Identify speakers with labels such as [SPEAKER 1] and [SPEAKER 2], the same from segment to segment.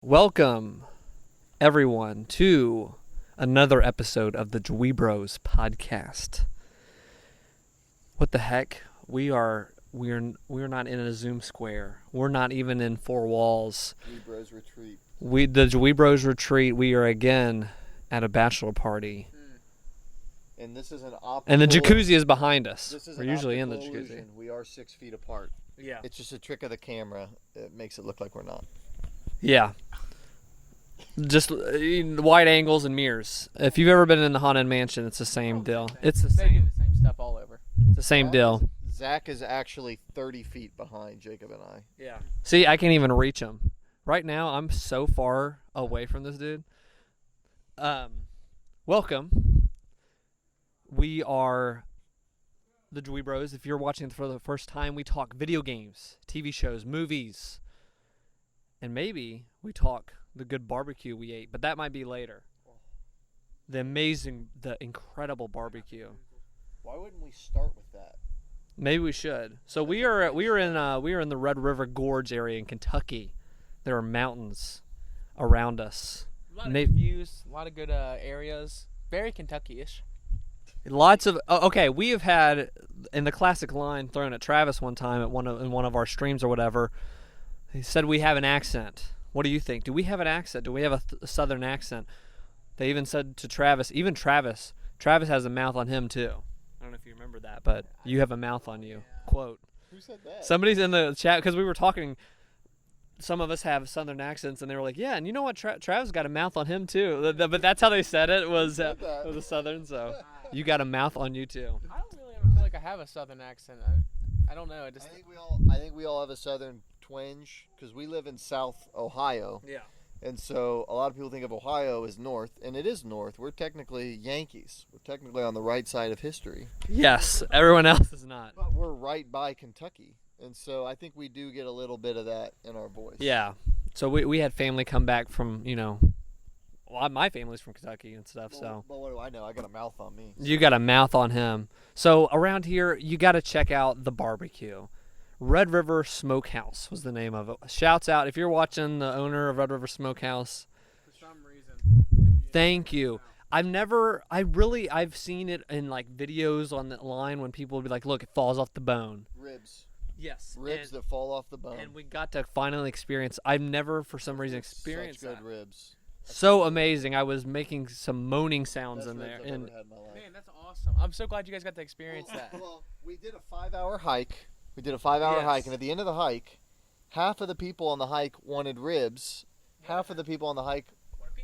[SPEAKER 1] Welcome, everyone, to another episode of the DweeBros podcast. What the heck? We're not in a Zoom square. We're not even in four walls.
[SPEAKER 2] DweeBros retreat.
[SPEAKER 1] The DweeBros retreat. We are again at a bachelor party.
[SPEAKER 2] And this is an optical.
[SPEAKER 1] And the jacuzzi is behind us.
[SPEAKER 2] We're
[SPEAKER 1] usually in the
[SPEAKER 2] optical
[SPEAKER 1] jacuzzi.
[SPEAKER 2] illusion. We are 6 feet apart.
[SPEAKER 1] Yeah.
[SPEAKER 2] It's just a trick of the camera. It makes it look like we're not.
[SPEAKER 1] Yeah. Just wide angles and mirrors. If you've ever been in the Haunted Mansion, it's the same deal. It's the
[SPEAKER 3] They do
[SPEAKER 1] same.
[SPEAKER 3] the same stuff all over.
[SPEAKER 1] It's the same deal.
[SPEAKER 2] Zach is actually 30 feet behind Jacob and I.
[SPEAKER 1] Yeah. See, I can't even reach him. Right now, I'm so far away from this dude. Welcome. We are the DweeBros. If you're watching for the first time, we talk video games, TV shows, movies, and maybe we talk the good barbecue we ate, but that might be later. The incredible barbecue.
[SPEAKER 2] Why wouldn't we start with that?
[SPEAKER 1] Maybe we should. So we are in the Red River Gorge area in Kentucky. There are mountains around us.
[SPEAKER 3] A lot of good views, a lot of good areas. Very Kentucky-ish.
[SPEAKER 1] Lots of okay. We have had in the classic line thrown at Travis one time at in one of our streams or whatever. He said we have an accent. What do you think? Do we have an accent? Do we have a southern accent? They even said to Travis, even Travis has a mouth on him too. I don't know if you remember that, but you have a mouth on you. Quote.
[SPEAKER 2] Who said that?
[SPEAKER 1] Somebody's in the chat because we were talking. Some of us have southern accents, and they were like, "Yeah, and you know what? Travis got a mouth on him too." But that's how they said it was a southern. So you got a mouth on you too.
[SPEAKER 3] I don't really ever feel like I have a southern accent. I don't know.
[SPEAKER 2] I think we all have a southern twinge because we live in South Ohio.
[SPEAKER 1] Yeah.
[SPEAKER 2] And so a lot of people think of Ohio as north, and it is north. We're technically Yankees. We're technically on the right side of history.
[SPEAKER 1] Yes, everyone else is not.
[SPEAKER 2] But we're right by Kentucky. And so I think we do get a little bit of that in our voice.
[SPEAKER 1] Yeah. So we had family come back from, my family's from Kentucky and stuff, so.
[SPEAKER 2] But what do I know? I got a mouth on me.
[SPEAKER 1] You got a mouth on him. So around here, you got to check out the barbecue. Red River Smokehouse was the name of it. Shouts out if you're watching, the owner of Red River Smokehouse.
[SPEAKER 3] For some reason.
[SPEAKER 1] Thank you. I've seen it in like videos on the line when people would be like, look, it falls off the bone.
[SPEAKER 2] Ribs.
[SPEAKER 1] Yes.
[SPEAKER 2] Ribs that fall off the bone.
[SPEAKER 1] And we got to finally experience. I've never, for some reason, experienced
[SPEAKER 2] Such good
[SPEAKER 1] that.
[SPEAKER 2] ribs.
[SPEAKER 1] So amazing. I was making some moaning sounds
[SPEAKER 2] Best
[SPEAKER 1] in there.
[SPEAKER 2] ribs I've
[SPEAKER 1] And
[SPEAKER 2] ever had in my life.
[SPEAKER 3] Man, that's awesome. I'm so glad you guys got to experience that.
[SPEAKER 2] Well, we did a 5-hour hike. Hike, and at the end of the hike, half of the people on the hike wanted ribs. Half of the people on the hike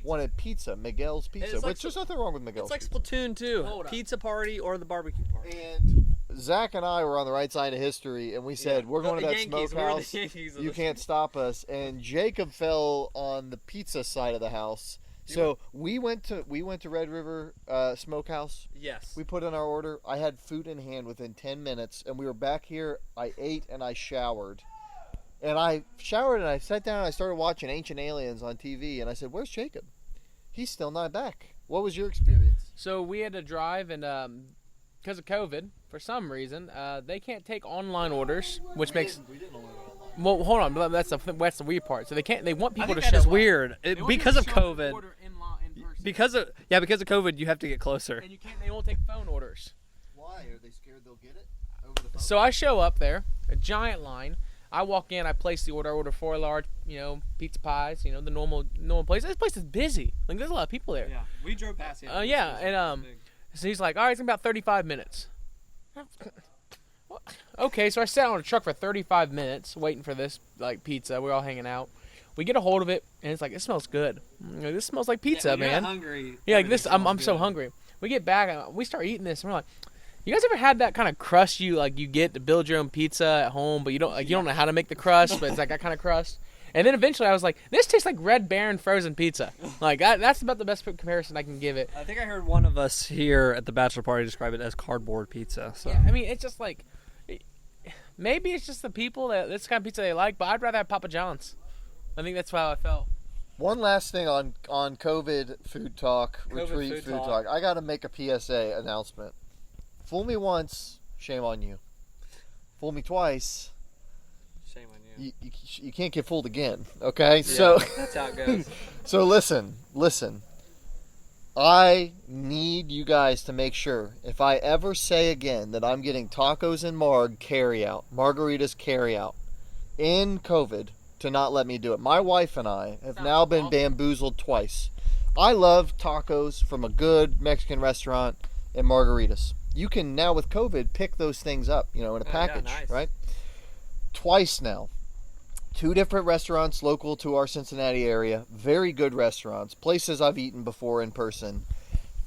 [SPEAKER 2] wanted pizza, Miguel's Pizza, which there's nothing wrong with Miguel's
[SPEAKER 1] it's like
[SPEAKER 2] Pizza.
[SPEAKER 1] Splatoon 2.
[SPEAKER 3] Hold up.
[SPEAKER 1] Pizza party or the barbecue party.
[SPEAKER 2] And Zach and I were on the right side of history, and we said, we're going to that smokehouse. You can't stop us. And Jacob fell on the pizza side of the house. So we went to Red River Smokehouse.
[SPEAKER 1] Yes.
[SPEAKER 2] We put in our order. I had food in hand within 10 minutes, and we were back here. I ate and I showered. And I showered and I sat down and I started watching Ancient Aliens on TV, and I said, where's Jacob? He's still not back. What was your experience?
[SPEAKER 3] So we had to drive, and because of COVID, for some reason, they can't take online orders, which makes.
[SPEAKER 2] We didn't order online.
[SPEAKER 3] Well, hold on, but that's the weird part. So they can't. They want people to
[SPEAKER 1] that
[SPEAKER 3] show
[SPEAKER 1] is
[SPEAKER 3] up.
[SPEAKER 1] weird.
[SPEAKER 3] They want
[SPEAKER 1] Because
[SPEAKER 3] people
[SPEAKER 1] of
[SPEAKER 3] to show up
[SPEAKER 1] COVID.
[SPEAKER 3] and order in person.
[SPEAKER 1] Because of COVID, you have to get closer.
[SPEAKER 3] And you can't. They won't take phone orders.
[SPEAKER 2] Why? Are they scared they'll get it over the phone?
[SPEAKER 3] So I show up there, a giant line. I walk in, I place the order. I order 4 large, pizza pies. The normal place. This place is busy. Like there's a lot of people there.
[SPEAKER 1] Yeah, we drove past it.
[SPEAKER 3] Yeah, and so he's like, all right, it's about 35 minutes. Okay, so I sat on a truck for 35 minutes waiting for this pizza. We're all hanging out. We get a hold of it, and it's like, it smells good. This smells like pizza, man.
[SPEAKER 1] Hungry.
[SPEAKER 3] Yeah, like this. I'm so hungry. We get back, and we start eating this, and we're like, you guys ever had that kind of crust you get to build your own pizza at home, but you don't know how to make the crust, but it's like that kind of crust. And then eventually I was like, this tastes like Red Baron frozen pizza. That's about the best comparison I can give it.
[SPEAKER 1] I think I heard one of us here at the bachelor party describe it as cardboard pizza. So.
[SPEAKER 3] Yeah, I mean, it's just like, maybe it's just the people this kind of pizza they like, but I'd rather have Papa John's. I think that's how I felt.
[SPEAKER 2] One last thing on COVID food talk, retreat food talk. I got to make a PSA announcement. Fool me once, shame on you. Fool me twice,
[SPEAKER 1] Shame on you.
[SPEAKER 2] you can't get fooled again. Okay,
[SPEAKER 1] Yeah,
[SPEAKER 2] so
[SPEAKER 1] that's how it goes.
[SPEAKER 2] so listen. I need you guys to make sure if I ever say again that I'm getting tacos and margaritas carry out in COVID, to not let me do it. My wife and I have now been bamboozled twice. I love tacos from a good Mexican restaurant and margaritas. You can now with COVID pick those things up, in a package,
[SPEAKER 1] nice.
[SPEAKER 2] right? Twice now. 2 different restaurants local to our Cincinnati area. Very good restaurants. Places I've eaten before in person.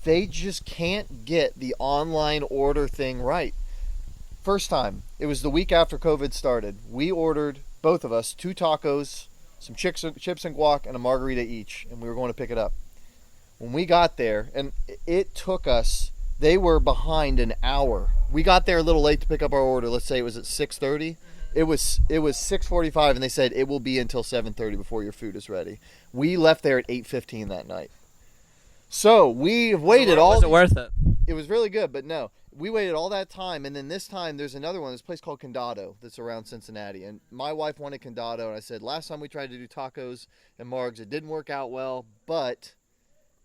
[SPEAKER 2] They just can't get the online order thing right. First time, it was the week after COVID started. We ordered, both of us, 2 tacos, some chips and guac, and a margarita each. And we were going to pick it up. When we got there, and it took us, they were behind an hour. We got there a little late to pick up our order. Let's say it was at 6:30. It was 6:45, and they said it will be until 7:30 before your food is ready. We left there at 8:15 that night. So we waited all.
[SPEAKER 1] Was it worth it?
[SPEAKER 2] It was really good, but no, we waited all that time, and then this time there's another one. There's a place called Condado that's around Cincinnati, and my wife wanted Condado, and I said last time we tried to do tacos and margs, it didn't work out well, but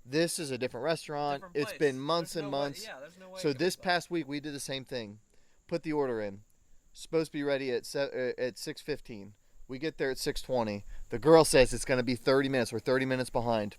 [SPEAKER 2] this is a different restaurant. It's been months and months.
[SPEAKER 1] There's no way
[SPEAKER 2] So this past week we did the same thing. Put the order in. Supposed to be ready at 6:15. We get there at 6:20. The girl says it's going to be 30 minutes. We're 30 minutes behind.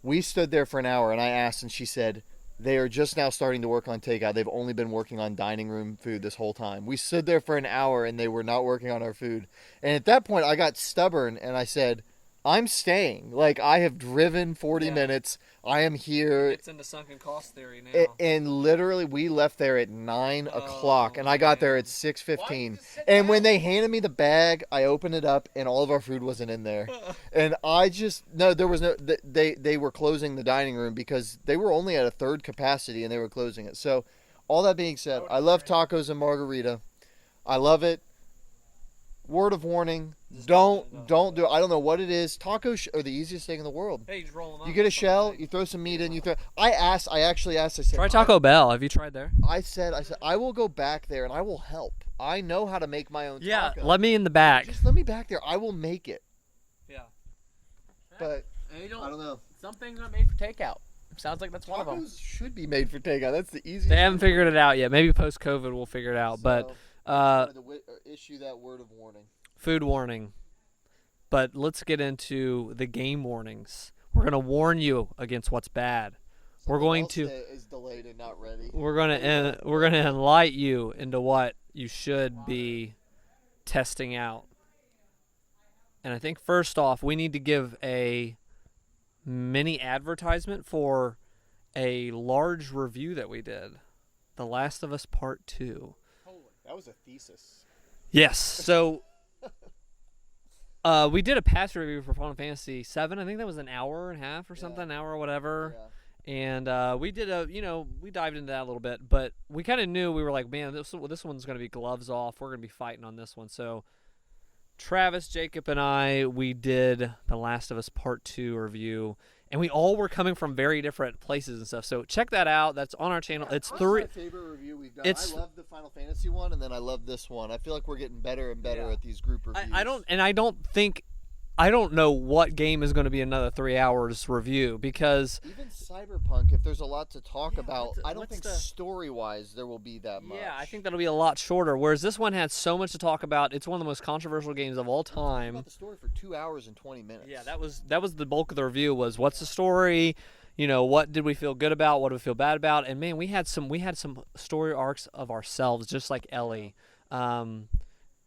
[SPEAKER 2] We stood there for an hour, and I asked, and she said they are just now starting to work on takeout. They've only been working on dining room food this whole time. We stood there for an hour, and they were not working on our food. And at that point, I got stubborn, and I said, I'm staying. Like, I have driven 40 minutes. I am here.
[SPEAKER 1] It's into sunken cost theory now.
[SPEAKER 2] And literally, we left there at 9 o'clock, and I got there at 6:15. And when they handed me the bag, I opened it up, and all of our food wasn't in there. And there was no. They were closing the dining room because they were only at a third capacity, and they were closing it. So, all that being said, I love tacos and margarita. I love it. Word of warning: don't do it. I don't know what it is. Tacos are the easiest thing in the world.
[SPEAKER 1] Hey, you just roll them up.
[SPEAKER 2] You get a shell, you throw some meat in, you throw. I actually asked. I said,
[SPEAKER 1] Try Taco Bell. Have you tried there?
[SPEAKER 2] I said, I will go back there and I will help. I know how to make my own taco.
[SPEAKER 1] Let me in the back.
[SPEAKER 2] Just let me back there. I will make it.
[SPEAKER 1] Yeah.
[SPEAKER 2] But
[SPEAKER 3] I
[SPEAKER 2] don't know.
[SPEAKER 3] Some things are made for takeout. Sounds like that's one of them.
[SPEAKER 2] Tacos should be made for takeout. That's the easiest.
[SPEAKER 1] They haven't figured it out yet. Maybe post-COVID we'll figure it out. But
[SPEAKER 2] wanted to issue that word of warning.
[SPEAKER 1] Food warning. But let's get into the game warnings. We're going to warn you against what's bad. We're going to
[SPEAKER 2] is delayed and not ready.
[SPEAKER 1] We're going to enlighten you into what you should be testing out. And I think first off, we need to give a mini advertisement for a large review that we did. The Last of Us Part 2.
[SPEAKER 2] That was a thesis.
[SPEAKER 1] Yes. So we did a pass review for Final Fantasy 7. I think that was an hour and a half or something, an hour or whatever. Yeah. And we did we dived into that a little bit, but we kind of knew, we were like, man, this one's going to be gloves off. We're going to be fighting on this one. So Travis, Jacob, and I, we did The Last of Us Part 2 review, and we all were coming from very different places and stuff. So check that out. That's on our channel. It's
[SPEAKER 2] my favorite review we've done. I love the Final Fantasy one, and then I love this one. I feel like we're getting better and better at these group reviews.
[SPEAKER 1] I don't know what game is going to be another 3 hours review, because
[SPEAKER 2] even Cyberpunk, if there's a lot to talk about, I don't think story-wise there will be that much.
[SPEAKER 1] Yeah, I think that'll be a lot shorter. Whereas this one had so much to talk about. It's one of the most controversial games of all time.
[SPEAKER 2] About the story for 2 hours and 20 minutes.
[SPEAKER 1] Yeah, that was the bulk of the review. Was what's the story? What did we feel good about? What did we feel bad about? And man, we had some story arcs of ourselves, just like Ellie.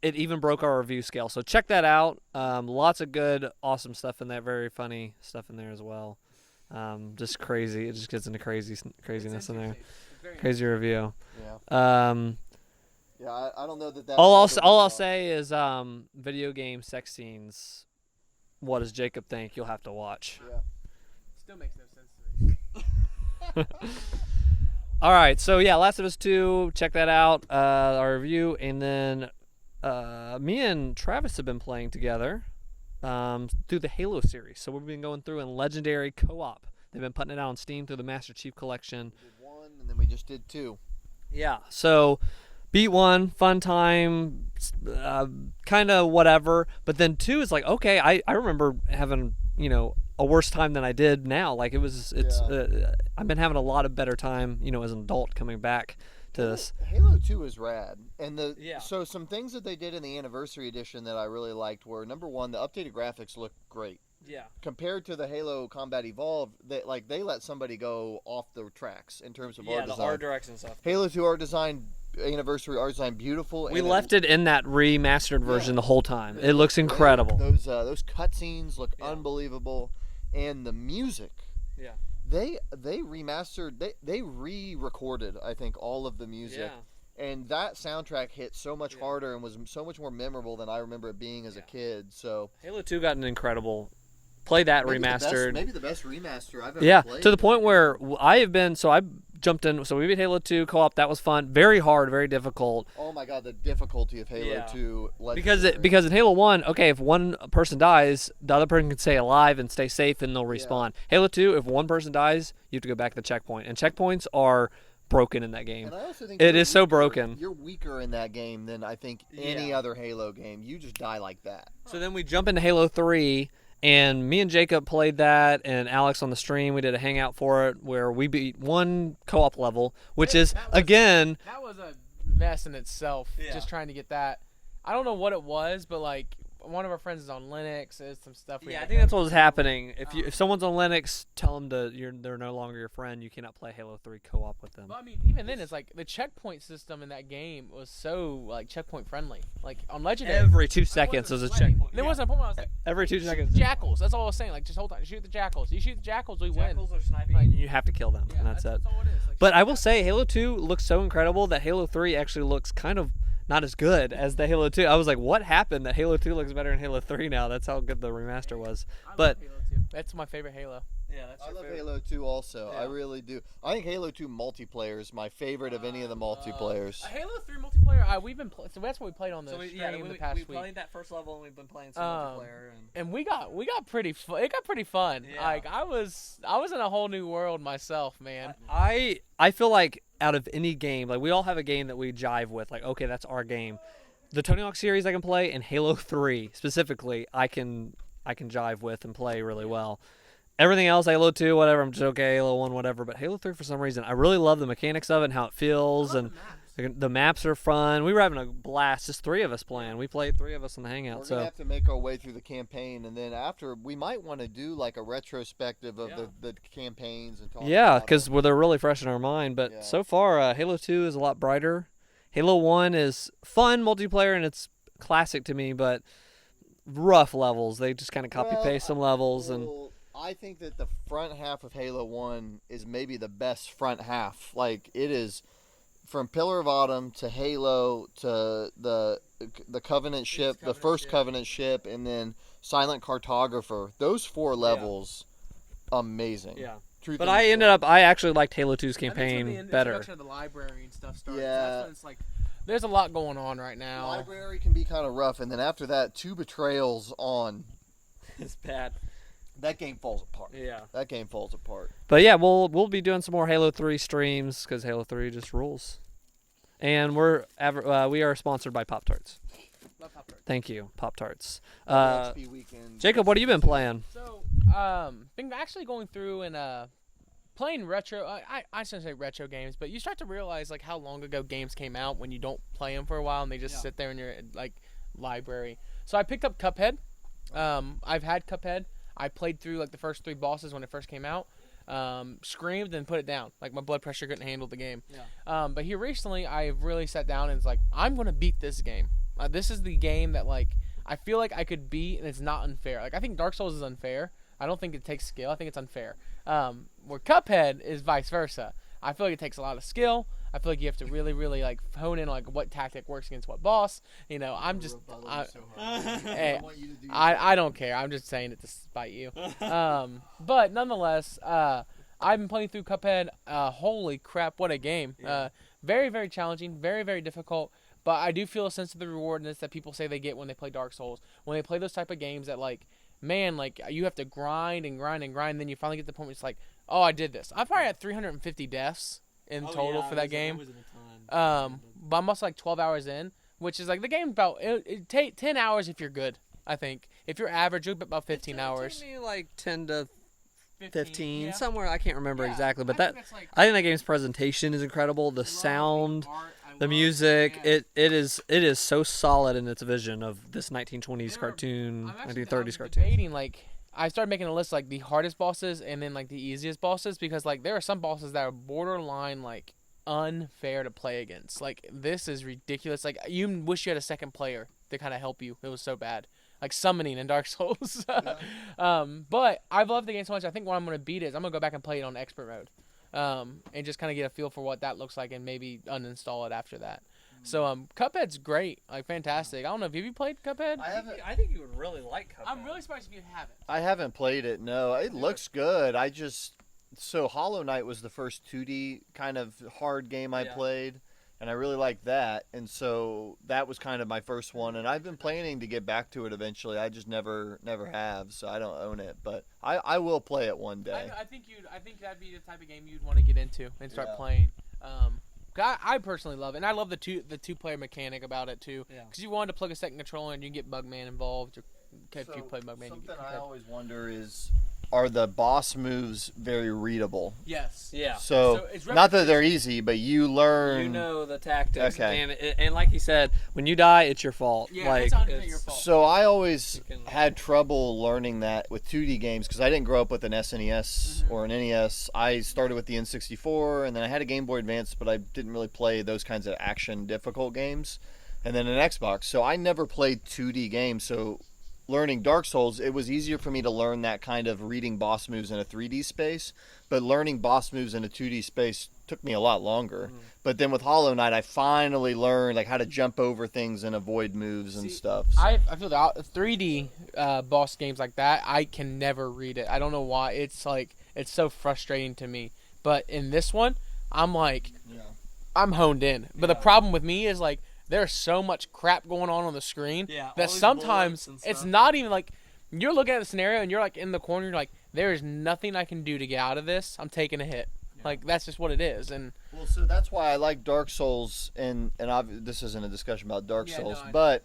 [SPEAKER 1] It even broke our review scale. So check that out. Lots of good, awesome stuff in there. Very funny stuff in there as well. Just crazy. It just gets into craziness in there. Crazy review.
[SPEAKER 2] Yeah. I don't know that.
[SPEAKER 1] All I'll say is video game sex scenes. What does Jacob think? You'll have to watch.
[SPEAKER 3] Yeah. Still makes no sense to me.
[SPEAKER 1] All right. So yeah, Last of Us 2. Check that out. Our review, and then. Me and Travis have been playing together through the Halo series. So we've been going through in Legendary Co-op. They've been putting it out on Steam through the Master Chief Collection.
[SPEAKER 2] We did 1, and then we just did 2.
[SPEAKER 1] Yeah. So beat 1, fun time, kind of whatever. But then 2 is like, okay, I remember having, a worse time than I did now. Like I've been having a lot of better time, as an adult coming back to this.
[SPEAKER 2] Halo 2 is rad. And
[SPEAKER 1] Yeah.
[SPEAKER 2] so some things that they did in the anniversary edition that I really liked were, number one, the updated graphics look great.
[SPEAKER 1] Yeah.
[SPEAKER 2] Compared to the Halo Combat Evolved, they let somebody go off the tracks in terms of art
[SPEAKER 1] the
[SPEAKER 2] design.
[SPEAKER 1] art direction stuff.
[SPEAKER 2] Halo 2 art design, anniversary art design, beautiful.
[SPEAKER 1] We left it in that remastered version the whole time. It looks incredible.
[SPEAKER 2] Those cutscenes look
[SPEAKER 1] Yeah.
[SPEAKER 2] unbelievable, and the music.
[SPEAKER 1] Yeah.
[SPEAKER 2] They remastered. They re-recorded, I think, all of the music.
[SPEAKER 1] Yeah.
[SPEAKER 2] And that soundtrack hit so much harder and was so much more memorable than I remember it being as a kid. So
[SPEAKER 1] Halo 2 got an incredible. Play that remastered.
[SPEAKER 2] Maybe the best remaster I've ever played.
[SPEAKER 1] To the point where I jumped in. So we beat Halo 2 co-op. That was fun. Very hard, very difficult.
[SPEAKER 2] Oh my god, the difficulty of Halo 2.
[SPEAKER 1] Because in Halo 1, okay, if one person dies, the other person can stay alive and stay safe, and they'll respawn. Halo 2, if one person dies, you have to go back to the checkpoint, and checkpoints are broken in that game.
[SPEAKER 2] And I also think
[SPEAKER 1] it is so broken.
[SPEAKER 2] You're weaker in that game than I think any other Halo game. You just die like that.
[SPEAKER 1] So then we jump into Halo 3, and me and Jacob played that, and Alex on the stream, we did a hangout for it where we beat one co-op level, which again...
[SPEAKER 3] That was a mess in itself, just trying to get that. I don't know what it was, but like one of our friends is on Linux. There's some stuff.
[SPEAKER 1] I think that's what was happening. If someone's on Linux, tell them they're no longer your friend. You cannot play Halo 3 co-op with them.
[SPEAKER 3] Well, I mean, even then, it's like the checkpoint system in that game was so like checkpoint friendly. Like on Legendary,
[SPEAKER 1] every 2 seconds was a checkpoint.
[SPEAKER 3] There wasn't a point where I was like,
[SPEAKER 1] every 2 seconds.
[SPEAKER 3] Jackals. That's all I was saying. Like just hold on, shoot the jackals. You shoot the jackals, we win.
[SPEAKER 1] Jackals are sniping, and you have to kill them, and that's it.
[SPEAKER 3] That's all it is. Like,
[SPEAKER 1] but I will say, Halo 2 looks so incredible that Halo 3 actually looks kind of not as good as the Halo 2. I was like, what happened that Halo 2 looks better than Halo 3 now? That's how good the remaster was.
[SPEAKER 3] But Halo 2. That's my favorite Halo.
[SPEAKER 1] Yeah,
[SPEAKER 2] I love Halo 2 also. I really do. I think Halo 2 multiplayer is my favorite of any of the multiplayers.
[SPEAKER 3] Halo 3 multiplayer, we've been so that's what we played on the stream the past week.
[SPEAKER 1] We played that first level, and we've been playing some multiplayer.
[SPEAKER 3] And we got pretty fun. It got pretty fun.
[SPEAKER 1] Yeah.
[SPEAKER 3] Like I was in a whole new world myself, man.
[SPEAKER 1] I feel like out of any game, like we all have a game that we jive with. Like, okay, that's our game. The Tony Hawk series I can play, and Halo 3 specifically, I can jive with and play really well. Everything else, Halo 2, whatever, I'm just okay, Halo 1, whatever. But Halo 3, for some reason, I really love the mechanics of it and how it feels. And the maps are fun. We were having a blast, just 3 of us playing. We played 3 of us in the hangout.
[SPEAKER 2] We're going to have to make our way through the campaign, and then after, we might want to do like a retrospective of the campaigns. And talk about
[SPEAKER 1] because they're really fresh in our mind. But so far, Halo 2 is a lot brighter. Halo 1 is fun multiplayer, and it's classic to me, but rough levels. They just kind of copy-paste some levels.
[SPEAKER 2] I think that the front half of Halo 1 is maybe the best front half. Like, it is from Pillar of Autumn to Halo to the Covenant ship, the first Covenant ship, and then Silent Cartographer. Those 4 levels, amazing.
[SPEAKER 1] Yeah. But I actually liked Halo 2's campaign better.
[SPEAKER 3] The introduction of the library and stuff starts.
[SPEAKER 2] Yeah.
[SPEAKER 3] That's when it's like, there's a lot going on right now.
[SPEAKER 2] Library can be kind of rough, and then after that, 2 betrayals on.
[SPEAKER 1] It's bad.
[SPEAKER 2] That game falls apart.
[SPEAKER 1] Yeah.
[SPEAKER 2] That game falls apart.
[SPEAKER 1] But yeah, we'll be doing some more Halo 3 streams because Halo 3 just rules. And we are sponsored by Pop-Tarts.
[SPEAKER 3] Love Pop-Tarts.
[SPEAKER 1] Thank you, Pop-Tarts.
[SPEAKER 2] XP weekend.
[SPEAKER 1] Jacob, what have you been playing?
[SPEAKER 3] So, been actually going through and playing retro. I shouldn't say retro games, but you start to realize like how long ago games came out when you don't play them for a while and they just sit there in your like library. So I picked up Cuphead. I've had Cuphead. I played through like the first 3 bosses when it first came out. Screamed and put it down. Like my blood pressure couldn't handle the game. Yeah. But here recently, I've really sat down and it's like I'm gonna beat this game. This is the game that like I feel like I could beat, and it's not unfair. Like I think Dark Souls is unfair. I don't think it takes skill. I think it's unfair. Where Cuphead is vice versa. I feel like it takes a lot of skill. I feel like you have to really, really like hone in on like what tactic works against what boss. You know, I don't care. I'm just saying it to spite you. But nonetheless, I've been playing through Cuphead. Holy crap, what a game! Yeah. Very, very challenging. Very, very difficult. But I do feel a sense of the rewardness that people say they get when they play Dark Souls. When they play those type of games that like, man, like you have to grind and grind and grind. And then you finally get to the point where it's like, oh, I did this. I probably had 350 deaths in total for that game. but I'm also like 12 hours in, which is like the game's about it take 10 hours if you're good. I think if you're average, you'll be about 15 hours.
[SPEAKER 1] It took me like 10 to 15
[SPEAKER 3] yeah.
[SPEAKER 1] somewhere. I can't remember exactly, but
[SPEAKER 3] I think that's, like,
[SPEAKER 1] I think that game's presentation is incredible. The sound, the music,
[SPEAKER 3] yeah.
[SPEAKER 1] it is so solid in its vision of this 1920s cartoon, 1930s cartoon.
[SPEAKER 3] Debating, like, I started making a list like the hardest bosses and then like the easiest bosses, because like there are some bosses that are borderline like unfair to play against. Like, this is ridiculous. Like, you wish you had a second player to kind of help you. It was so bad. Like summoning in Dark Souls. But I've loved the game so much. I think what I'm going to beat is I'm going to go back and play it on expert mode. And just kind of get a feel for what that looks like and maybe uninstall it after that. So Cuphead's great. Like, fantastic. I don't know. Have you played Cuphead?
[SPEAKER 1] I think you would really like Cuphead.
[SPEAKER 3] I'm really surprised if you haven't.
[SPEAKER 2] I haven't played it. No, it looks good. So Hollow Knight was the first 2D kind of hard game I played, and I really liked that. And so that was kind of my first one, and I've been planning to get back to it eventually. I just never have, so I don't own it, but I will play it one day.
[SPEAKER 3] I think that'd be the type of game you'd want to get into and start playing. I personally love it, and I love the two-player mechanic about it too. Because you wanted to plug a second controller and you can get Bugman involved. Or if you play Bugman,
[SPEAKER 2] something I always wonder is, are the boss moves very readable?
[SPEAKER 3] Yes.
[SPEAKER 1] Yeah.
[SPEAKER 2] So
[SPEAKER 3] it's
[SPEAKER 2] not that they're easy, but you learn.
[SPEAKER 1] You know the tactics.
[SPEAKER 2] Okay.
[SPEAKER 1] And like you said, when you die, it's your fault.
[SPEAKER 3] Yeah,
[SPEAKER 1] like,
[SPEAKER 3] it's 100% your fault.
[SPEAKER 2] So I always had trouble learning that with 2D games because I didn't grow up with an SNES or an NES. I started with the N64, and then I had a Game Boy Advance, but I didn't really play those kinds of action difficult games. And then an Xbox. So I never played 2D games. So learning Dark Souls, it was easier for me to learn that kind of reading boss moves in a 3D space, but learning boss moves in a 2D space took me a lot longer. But then with Hollow Knight, I finally learned like how to jump over things and avoid moves and stuff. So.
[SPEAKER 3] I feel that 3D boss games like that, I can never read it. I don't know why. It's like, it's so frustrating to me. But in this one, I'm like, I'm honed in. But the problem with me is like, there's so much crap going on the screen that sometimes it's not even like you're looking at the scenario and you're like in the corner. You're like, there is nothing I can do to get out of this. I'm taking a hit. Like, that's just what it is. And
[SPEAKER 2] well, so that's why I like Dark Souls. And this isn't a discussion about Dark Souls, but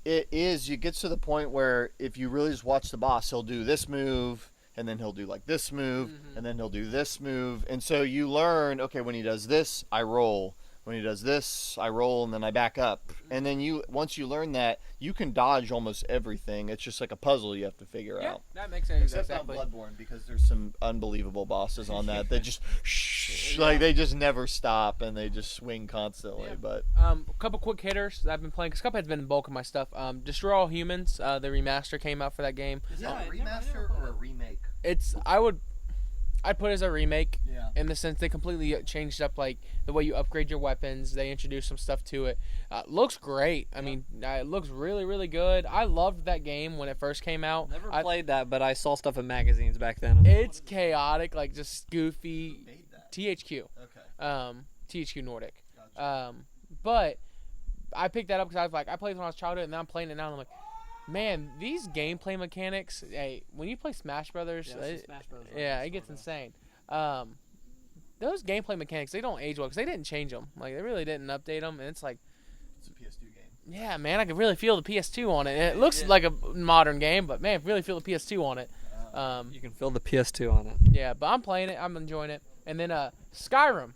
[SPEAKER 2] it is. You get to the point where if you really just watch the boss, he'll do this move, and then he'll do like this move, and then he'll do this move, and so you learn. Okay, when he does this, I roll. When he does this, I roll and then I back up. And then once you learn that, you can dodge almost everything. It's just like a puzzle you have to figure out.
[SPEAKER 3] That makes sense.
[SPEAKER 2] Except on Bloodborne, because there's some unbelievable bosses on that just like they just never stop and they just swing constantly. But
[SPEAKER 3] a couple quick hitters that I've been playing, because Cuphead's been the bulk of my stuff. Destroy All Humans, the remaster came out for that game.
[SPEAKER 2] is that a remaster or a remake?
[SPEAKER 3] I'd put it as a remake in the sense they completely changed up like the way you upgrade your weapons. They introduced some stuff to it. Looks great. I mean, it looks really, really good. I loved that game when it first came out.
[SPEAKER 1] Never played that, but I saw stuff in magazines back then.
[SPEAKER 3] It's chaotic, like just goofy. THQ.
[SPEAKER 2] Okay.
[SPEAKER 3] THQ Nordic.
[SPEAKER 2] Gotcha.
[SPEAKER 3] But I picked that up because I was like, I played it when I was childhood, and now I'm playing it now, and I'm like, man, these gameplay mechanics. Hey, when you play Smash Brothers, it gets insane. Those gameplay mechanics, they don't age well because they didn't change them. Like, they really didn't update them, and it's like,
[SPEAKER 2] It's a PS2 game.
[SPEAKER 3] yeah, man, I can really feel the PS2 on it. It looks like a modern game, but man, I really feel the PS2 on it.
[SPEAKER 1] You can feel the PS2 on it.
[SPEAKER 3] Yeah, but I'm playing it. I'm enjoying it. And then Skyrim,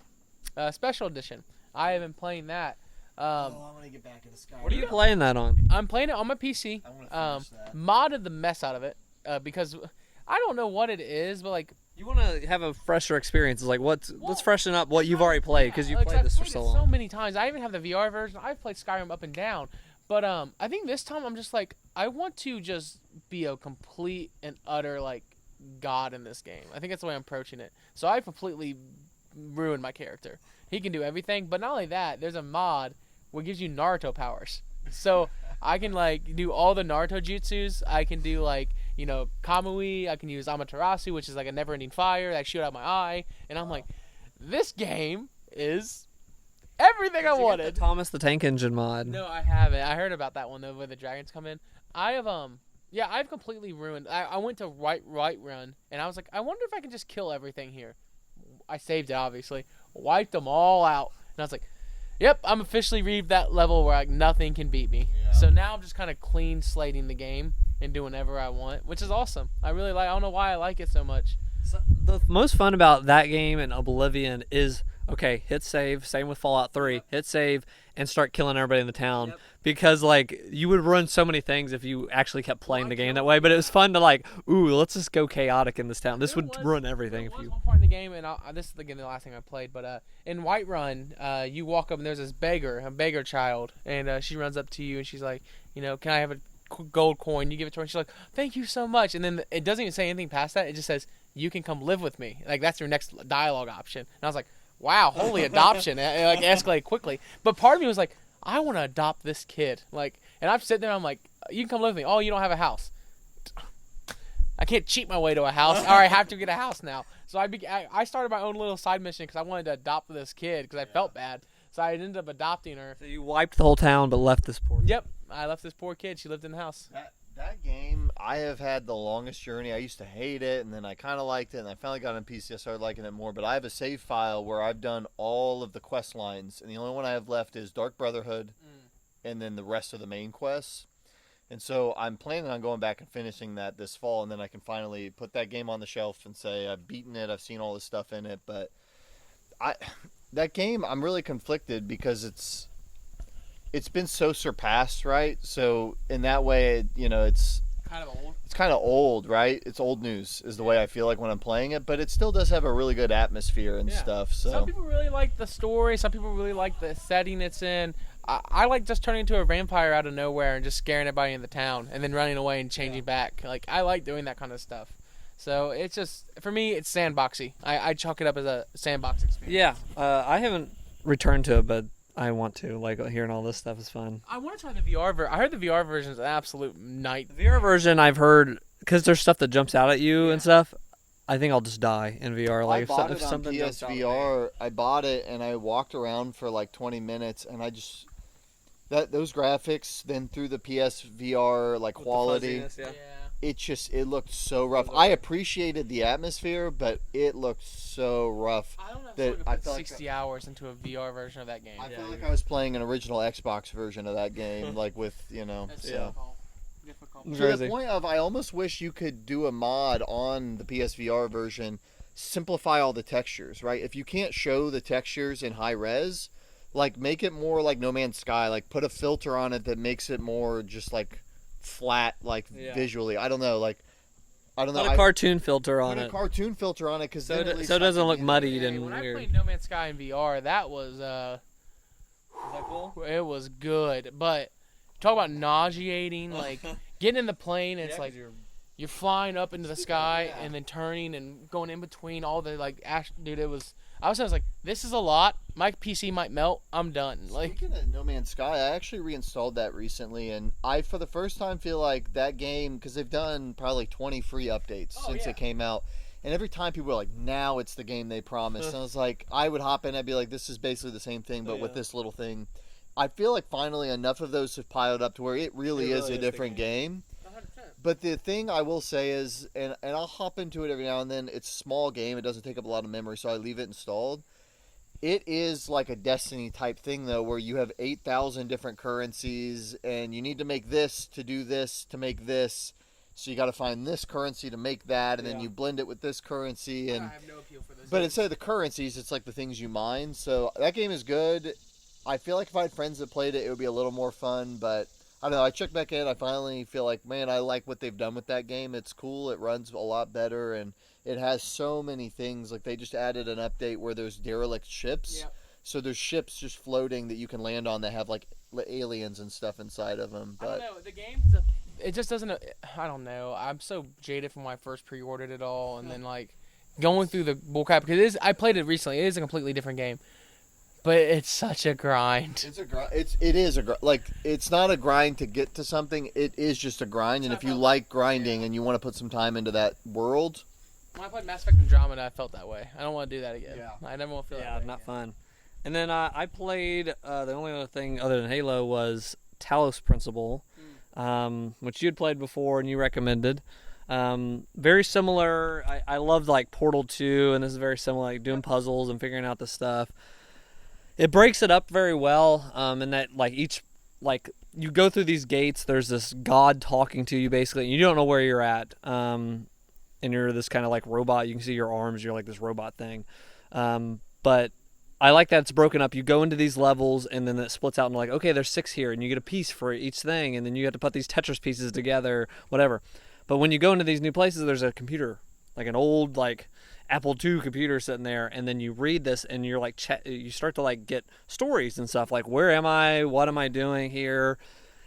[SPEAKER 3] Special Edition. I have been playing that.
[SPEAKER 2] I want to get back into Skyrim.
[SPEAKER 1] What are you playing that on?
[SPEAKER 3] I'm playing it on my PC.
[SPEAKER 2] I want to finish that.
[SPEAKER 3] Modded the mess out of it because I don't know what it is, but like,
[SPEAKER 1] You want to have a fresher experience. It's like, let's freshen up what you've already played, because you've played this for so long.
[SPEAKER 3] So many times. I even have the VR version. I've played Skyrim up and down. But I think this time I'm just like, I want to just be a complete and utter like god in this game. I think that's the way I'm approaching it. So I completely ruined my character. He can do everything, but not only that, there's a mod where it gives you Naruto powers. So I can like do all the Naruto jutsus. I can do like, you know, Kamui. I can use Amaterasu, which is like a never-ending fire that shoot out my eye. And I'm like, this game is everything I wanted.
[SPEAKER 1] Get the Thomas the Tank Engine mod.
[SPEAKER 3] No, I haven't. I heard about that one though, where the dragons come in. I've completely ruined. I went to right run, and I was like, I wonder if I can just kill everything here. I saved it, obviously, wiped them all out, and I was like, Yep, I'm officially reached that level where like nothing can beat me.
[SPEAKER 2] Yeah.
[SPEAKER 3] So now I'm just kind of clean slating the game and doing whatever I want, which is awesome. I really like. I don't know why I like it so much.
[SPEAKER 1] So the most fun about that game and Oblivion is, okay, hit save, same with Fallout 3, hit save, and start killing everybody in the town.
[SPEAKER 3] Yep.
[SPEAKER 1] Because, like, you would ruin so many things if you actually kept playing the game that way, but it was fun to, like, ooh, let's just go chaotic in this town. This would ruin everything if
[SPEAKER 3] There was
[SPEAKER 1] you...
[SPEAKER 3] one part in the game, and this is again the last thing I played, but in Whiterun, you walk up and there's this a beggar child, and she runs up to you and she's like, you know, can I have a gold coin? You give it to her, and she's like, thank you so much. And then it doesn't even say anything past that. It just says, you can come live with me. Like, that's your next dialogue option. And I was like, wow, holy adoption. It like escalated quickly. But part of me was like, I want to adopt this kid. Like, and I'm sitting there, I'm like, you can come live with me. Oh, you don't have a house. I can't cheat my way to a house. Or I have to get a house now. So I started my own little side mission because I wanted to adopt this kid because I felt bad. So I ended up adopting her.
[SPEAKER 1] So you wiped the whole town but left this poor...
[SPEAKER 3] Yep, I left this poor kid. She lived in the house.
[SPEAKER 2] That game, I have had the longest journey. I used to hate it, and then I kind of liked it, and I finally got on PC. I started liking it more. But I have a save file where I've done all of the quest lines, and the only one I have left is Dark Brotherhood, and then the rest of the main quests. And so I'm planning on going back and finishing that this fall, and then I can finally put that game on the shelf and say I've beaten it, I've seen all this stuff in it. But that game, I'm really conflicted because it's been so surpassed, right? So in that way, you know, it's
[SPEAKER 3] Kind of old.
[SPEAKER 2] it's kind of old, right? It's old news is the way I feel like when I'm playing it, but it still does have a really good atmosphere and stuff. So
[SPEAKER 3] some people really like the story. Some people really like the setting it's in. I like just turning into a vampire out of nowhere and just scaring everybody in the town and then running away and changing back. Like, I like doing that kind of stuff. So it's just, for me, it's sandboxy. I chalk it up as a sandbox experience.
[SPEAKER 1] Yeah, I haven't returned to it, but I want to. Like, hearing all this stuff is fun.
[SPEAKER 3] I want to try the VR version. I heard the VR version is an absolute night.
[SPEAKER 1] The VR version I've heard, because there's stuff that jumps out at you and stuff, I think I'll just die in VR. Like,
[SPEAKER 2] I bought
[SPEAKER 1] if
[SPEAKER 2] it on
[SPEAKER 1] something jumps out at me.
[SPEAKER 2] PSVR. I bought it and I walked around for like 20 minutes, and I just those graphics then through the PSVR like
[SPEAKER 1] With the
[SPEAKER 2] quality.
[SPEAKER 1] fuzziness,
[SPEAKER 2] It looked so rough. I appreciated the atmosphere, but it looked so rough.
[SPEAKER 3] I don't know if
[SPEAKER 2] that
[SPEAKER 3] someone
[SPEAKER 2] I
[SPEAKER 3] could put
[SPEAKER 2] felt like
[SPEAKER 3] 60 hours into a VR version of that game.
[SPEAKER 2] I felt like I was playing an original Xbox version of that game, like with, you know.
[SPEAKER 3] That's
[SPEAKER 2] So.
[SPEAKER 3] difficult.
[SPEAKER 2] To the
[SPEAKER 1] Crazy.
[SPEAKER 2] point of, I almost wish you could do a mod on the PSVR version, simplify all the textures, right? If you can't show the textures in high res, like make it more like No Man's Sky, like put a filter on it that makes it more just like flat, like visually. I don't know.
[SPEAKER 1] Put a cartoon filter on
[SPEAKER 2] Put
[SPEAKER 1] it.
[SPEAKER 2] a cartoon filter on it, because
[SPEAKER 1] So it doesn't look muddied and
[SPEAKER 3] When I
[SPEAKER 1] weird.
[SPEAKER 3] played No Man's Sky in VR, that was
[SPEAKER 1] Is that cool?
[SPEAKER 3] it was good, but talk about nauseating. Like getting in the plane, and it's like you're flying up into the sky and then turning and going in between all the like ash. Dude, it was. I was like, this is a lot. My PC might melt. I'm done. Like,
[SPEAKER 2] speaking of No Man's Sky, I actually reinstalled that recently, and I, for the first time, feel like that game, because they've done probably 20 free updates since it came out, and every time people were like, now it's the game they promised. And I was like, I would hop in, I'd be like, this is basically the same thing, but with this little thing. I feel like finally enough of those have piled up to where it really is a different game. But the thing I will say is, and I'll hop into it every now and then, it's a small game, it doesn't take up a lot of memory, so I leave it installed. It is like a Destiny type thing, though, where you have 8,000 different currencies, and you need to make this to do this to make this. So you got to find this currency to make that, and then you blend it with this currency. And
[SPEAKER 3] I have no appeal for this.
[SPEAKER 2] but instead of the currencies, it's like the things you mine. So that game is good. I feel like if I had friends that played it, it would be a little more fun, but I don't know. I checked back in. I finally feel like, man, I like what they've done with that game. It's cool. It runs a lot better, and it has so many things. Like, they just added an update where there's derelict ships.
[SPEAKER 3] Yep.
[SPEAKER 2] So there's ships just floating that you can land on that have, like, aliens and stuff inside of them.
[SPEAKER 3] I
[SPEAKER 2] But
[SPEAKER 3] don't know. The game, it just doesn't. I don't know. I'm so jaded from when I first pre-ordered it all, and then like going through the bullcrap because I played it recently. It is a completely different game. But it's such a grind.
[SPEAKER 2] It's a grind. It is a grind. Like, it's not a grind to get to something. It is just a grind. And if you like grinding and you want to put some time into that world,
[SPEAKER 3] when I played Mass Effect Andromeda, I felt that way. I don't want to do that again.
[SPEAKER 2] Yeah.
[SPEAKER 3] I never want to feel that way
[SPEAKER 1] not
[SPEAKER 3] again.
[SPEAKER 1] fun. And then I played, the only other thing other than Halo was Talos Principle, which you had played before and you recommended. Very similar. I loved like Portal 2, and this is very similar, like doing puzzles and figuring out the stuff. It breaks it up very well, in that like each like you go through these gates. There's this god talking to you basically. And you don't know where you're at, and you're this kind of like robot. You can see your arms. You're like this robot thing, but I like that it's broken up. You go into these levels, and then it splits out into like, okay, there's 6 here, and you get a piece for each thing, and then you have to put these Tetris pieces together, whatever. But when you go into these new places, there's a computer, like an old like Apple II computer sitting there, and then you read this, and you're like, you start to like get stories and stuff, like where am I? What am I doing here?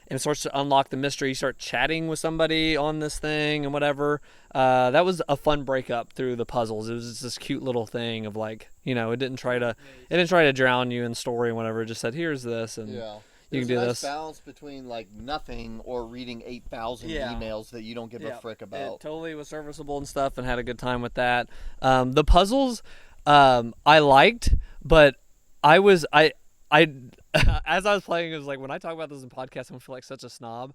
[SPEAKER 1] And it starts to unlock the mystery. You start chatting with somebody on this thing and whatever. That was a fun breakup through the puzzles. It was just this cute little thing of like, it didn't try to drown you in story and whatever. It just said, here's this, and you can do
[SPEAKER 2] There's a
[SPEAKER 1] this.
[SPEAKER 2] balance between like nothing or reading 8,000 emails that you don't give a frick about.
[SPEAKER 1] It totally was serviceable and stuff, and had a good time with that. The puzzles I liked, but I as I was playing, it was like, when I talk about this in podcasts, I'm gonna feel like such a snob.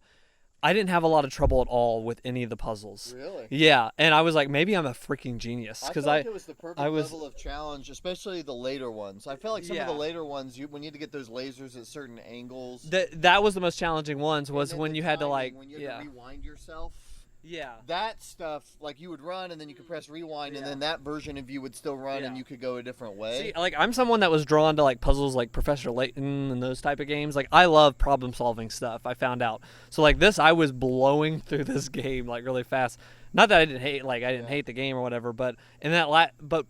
[SPEAKER 1] I didn't have a lot of trouble at all with any of the puzzles.
[SPEAKER 2] Really?
[SPEAKER 1] Yeah, and I was like, maybe I'm a freaking genius
[SPEAKER 2] I
[SPEAKER 1] because
[SPEAKER 2] felt like it was the perfect level of challenge, especially the later ones. I felt like some of the later ones, we need to get those lasers at certain angles.
[SPEAKER 1] That was the most challenging ones. Was when you had to like,
[SPEAKER 2] when you had to rewind yourself.
[SPEAKER 1] Yeah.
[SPEAKER 2] That stuff, like you would run and then you could press rewind and then that version of you would still run and you could go a different way.
[SPEAKER 1] See, like I'm someone that was drawn to like puzzles like Professor Layton and those type of games. Like I love problem solving stuff, I found out. So like this, I was blowing through this game like really fast. Not that I didn't hate the game or whatever, but in that but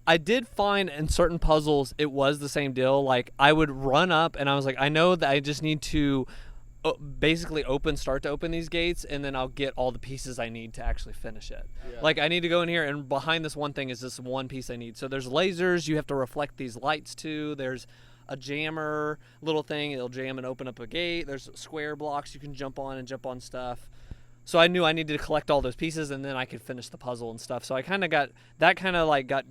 [SPEAKER 1] I did find in certain puzzles it was the same deal. Like I would run up and I was like, I know that I just need to basically start to open these gates, and then I'll get all the pieces I need to actually finish it. Like I need to go in here, and behind this one thing is this one piece I need. So there's lasers you have to reflect these lights to. There's a jammer little thing, it'll jam and open up a gate. There's square blocks you can jump on stuff. So I knew I needed to collect all those pieces, and then I could finish the puzzle and stuff. So I kind of got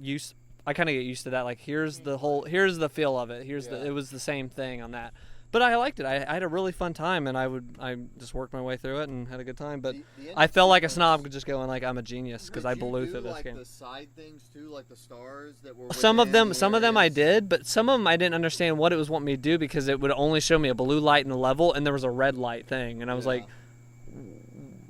[SPEAKER 1] used. I kind of get used to that. Like here's the feel of it. It was the same thing on that. But I liked it. I had a really fun time, and I just worked my way through it and had a good time. But I felt like a snob just going like I'm a genius because I blew through this game.
[SPEAKER 2] The side things too, like the stars that were.
[SPEAKER 1] Some of them I did, but some of them I didn't understand what it was wanting me to do because it would only show me a blue light in the level, and there was a red light thing, and I was like,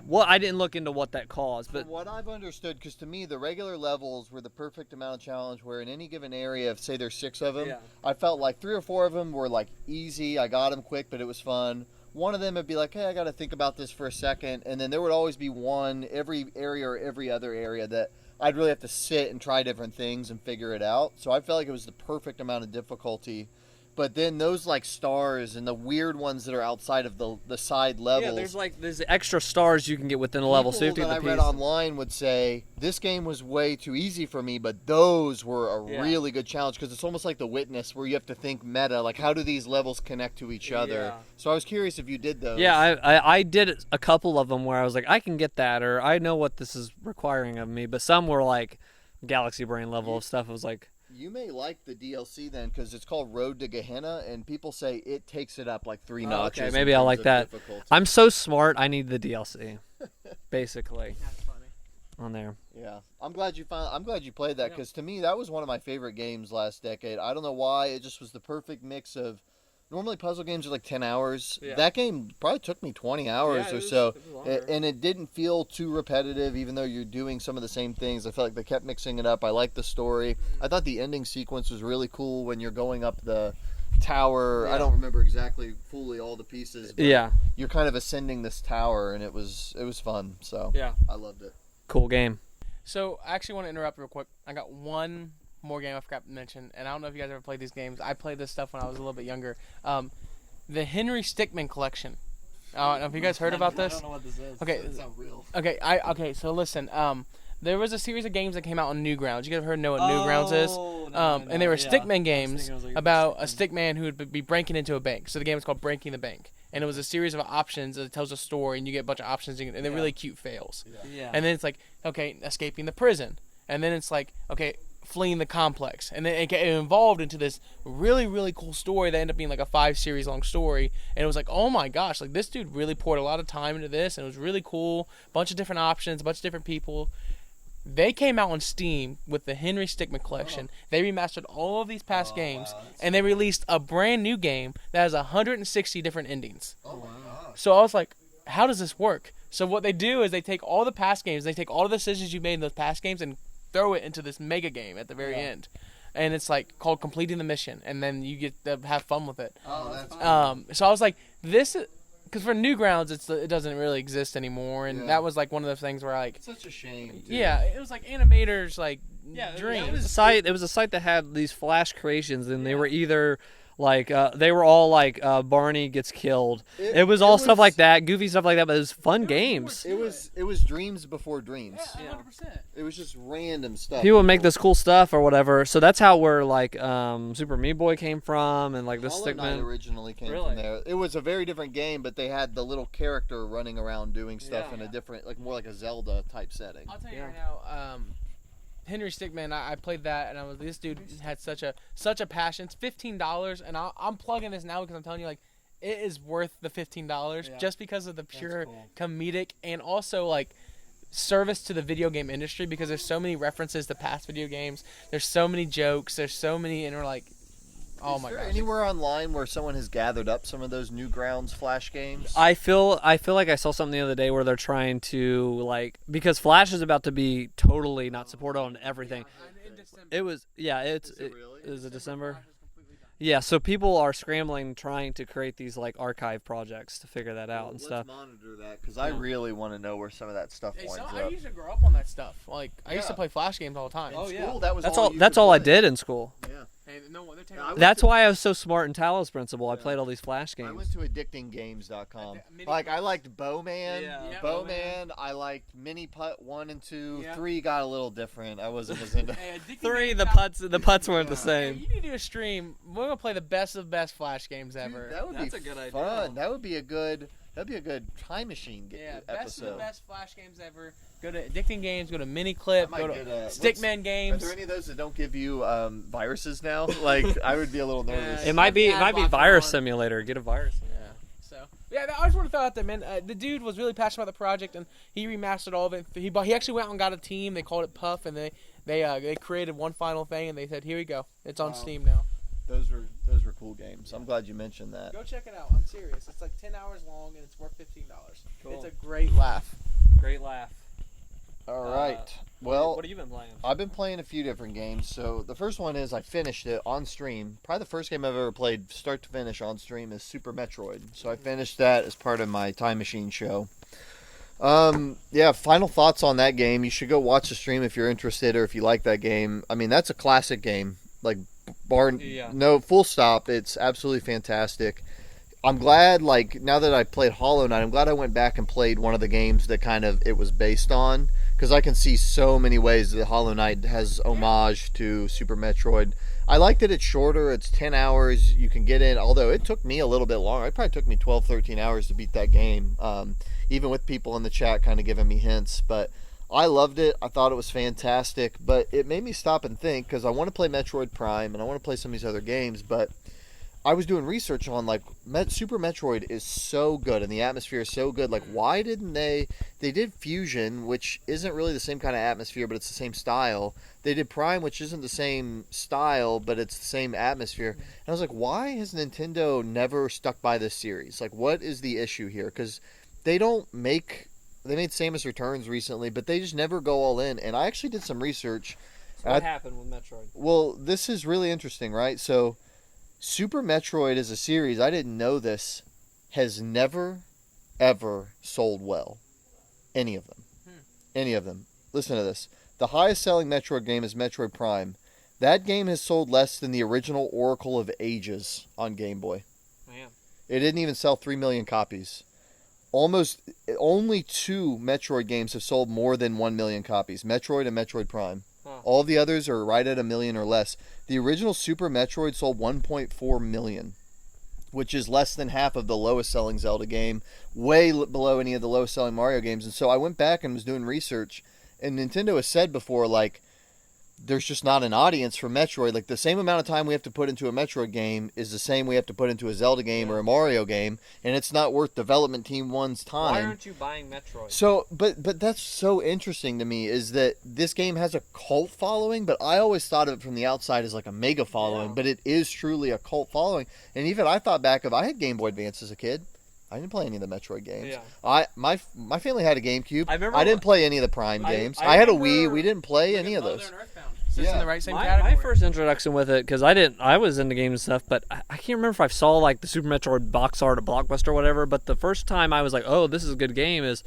[SPEAKER 1] well, I didn't look into what that caused, but
[SPEAKER 2] from what I've understood, because to me the regular levels were the perfect amount of challenge. Where in any given area, say there's 6 of them, I felt like 3 or 4 of them were like easy. I got them quick, but it was fun. One of them would be like, hey, I got to think about this for a second, and then there would always be one every area or every other area that I'd really have to sit and try different things and figure it out. So I felt like it was the perfect amount of difficulty. But then those like stars and the weird ones that are outside of the side levels.
[SPEAKER 1] Yeah, there's extra stars you can get within a level. So
[SPEAKER 2] people that I read online would say this game was way too easy for me, but those were a really good challenge because it's almost like The Witness where you have to think meta, like how do these levels connect to each other? So I was curious if you did those.
[SPEAKER 1] Yeah, I did a couple of them where I was like, I can get that, or I know what this is requiring of me. But some were like Galaxy Brain level of stuff. It was like.
[SPEAKER 2] You may like the DLC then, because it's called Road to Gehenna, and people say it takes it up like 3 notches.
[SPEAKER 1] Okay, maybe I'll like that.
[SPEAKER 2] Difficulty.
[SPEAKER 1] I'm so smart, I need the DLC, basically.
[SPEAKER 3] That's funny.
[SPEAKER 1] On there.
[SPEAKER 2] Yeah, I'm glad you played that, because to me that was one of my favorite games last decade. I don't know why, it just was the perfect mix of. Normally puzzle games are like 10 hours. Yeah. That game probably took me 20 hours or so. And it didn't feel too repetitive, even though you're doing some of the same things. I felt like they kept mixing it up. I liked the story. I thought the ending sequence was really cool when you're going up the tower. I don't remember exactly fully all the pieces. But you're kind of ascending this tower, and it was fun. So I loved it.
[SPEAKER 1] Cool game.
[SPEAKER 3] So I actually want to interrupt real quick. I got one more game I forgot to mention, and I don't know if you guys ever played these games. I played this stuff when I was a little bit younger. The Henry Stickman collection. I don't know if you guys heard about this.
[SPEAKER 2] I don't know what this is.
[SPEAKER 3] Okay,
[SPEAKER 2] It's not real.
[SPEAKER 3] Okay. So listen. There was a series of games that came out on Newgrounds. You guys know what Newgrounds is? And they were Stickman games about a Stickman who would be breaking into a bank. So the game was called Breaking the Bank. And it was a series of options that tells a story, and you get a bunch of options, and they're really cute fails.
[SPEAKER 1] Yeah.
[SPEAKER 3] And then it's like, okay, escaping the prison. And then it's like, okay, fleeing the complex. And then it evolved into this really, really cool story that ended up being like a 5-series long story. And it was like, oh my gosh, like this dude really poured a lot of time into this, and it was really cool. Bunch of different options, a bunch of different people. They came out on Steam with the Henry Stickman collection. They remastered all of these past games, and they released a brand new game that has 160 different endings.
[SPEAKER 2] Oh wow.
[SPEAKER 3] So I was like, how does this work? So what they do is they take all the past games, they take all the decisions you made in those past games and throw it into this mega game at the very end. And it's like called completing the mission, and then you get to have fun with it.
[SPEAKER 2] Oh, that's cool.
[SPEAKER 3] So I was like, this is, because for Newgrounds, it doesn't really exist anymore, and that was like one of those things where
[SPEAKER 2] It's such a shame. Dude.
[SPEAKER 3] yeah, it was like animators like dream.
[SPEAKER 1] It was a site that had these Flash creations, and they were either like they were all like Barney gets killed. It was all stuff like that, goofy stuff like that, but it was fun games.
[SPEAKER 2] It was dreams before dreams.
[SPEAKER 3] Yeah, 100%.
[SPEAKER 2] It was just random stuff.
[SPEAKER 1] People would make this cool stuff or whatever. So that's how where like Super Meat Boy came from, and like the
[SPEAKER 2] Hollow Knight
[SPEAKER 1] Stickman
[SPEAKER 2] originally came from there. It was a very different game, but they had the little character running around doing stuff in a different, like more like a Zelda type setting.
[SPEAKER 3] I'll tell you right now, Henry Stickman, I played that, and this dude had such a passion. It's $15, and I'm plugging this now because I'm telling you, like, it is worth the $15 just because of the pure comedic and also like service to the video game industry, because there's so many references to past video games. There's so many jokes. There's so many, and we're like, oh my god. Is there
[SPEAKER 2] anywhere online where someone has gathered up some of those Newgrounds Flash games?
[SPEAKER 1] I feel like I saw something the other day where they're trying to like, because Flash is about to be totally not supported on everything. It was is it December? Yeah, so people are scrambling trying to create these like archive projects to figure that out and stuff.
[SPEAKER 2] Let's monitor that because I really want to know where some of that stuff winds up.
[SPEAKER 3] I used to grow up on that stuff. Like I used to play Flash games all the time.
[SPEAKER 2] In school, that was
[SPEAKER 1] that's all I did in school.
[SPEAKER 2] Yeah.
[SPEAKER 3] Hey,
[SPEAKER 1] That's why I was so smart in Talos Principle. I played all these Flash games.
[SPEAKER 2] I went to addictinggames.com. Like I liked Bowman. Bowman. I liked Mini Putt 1 and 2. 3 got a little different. I wasn't as into
[SPEAKER 1] 3. The putts weren't the same.
[SPEAKER 3] Hey, you need to do a stream. We're gonna play the best of best Flash games ever.
[SPEAKER 2] Dude, that's a good idea. Fun. That would be a good. That'd be a good time machine episode.
[SPEAKER 3] Best of the best Flash games ever. Go to Addicting Games, go to Mini Clip, go to Stickman Games.
[SPEAKER 2] Are there any of those that don't give you viruses now? Like, I would be a little nervous.
[SPEAKER 1] It might be Virus Simulator. Get a virus.
[SPEAKER 3] I just want to throw out there, man. The dude was really passionate about the project, and he remastered all of it. He actually went out and got a team. They called it Puff, and they created one final thing, and they said, "Here we go. It's on Steam now."
[SPEAKER 2] Those were cool games. I'm glad you mentioned that.
[SPEAKER 3] Go check it out. I'm serious. It's like 10 hours long, and it's worth $15. Cool. It's a great laugh.
[SPEAKER 1] Great laugh.
[SPEAKER 2] All right. Well,
[SPEAKER 1] what have you been playing?
[SPEAKER 2] I've been playing a few different games. So the first one is I finished it on stream. Probably the first game I've ever played start to finish on stream is Super Metroid. So I finished that as part of my Time Machine show. Final thoughts on that game. You should go watch the stream if you're interested or if you like that game. I mean, that's a classic game. Like, no, full stop. It's absolutely fantastic. I'm glad, like, now that I played Hollow Knight, I'm glad I went back and played one of the games that kind of it was based on. Because I can see so many ways that Hollow Knight has homage to Super Metroid. I like that it's shorter. It's 10 hours. You can get in. Although it took me a little bit longer. It probably took me 12, 13 hours to beat that game. Even with people in the chat kind of giving me hints. But I loved it. I thought it was fantastic. But it made me stop and think. Because I want to play Metroid Prime. And I want to play some of these other games. But I was doing research on, like, Super Metroid is so good. And the atmosphere is so good. Like, why didn't they did Fusion, which isn't really the same kind of atmosphere, but it's the same style. They did Prime, which isn't the same style, but it's the same atmosphere. And I was like, why has Nintendo never stuck by this series? Like, what is the issue here? Because they made Samus Returns recently, but they just never go all in. And I actually did some research.
[SPEAKER 1] So what happened with Metroid?
[SPEAKER 2] Well, this is really interesting, right? So, Super Metroid as a series, I didn't know this, has never, ever sold well. Any of them. Any of them. Listen to this. The highest selling Metroid game is Metroid Prime. That game has sold less than the original Oracle of Ages on Game Boy.
[SPEAKER 1] Man.
[SPEAKER 2] It didn't even sell 3 million copies. Only 2 Metroid games have sold more than 1 million copies. Metroid and Metroid Prime. All the others are right at 1 million or less. The original Super Metroid sold 1.4 million, which is less than half of the lowest selling Zelda game, way below any of the lowest selling Mario games. And so I went back and was doing research, and Nintendo has said before, like, there's just not an audience for Metroid. Like the same amount of time we have to put into a Metroid game is the same we have to put into a Zelda game or a Mario game, and it's not worth development team one's time.
[SPEAKER 1] Why aren't you buying Metroid?
[SPEAKER 2] So, but that's so interesting to me is that this game has a cult following, but I always thought of it from the outside as like a mega following, but it is truly a cult following. And even I thought back of I had Game Boy Advance as a kid. I didn't play any of the Metroid games.
[SPEAKER 1] Yeah.
[SPEAKER 2] My family had a GameCube. I didn't play any of the Prime games. I had a Wii. We didn't play any of those.
[SPEAKER 3] In the right same
[SPEAKER 1] my
[SPEAKER 3] category.
[SPEAKER 1] first introduction with it, because I was into games and stuff, but I can't remember if I saw like the Super Metroid box art at Blockbuster or whatever, but the first time I was like, oh, this is a good game is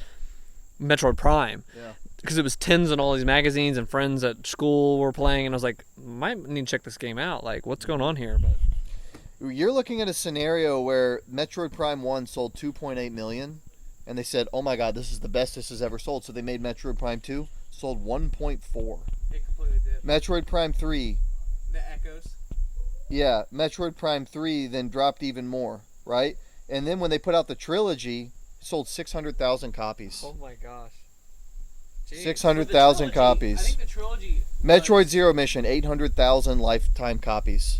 [SPEAKER 1] Metroid Prime.
[SPEAKER 2] Yeah.
[SPEAKER 1] Because it was tins and all these magazines and friends at school were playing, and I was like, might need to check this game out. Like, what's going on here? But
[SPEAKER 2] you're looking at a scenario where Metroid Prime 1 sold 2.8 million, and they said, oh my god, this is the best this has ever sold, so they made Metroid Prime 2, sold 1.4.
[SPEAKER 3] It completely did.
[SPEAKER 2] Metroid Prime 3.
[SPEAKER 3] The echoes.
[SPEAKER 2] Yeah, Metroid Prime 3 then dropped even more, right? And then when they put out the Trilogy, it sold 600,000 copies.
[SPEAKER 1] oh my gosh. Jeez.
[SPEAKER 2] 600,000 copies.
[SPEAKER 3] I think the Trilogy...
[SPEAKER 2] Metroid Zero Mission, 800,000 lifetime copies.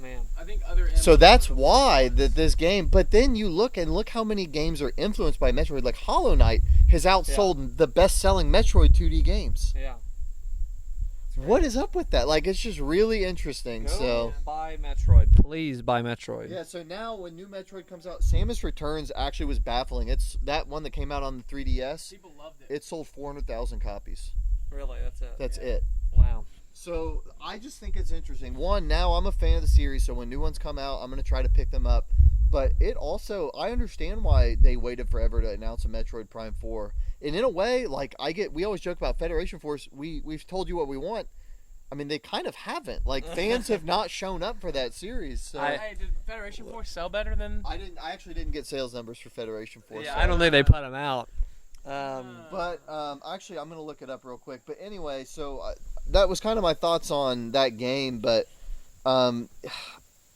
[SPEAKER 1] Man.
[SPEAKER 3] I think other...
[SPEAKER 2] So that's why this game... But then you look how many games are influenced by Metroid. Like Hollow Knight has outsold the best-selling Metroid 2D games.
[SPEAKER 1] Yeah.
[SPEAKER 2] What is up with that? Like, it's just really interesting. So
[SPEAKER 1] buy Metroid. Please buy Metroid.
[SPEAKER 2] yeah, so now when new Metroid comes out, Samus Returns actually was baffling. It's that one that came out on the 3DS.
[SPEAKER 3] People loved it.
[SPEAKER 2] It sold 400,000 copies.
[SPEAKER 1] Really, that's it.
[SPEAKER 2] That's it.
[SPEAKER 1] Wow.
[SPEAKER 2] So I just think it's interesting. One, now I'm a fan of the series, so when new ones come out, I'm going to try to pick them up. But it also, I understand why they waited forever to announce a Metroid Prime 4. And in a way, like we always joke about Federation Force, we've told you what we want. I mean, they kind of haven't. Like, fans have not shown up for that series. So
[SPEAKER 3] Hey, did Federation Force sell better than...
[SPEAKER 2] I actually didn't get sales numbers for Federation Force.
[SPEAKER 1] Yeah,
[SPEAKER 2] so
[SPEAKER 1] I don't think they put them out.
[SPEAKER 2] But actually, I'm going to look it up real quick. But anyway, so that was kind of my thoughts on that game. But,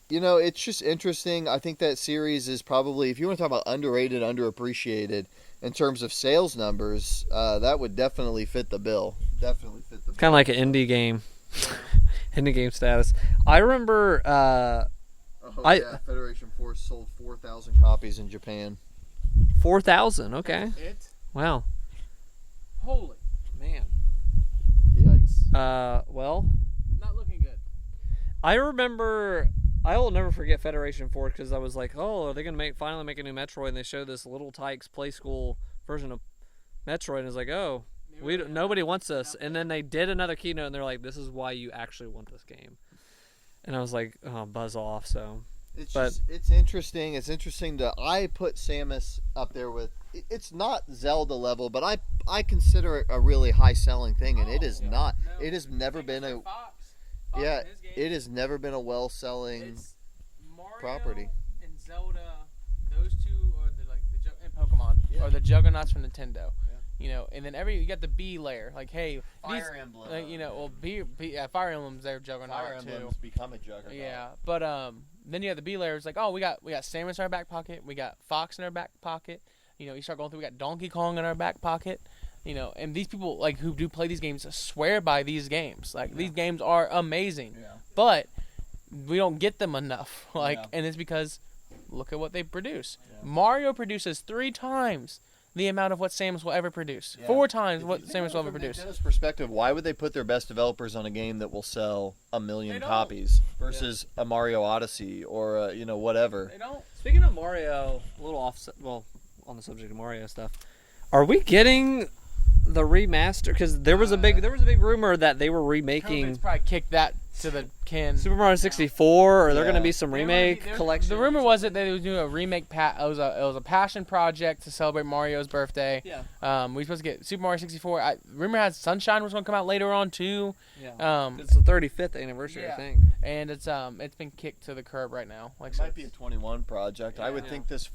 [SPEAKER 2] you know, it's just interesting. I think that series is probably, if you want to talk about underrated, underappreciated in terms of sales numbers, that would definitely fit the bill. Definitely fit the bill.
[SPEAKER 1] Kind of like an indie game. Indie game status. I remember...
[SPEAKER 2] Federation Force sold 4,000 copies in Japan.
[SPEAKER 1] 4,000, okay.
[SPEAKER 3] It?
[SPEAKER 1] Wow.
[SPEAKER 3] Holy.
[SPEAKER 1] Man.
[SPEAKER 2] Yikes.
[SPEAKER 1] Well,
[SPEAKER 3] Not looking good.
[SPEAKER 1] I remember... I will never forget Federation Force because I was like, oh, are they going to finally make a new Metroid? And they show this Little Tykes Play School version of Metroid, and it's like, oh, nobody wants this. And then they did another keynote, and they're like, this is why you actually want this game. And I was like, oh, buzz off. So,
[SPEAKER 2] It's interesting. It's interesting to. I put Samus up there with. It's not Zelda level, but I consider it a really high selling thing, and it is not.
[SPEAKER 3] No.
[SPEAKER 2] It has never been a.
[SPEAKER 3] Fox
[SPEAKER 2] Yeah, it has never been a well selling
[SPEAKER 3] It's Mario
[SPEAKER 2] property.
[SPEAKER 3] and Zelda. Those two are and Pokemon are the juggernauts from Nintendo. You know, and then you got the B layer. Like, hey,
[SPEAKER 2] Fire Emblem.
[SPEAKER 3] Like, you know, well, Fire Emblem's their juggernaut
[SPEAKER 2] Fire
[SPEAKER 3] too.
[SPEAKER 2] Emblem's become a juggernaut.
[SPEAKER 3] Yeah, but then you have the B layers. Like, oh, we got Samus in our back pocket. We got Fox in our back pocket. You know, you start going through. We got Donkey Kong in our back pocket. You know, and these people like who do play these games swear by these games. Like these games are amazing, but we don't get them enough. Like, and it's because look at what they produce. Mario produces 3 times the amount of what Samus will ever produce. 4 times what Samus will ever produce.
[SPEAKER 2] From Nintendo's perspective, why would they put their best developers on a game that will sell 1 million
[SPEAKER 3] They don't.
[SPEAKER 2] copies versus a Mario Odyssey or you know, whatever?
[SPEAKER 3] They don't.
[SPEAKER 1] speaking of Mario, a little offset. Well, on the subject of Mario stuff, are we getting the remaster? Because there was a big rumor that they were remaking
[SPEAKER 3] COVID's probably kicked that to the can.
[SPEAKER 1] Super Mario 64, or they're
[SPEAKER 2] Yeah.
[SPEAKER 1] going to be some remake collection.
[SPEAKER 3] The rumor was that they would do a remake. It was a passion project to celebrate Mario's birthday.
[SPEAKER 1] Yeah.
[SPEAKER 3] We were supposed to get Super Mario 64. Rumor has Sunshine was going to come out later on too.
[SPEAKER 1] Yeah. It's the 35th anniversary, I think.
[SPEAKER 3] And it's been kicked to the curb right now. Like,
[SPEAKER 2] It might be a 21 project. I would think this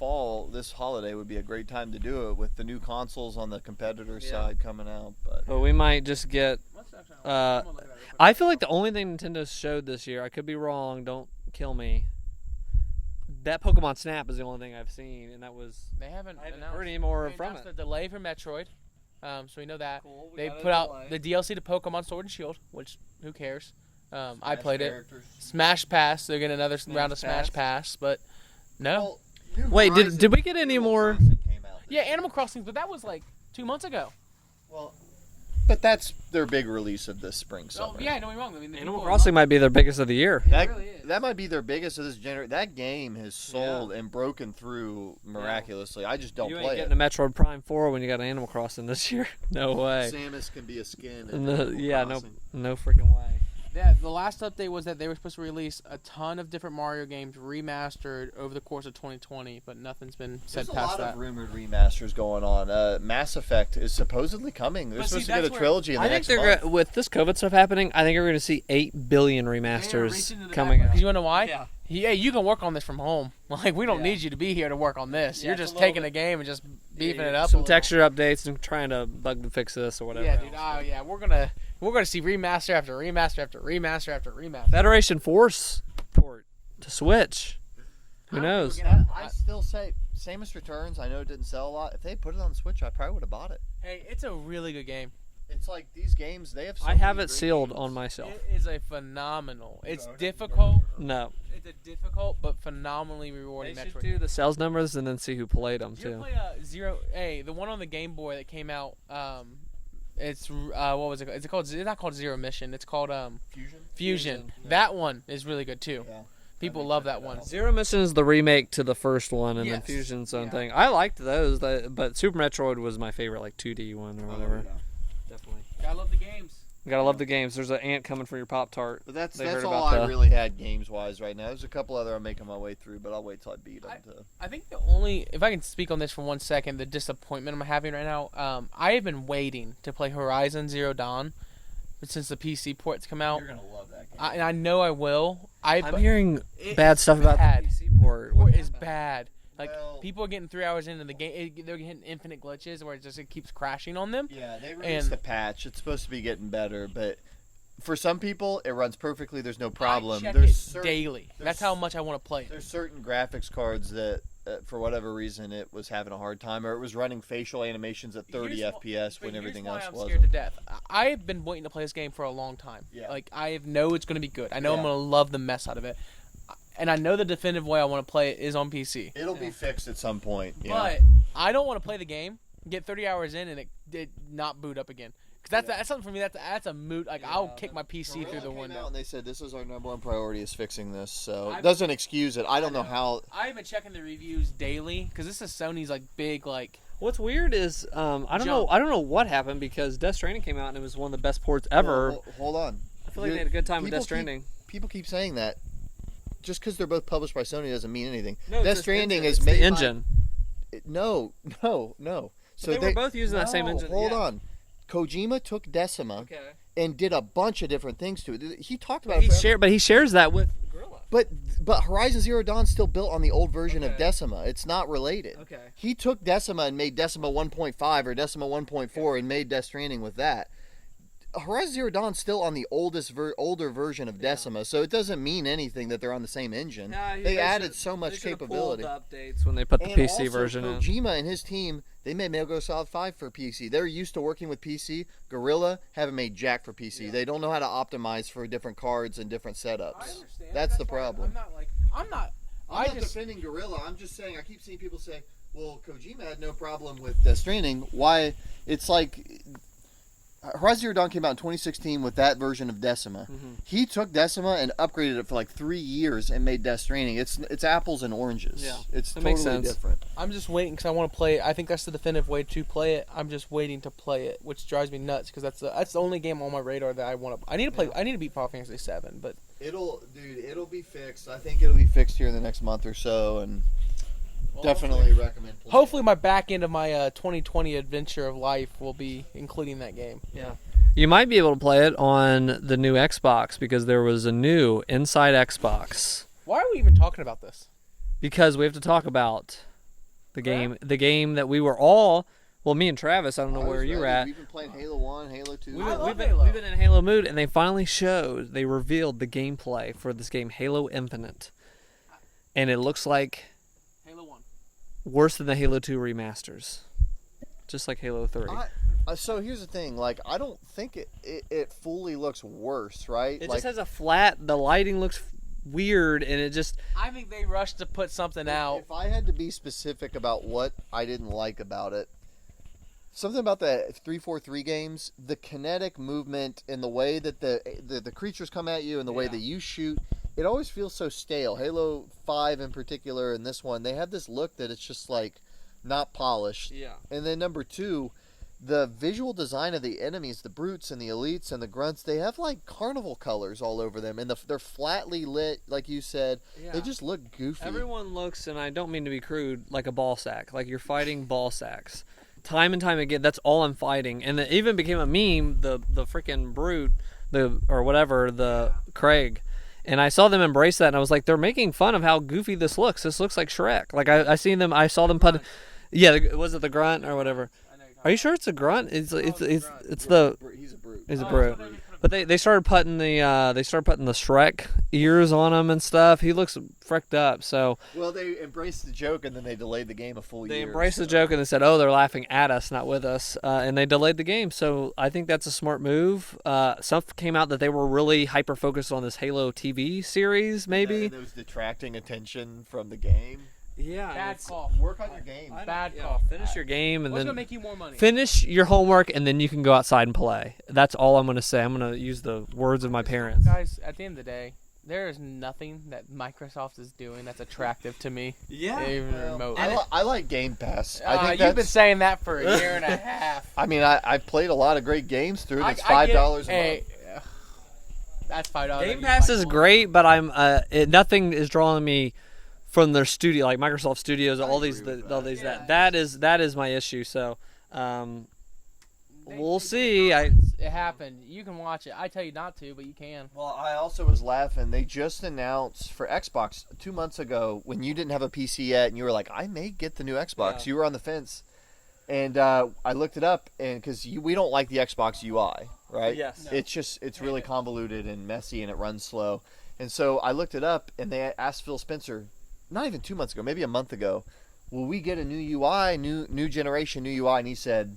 [SPEAKER 2] holiday would be a great time to do it with the new consoles on the competitor side coming out.
[SPEAKER 1] But we might just get. I feel like the only thing Nintendo showed this year, I could be wrong, don't kill me. That Pokemon Snap is the only thing I've seen, and that was.
[SPEAKER 3] They haven't
[SPEAKER 1] I haven't
[SPEAKER 3] announced
[SPEAKER 1] heard any more
[SPEAKER 3] they
[SPEAKER 1] from
[SPEAKER 3] announced
[SPEAKER 1] it.
[SPEAKER 3] The delay for Metroid. So we know that.
[SPEAKER 1] Cool, we
[SPEAKER 3] They
[SPEAKER 1] got it
[SPEAKER 3] put out
[SPEAKER 1] delay.
[SPEAKER 3] the DLC to Pokemon Sword and Shield, which who cares? I played
[SPEAKER 2] Characters.
[SPEAKER 3] it. Smash Pass. They're getting another round of
[SPEAKER 1] Smash
[SPEAKER 3] Smash Pass, but no.
[SPEAKER 2] Well, New
[SPEAKER 1] Wait,
[SPEAKER 2] Horizons
[SPEAKER 1] did we get any
[SPEAKER 2] Animal
[SPEAKER 1] more?
[SPEAKER 2] Crossing came out this
[SPEAKER 3] Yeah,
[SPEAKER 2] year.
[SPEAKER 3] Animal Crossing, but that was like 2 months ago.
[SPEAKER 2] Well, but that's their big release of this spring summer.
[SPEAKER 3] Oh yeah, don't get me wrong. I mean, the
[SPEAKER 1] Animal
[SPEAKER 3] people
[SPEAKER 1] Crossing
[SPEAKER 3] love
[SPEAKER 1] might be their biggest of the year.
[SPEAKER 2] That,
[SPEAKER 3] really is.
[SPEAKER 2] that might be their biggest of this generation. That game has sold and broken through miraculously. I just don't
[SPEAKER 1] You ain't
[SPEAKER 2] play
[SPEAKER 1] getting
[SPEAKER 2] it.
[SPEAKER 1] a Metroid Prime 4 when you got Animal Crossing this year. No way.
[SPEAKER 2] Samus can be a skin. in
[SPEAKER 1] No,
[SPEAKER 2] Animal
[SPEAKER 1] yeah, no,
[SPEAKER 2] Crossing.
[SPEAKER 1] no freaking way.
[SPEAKER 3] Yeah, the last update was that they were supposed to release a ton of different Mario games remastered over the course of 2020, but nothing's been said
[SPEAKER 2] There's a
[SPEAKER 3] past
[SPEAKER 2] lot
[SPEAKER 3] that.
[SPEAKER 2] of rumored remasters going on. Mass Effect is supposedly coming. There's
[SPEAKER 3] But see,
[SPEAKER 2] supposed to be
[SPEAKER 3] that's
[SPEAKER 2] the
[SPEAKER 3] where-
[SPEAKER 2] trilogy in the
[SPEAKER 1] I think
[SPEAKER 2] next
[SPEAKER 1] they're
[SPEAKER 2] month.
[SPEAKER 1] gonna, with this COVID stuff happening. I think we're going to see 8 billion remasters
[SPEAKER 3] reaching into the
[SPEAKER 1] coming
[SPEAKER 3] background.
[SPEAKER 1] out.
[SPEAKER 3] 'Cause you want to know why?
[SPEAKER 1] Yeah.
[SPEAKER 3] Yeah, you can work on this from home. Like, we don't
[SPEAKER 1] Yeah.
[SPEAKER 3] need you to be here to work on this.
[SPEAKER 1] Yeah,
[SPEAKER 3] You're
[SPEAKER 1] it's a
[SPEAKER 3] just
[SPEAKER 1] little
[SPEAKER 3] taking
[SPEAKER 1] bit-
[SPEAKER 3] a game and just beefing it up. a
[SPEAKER 1] Some
[SPEAKER 3] little.
[SPEAKER 1] texture updates and trying to bug to fix this or whatever.
[SPEAKER 3] Yeah, dude.
[SPEAKER 1] else.
[SPEAKER 3] Oh, yeah. We're gonna see remaster after remaster after remaster after remaster.
[SPEAKER 1] Federation Force port to Switch. Who knows?
[SPEAKER 2] I still say Samus Returns. I know it didn't sell a lot. If they put it on the Switch, I probably would have bought it.
[SPEAKER 3] Hey, it's a really good game.
[SPEAKER 2] It's like these games. They have. So
[SPEAKER 1] I have
[SPEAKER 2] many
[SPEAKER 1] it
[SPEAKER 2] great
[SPEAKER 1] sealed
[SPEAKER 2] games.
[SPEAKER 1] on my shelf.
[SPEAKER 3] It is a phenomenal. It's difficult.
[SPEAKER 1] No.
[SPEAKER 3] It's a difficult but phenomenally
[SPEAKER 1] They
[SPEAKER 3] rewarding
[SPEAKER 1] should
[SPEAKER 3] Metroid.
[SPEAKER 1] do the sales numbers and then see who played them
[SPEAKER 3] Did you ever
[SPEAKER 1] too.
[SPEAKER 3] play Zero? Hey, the one on the Game Boy that came out. It's what was it? It's called. It's not called Zero Mission. It's called
[SPEAKER 2] Fusion.
[SPEAKER 3] Fusion.
[SPEAKER 1] Yeah.
[SPEAKER 3] That one is really good too.
[SPEAKER 2] Yeah.
[SPEAKER 3] People
[SPEAKER 2] That
[SPEAKER 3] love
[SPEAKER 2] makes
[SPEAKER 3] that
[SPEAKER 2] sense.
[SPEAKER 3] one.
[SPEAKER 1] Zero Mission is the remake to the first one, and then
[SPEAKER 3] Yes.
[SPEAKER 1] Fusion's own
[SPEAKER 3] Yeah.
[SPEAKER 1] thing. I liked those, but Super Metroid was my favorite, like 2D one or whatever. Definitely.
[SPEAKER 3] I love the games.
[SPEAKER 1] You gotta love the games. There's an ant coming for your Pop Tart.
[SPEAKER 2] But that's
[SPEAKER 1] They heard
[SPEAKER 2] all
[SPEAKER 1] about
[SPEAKER 2] I
[SPEAKER 1] the-
[SPEAKER 2] really had games wise right now. There's a couple other I'm making my way through, but I'll wait till I beat them.
[SPEAKER 3] I think the only, if I can speak on this for 1 second, the disappointment I'm having right now. I have been waiting to play Horizon Zero Dawn, but since the PC ports come out,
[SPEAKER 2] You're gonna love that game.
[SPEAKER 3] and I know I will.
[SPEAKER 1] I'm hearing
[SPEAKER 3] It
[SPEAKER 1] bad
[SPEAKER 3] is
[SPEAKER 1] stuff about
[SPEAKER 3] bad.
[SPEAKER 1] the PC port.
[SPEAKER 3] Port is bad. Like
[SPEAKER 2] Well-
[SPEAKER 3] people are getting 3 hours into the game, they're getting infinite glitches where it keeps crashing on them.
[SPEAKER 2] Yeah, they released a patch. It's supposed to be getting better, but for some people, it runs perfectly. There's no problem.
[SPEAKER 3] I check
[SPEAKER 2] There's
[SPEAKER 3] it
[SPEAKER 2] certain,
[SPEAKER 3] daily.
[SPEAKER 2] there's-
[SPEAKER 3] That's how much I want to play it.
[SPEAKER 2] There's certain graphics cards that, for whatever reason, it was having a hard time, or it was running facial animations at 30
[SPEAKER 3] Here's wh-
[SPEAKER 2] FPS
[SPEAKER 3] but
[SPEAKER 2] when
[SPEAKER 3] here's
[SPEAKER 2] everything
[SPEAKER 3] why
[SPEAKER 2] else
[SPEAKER 3] I'm
[SPEAKER 2] wasn't.
[SPEAKER 3] scared to death. I've been waiting to play this game for a long time.
[SPEAKER 2] Yeah.
[SPEAKER 3] Like I know it's going to be good. I know I'm
[SPEAKER 2] Yeah.
[SPEAKER 3] going to love the mess out of it, and I know the definitive way I want to play it is on PC.
[SPEAKER 2] It'll be fixed at some point. Yeah.
[SPEAKER 3] But I don't want to play the game, get 30 hours in, and it not boot up again. Because that's something for me. That's a moot. Like I'll kick my PC through the
[SPEAKER 2] Came
[SPEAKER 3] window.
[SPEAKER 2] out and they said this is our number one priority is fixing this. So
[SPEAKER 3] I've-
[SPEAKER 2] it doesn't excuse it. I don't know how.
[SPEAKER 3] I've been checking the reviews daily because this is Sony's like big like.
[SPEAKER 1] What's weird is I don't know what happened because Death Stranding came out and it was one of the best ports ever.
[SPEAKER 2] Well, hold on.
[SPEAKER 1] I feel like they had a good time with
[SPEAKER 2] People
[SPEAKER 1] Death Stranding.
[SPEAKER 2] People keep saying that. Just because they're both published by Sony doesn't mean anything.
[SPEAKER 1] No, it's
[SPEAKER 2] Death
[SPEAKER 1] just-
[SPEAKER 2] Stranding
[SPEAKER 1] it's
[SPEAKER 2] is
[SPEAKER 1] the
[SPEAKER 2] made by-
[SPEAKER 1] engine.
[SPEAKER 2] No. So
[SPEAKER 1] they were both using that same
[SPEAKER 2] No,
[SPEAKER 1] engine.
[SPEAKER 2] Hold
[SPEAKER 1] yeah.
[SPEAKER 2] on. Kojima took Decima
[SPEAKER 1] Okay.
[SPEAKER 2] and did a bunch of different things to it. He talked about
[SPEAKER 1] But
[SPEAKER 2] it. forever.
[SPEAKER 1] he shares that with Gorilla.
[SPEAKER 2] But Horizon Zero Dawn still built on the old version of
[SPEAKER 1] Okay.
[SPEAKER 2] Decima. It's not related.
[SPEAKER 1] Okay.
[SPEAKER 2] He took Decima and made Decima 1.5 or Decima 1.4 and made Death Stranding with that. Horizon Zero Dawn's still on the older version of Decima, so it doesn't mean anything that they're on the same engine. they added so much capability.
[SPEAKER 1] The updates when they put the
[SPEAKER 2] And
[SPEAKER 1] PC
[SPEAKER 2] also,
[SPEAKER 1] version in.
[SPEAKER 2] Kojima and his team, they made Metal Gear Solid 5 for PC. They're used to working with PC. Gorilla haven't made jack for PC. They don't know how to optimize for different cards and different setups.
[SPEAKER 3] I understand.
[SPEAKER 2] That's the problem.
[SPEAKER 3] I'm not.
[SPEAKER 2] I'm not defending Gorilla. I'm just saying, I keep seeing people say, well, Kojima had no problem with Death Stranding. Why? It's like Horizon Zero Dawn came out in 2016 with that version of Decima.
[SPEAKER 1] Mm-hmm.
[SPEAKER 2] He took Decima and upgraded it for like 3 years and made Death Stranding. It's apples and oranges.
[SPEAKER 1] Yeah,
[SPEAKER 2] It's
[SPEAKER 1] that
[SPEAKER 2] totally
[SPEAKER 1] makes sense.
[SPEAKER 2] different.
[SPEAKER 3] I'm just waiting because I want to play it. I think that's the definitive way to play it. I'm just waiting to play it, which drives me nuts because that's the only game on my radar that I want to. I need to play. I need to beat Final Fantasy 7, but
[SPEAKER 2] It'll be fixed. I think it'll be fixed here in the next month or so, and definitely recommend playing.
[SPEAKER 3] hopefully my back end of my 2020 adventure of life will be including that game.
[SPEAKER 1] Yeah. You might be able to play it on the new Xbox because there was a new Inside Xbox.
[SPEAKER 3] Why are we even talking about this?
[SPEAKER 1] Because we have to talk about the game that we were all. Well, me and Travis, I don't know
[SPEAKER 2] I was
[SPEAKER 1] where you were
[SPEAKER 2] ready.
[SPEAKER 1] at.
[SPEAKER 2] We've been playing Halo 1, Halo 2.
[SPEAKER 1] We've been in Halo mood, and they finally they revealed the gameplay for this game, Halo Infinite. And it looks like
[SPEAKER 3] Halo 1.
[SPEAKER 1] worse than the Halo 2 remasters. just like Halo 3.
[SPEAKER 2] So here's the thing, like I don't think it fully looks worse, right?
[SPEAKER 1] It
[SPEAKER 2] like,
[SPEAKER 1] just has a flat. The lighting looks weird, and it just.
[SPEAKER 3] I think they rushed to put something out.
[SPEAKER 2] If I had to be specific about what I didn't like about it, something about the 343 games, the kinetic movement and the way that the creatures come at you and the way that you shoot, it always feels so stale. Halo 5 in particular and this one, they have this look that it's just like not polished.
[SPEAKER 1] Yeah.
[SPEAKER 2] And then number 2, the visual design of the enemies, the brutes and the elites and the grunts, they have like carnival colors all over them, and they're flatly lit, like you said.
[SPEAKER 1] Yeah.
[SPEAKER 2] They just look goofy.
[SPEAKER 1] Everyone looks, and I don't mean to be crude, like a ball sack. Like you're fighting ball sacks. Time and time again, that's all I'm fighting. And it even became a meme, the freaking brute, Craig. And I saw them embrace that, and I was like, they're making fun of how goofy this looks. This looks like Shrek. Like I saw them put. Yeah, was it the grunt or whatever? Are you sure it's a grunt? It's the.
[SPEAKER 2] He's a brute.
[SPEAKER 1] He's a brute. But they started putting the Shrek ears on him and stuff. He looks freaked up. So
[SPEAKER 2] Well, they embraced the joke and then they delayed the game a full year.
[SPEAKER 1] they embraced the joke and they said, "Oh, they're laughing at us, not with us," and they delayed the game. So I think that's a smart move. Stuff came out that they were really hyper focused on this Halo TV series, maybe.
[SPEAKER 2] And it was detracting attention from the game.
[SPEAKER 1] Yeah.
[SPEAKER 3] Bad call.
[SPEAKER 2] Work on your game.
[SPEAKER 3] Bad
[SPEAKER 1] Yeah,
[SPEAKER 3] call.
[SPEAKER 1] finish your game and
[SPEAKER 3] What's
[SPEAKER 1] then
[SPEAKER 3] gonna make you more money?
[SPEAKER 1] finish your homework, and then you can go outside and play. That's all I'm going to say. I'm going to use the words of my parents.
[SPEAKER 3] Guys, at the end of the day, there is nothing that Microsoft is doing that's attractive to me.
[SPEAKER 1] Yeah.
[SPEAKER 3] Even remotely.
[SPEAKER 2] I like Game Pass. I think
[SPEAKER 3] You've been saying that for a year and a half.
[SPEAKER 2] I mean, I've played a lot of great games through. It's
[SPEAKER 3] I get-
[SPEAKER 2] $5 a
[SPEAKER 3] hey,
[SPEAKER 2] month.
[SPEAKER 3] That's $5.
[SPEAKER 1] Game Pass is great, but nothing is drawing me from their studio, like Microsoft Studios, all these that is my issue. So we'll see.
[SPEAKER 3] It happened. You can watch it. I tell you not to, but you can.
[SPEAKER 2] Well, I also was laughing. They just announced for Xbox 2 months ago when you didn't have a PC yet, and you were like, "I may get the new Xbox."
[SPEAKER 1] Yeah.
[SPEAKER 2] You were on the fence, and I looked it up, and because we don't like the Xbox UI, right?
[SPEAKER 1] Yes.
[SPEAKER 2] No. It's really convoluted and messy, and it runs slow. And so I looked it up, and they asked Phil Spencer, not even 2 months ago, maybe a month ago, will we get a new UI, new generation, new UI? And he said,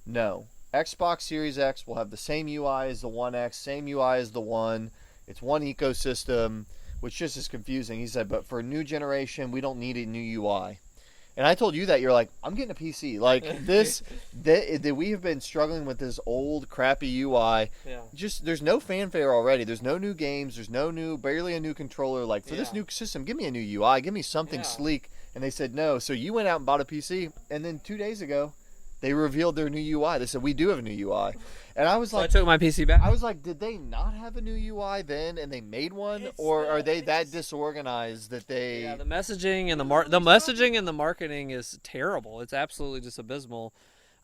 [SPEAKER 2] no. Xbox Series X will have the same UI as the One X, same UI as the One. It's one ecosystem, which just is confusing. He said, but for a new generation, we don't need a new UI. And I told you that. You're like, I'm getting a PC. Like, we have been struggling with this old, crappy UI.
[SPEAKER 1] Yeah.
[SPEAKER 2] Just, there's no fanfare already. There's no new games. There's barely a new controller. Like, for this new system, give me a new UI. Give me something sleek. And they said no. So you went out and bought a PC. And then 2 days ago, they revealed their new UI. They said, we do have a new UI. And I was like,
[SPEAKER 1] I took my PC back.
[SPEAKER 2] I was like, did they not have a new UI then and they made one? Or are they that disorganized that they...
[SPEAKER 1] Yeah, the messaging and the messaging and the marketing is terrible. It's absolutely just abysmal.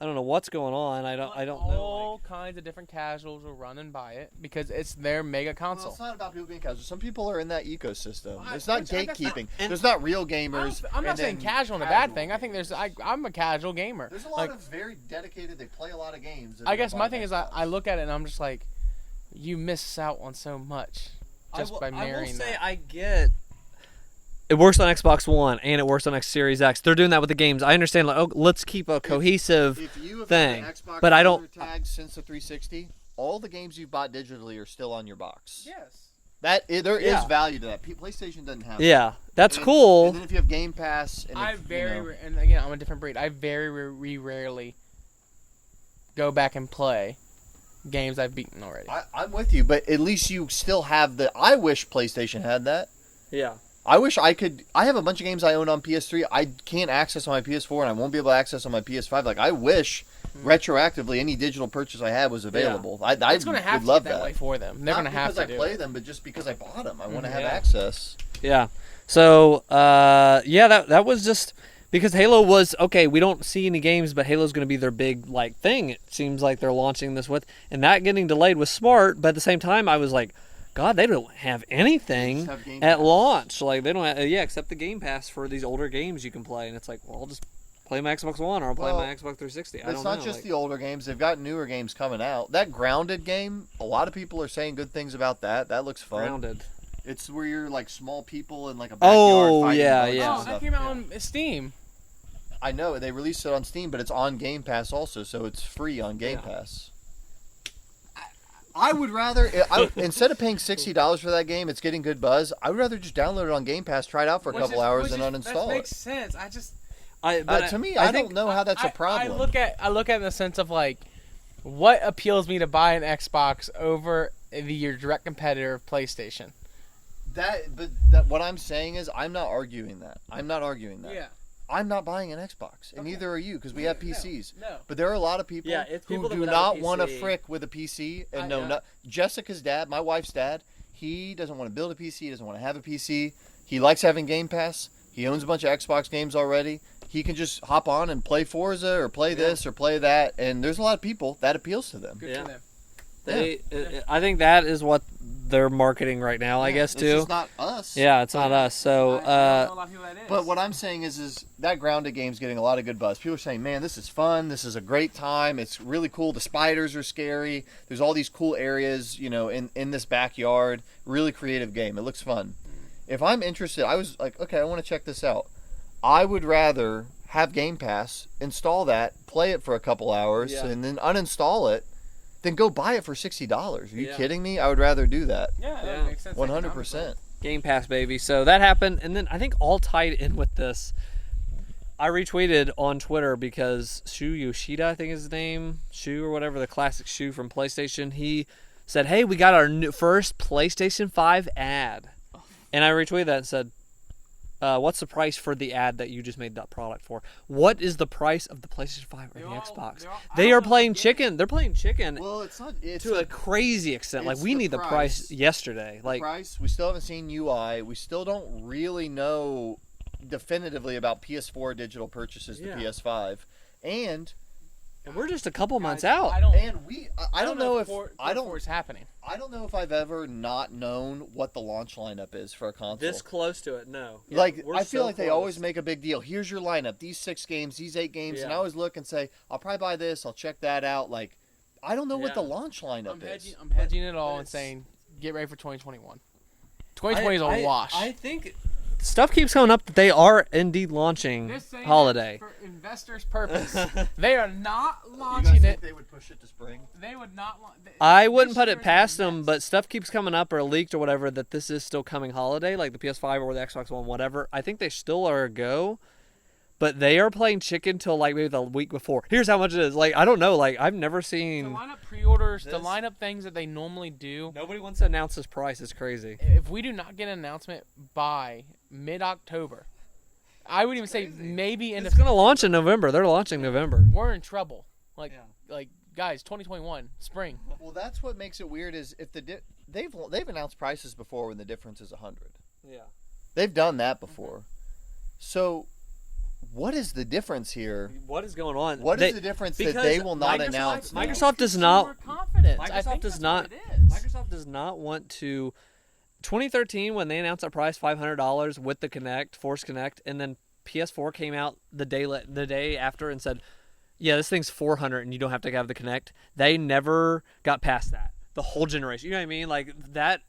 [SPEAKER 1] I don't know what's going on. I don't know.
[SPEAKER 3] All kinds of different casuals will run and buy it because it's their mega
[SPEAKER 2] Well,
[SPEAKER 3] console.
[SPEAKER 2] it's not about people being casual. Some people are in that ecosystem.
[SPEAKER 3] Well,
[SPEAKER 2] It's not gatekeeping. There's not real gamers.
[SPEAKER 3] I'm not
[SPEAKER 2] and
[SPEAKER 3] saying
[SPEAKER 2] then
[SPEAKER 3] casual in a bad thing. I think I'm a casual gamer.
[SPEAKER 2] There's a lot of very dedicated. They play a lot of games.
[SPEAKER 3] I guess my thing is I look at it and I'm just like, you miss out on so much just by marrying
[SPEAKER 1] I will say
[SPEAKER 3] that.
[SPEAKER 1] I get. It works on Xbox One and it works on X Series X. They're doing that with the games. I understand. Like, let's keep a cohesive
[SPEAKER 2] if you have
[SPEAKER 1] thing.
[SPEAKER 2] Had an Xbox
[SPEAKER 1] but I don't.
[SPEAKER 2] Tag since the 360. All the games you've bought digitally are still on your box.
[SPEAKER 3] Yes.
[SPEAKER 2] There is value to that. PlayStation doesn't have.
[SPEAKER 1] Yeah, that's
[SPEAKER 2] And
[SPEAKER 1] cool.
[SPEAKER 2] And then if you have Game Pass, and
[SPEAKER 3] and again, I'm a different breed. I very rarely go back and play games I've beaten already.
[SPEAKER 2] I'm with you, but at least you still have the. I wish PlayStation had that.
[SPEAKER 1] Yeah.
[SPEAKER 2] I wish I could. I have a bunch of games I own on PS3. I can't access on my PS4, and I won't be able to access on my PS5. Like I wish, retroactively, any digital purchase I had was available. I
[SPEAKER 3] It's going to have
[SPEAKER 2] would
[SPEAKER 3] to
[SPEAKER 2] love
[SPEAKER 3] get that way for them. They're going to have to
[SPEAKER 2] because
[SPEAKER 3] do
[SPEAKER 2] I play
[SPEAKER 3] it.
[SPEAKER 2] them, but just because I bought them, I want to have
[SPEAKER 3] Yeah.
[SPEAKER 2] access.
[SPEAKER 1] Yeah. So, that was just because Halo was okay. We don't see any games, but Halo's going to be their big thing. It seems like they're launching this with, and that getting delayed was smart. But at the same time, I was like, God, they don't have anything
[SPEAKER 2] Have Game
[SPEAKER 1] at
[SPEAKER 2] Pass.
[SPEAKER 1] launch. Like they don't, except the Game Pass for these older games you can play. And it's like, well, I'll just play my Xbox One or I'll play
[SPEAKER 2] Well,
[SPEAKER 1] my Xbox 360. I
[SPEAKER 2] It's
[SPEAKER 1] don't
[SPEAKER 2] not
[SPEAKER 1] know.
[SPEAKER 2] just the older games. They've got newer games coming out. That Grounded game, a lot of people are saying good things about that. That looks fun.
[SPEAKER 1] Grounded.
[SPEAKER 2] It's where you're like small people in like a backyard
[SPEAKER 1] Oh,
[SPEAKER 2] fighting
[SPEAKER 1] yeah,
[SPEAKER 2] bugs
[SPEAKER 1] yeah.
[SPEAKER 2] and
[SPEAKER 3] Oh, that
[SPEAKER 2] stuff.
[SPEAKER 3] came out on Steam.
[SPEAKER 2] I know they released it on Steam, but it's on Game Pass also, so it's free on Game Pass. I would rather, instead of paying $60 for that game, it's getting good buzz. I would rather just download it on Game Pass, try it out for a couple hours, and uninstall
[SPEAKER 3] that
[SPEAKER 2] it.
[SPEAKER 3] makes sense.
[SPEAKER 2] To me, I don't know how that's a problem.
[SPEAKER 3] I look at it in the sense of like, what appeals me to buy an Xbox over your direct competitor of PlayStation.
[SPEAKER 2] What I'm saying is, I'm not arguing that.
[SPEAKER 3] Yeah.
[SPEAKER 2] I'm not buying an Xbox, and neither are you, because we have PCs.
[SPEAKER 3] No.
[SPEAKER 2] But there are a lot of people who do not want to frick with a PC. And Jessica's dad, my wife's dad, he doesn't want to build a PC. He doesn't want to have a PC. He likes having Game Pass. He owns a bunch of Xbox games already. He can just hop on and play Forza or play this or play that. And there's a lot of people that appeals to them.
[SPEAKER 3] Good for them.
[SPEAKER 1] I think that is what they're marketing right now, I guess, too.
[SPEAKER 2] It's not us.
[SPEAKER 1] Yeah, it's not us. So,
[SPEAKER 3] I don't know a lot of people that is.
[SPEAKER 2] But what I'm saying is that Grounded game's getting a lot of good buzz. People are saying, man, this is fun. This is a great time. It's really cool. The spiders are scary. There's all these cool areas, in this backyard. Really creative game. It looks fun. If I'm interested, I was like, okay, I want to check this out. I would rather have Game Pass, install that, play it for a couple hours, and then uninstall it, then go buy it for $60. Are you kidding me? I would rather do that.
[SPEAKER 3] Yeah, that makes sense.
[SPEAKER 2] 100%.
[SPEAKER 1] Game Pass, baby. So that happened, and then I think all tied in with this, I retweeted on Twitter because Shu Yoshida, I think is his name, Shu or whatever, the classic Shu from PlayStation, he said, hey, we got our first PlayStation 5 ad. And I retweeted that and said, what's the price for the ad that you just made that product for? What is the price of the PlayStation 5 or the Xbox? They are playing chicken. They're playing chicken.
[SPEAKER 2] Well, it's not
[SPEAKER 1] to a crazy extent. Like, we need the price yesterday.
[SPEAKER 2] Like, price. We still haven't seen UI. We still don't really know definitively about PS4 digital purchases to PS5, and
[SPEAKER 1] we're just a couple months out.
[SPEAKER 3] I don't know if it's happening.
[SPEAKER 2] I don't know if I've ever not known what the launch lineup is for a console.
[SPEAKER 1] This close to it, no.
[SPEAKER 2] Like, I feel like they always make a big deal. Here's your lineup. These 6 games, these 8 games. And I always look and say, I'll probably buy this. I'll check that out. Like, I don't know what the launch lineup is.
[SPEAKER 3] I'm hedging it all and saying, get ready for 2021. 2020 is a wash.
[SPEAKER 1] I think stuff keeps coming up that they are indeed launching holiday.
[SPEAKER 3] For investors' purpose. They are not launching it.
[SPEAKER 2] Think they would push it to spring?
[SPEAKER 3] They would not.
[SPEAKER 1] I wouldn't put it past them, but stuff keeps coming up or leaked or whatever that this is still coming holiday, like the PS5 or the Xbox One, whatever. I think they still are a go, but they are playing chicken till like maybe the week before. Here's how much it is. Like, I don't know. Like, I've never seen.
[SPEAKER 3] To line up pre-orders, to line up things that they normally do.
[SPEAKER 1] Nobody wants to announce this price. It's crazy.
[SPEAKER 3] If we do not get an announcement by mid-October, I would even say maybe
[SPEAKER 1] it's going to launch in November. They're launching November.
[SPEAKER 3] We're in trouble. Like guys, 2021 spring.
[SPEAKER 2] Well, that's what makes it weird is if they've announced prices before when the difference is 100.
[SPEAKER 1] Yeah.
[SPEAKER 2] They've done that before. So what is the difference here?
[SPEAKER 1] What is going on?
[SPEAKER 2] What is the difference that they will not announce?
[SPEAKER 1] Microsoft does not.
[SPEAKER 3] Microsoft
[SPEAKER 1] does not want to. 2013, when they announced that price, $500 with the Kinect, Force Connect, and then PS4 came out the day after and said, "Yeah, this thing's $400 and you don't have to have the Kinect." They never got past that. The whole generation, you know what I mean? Like that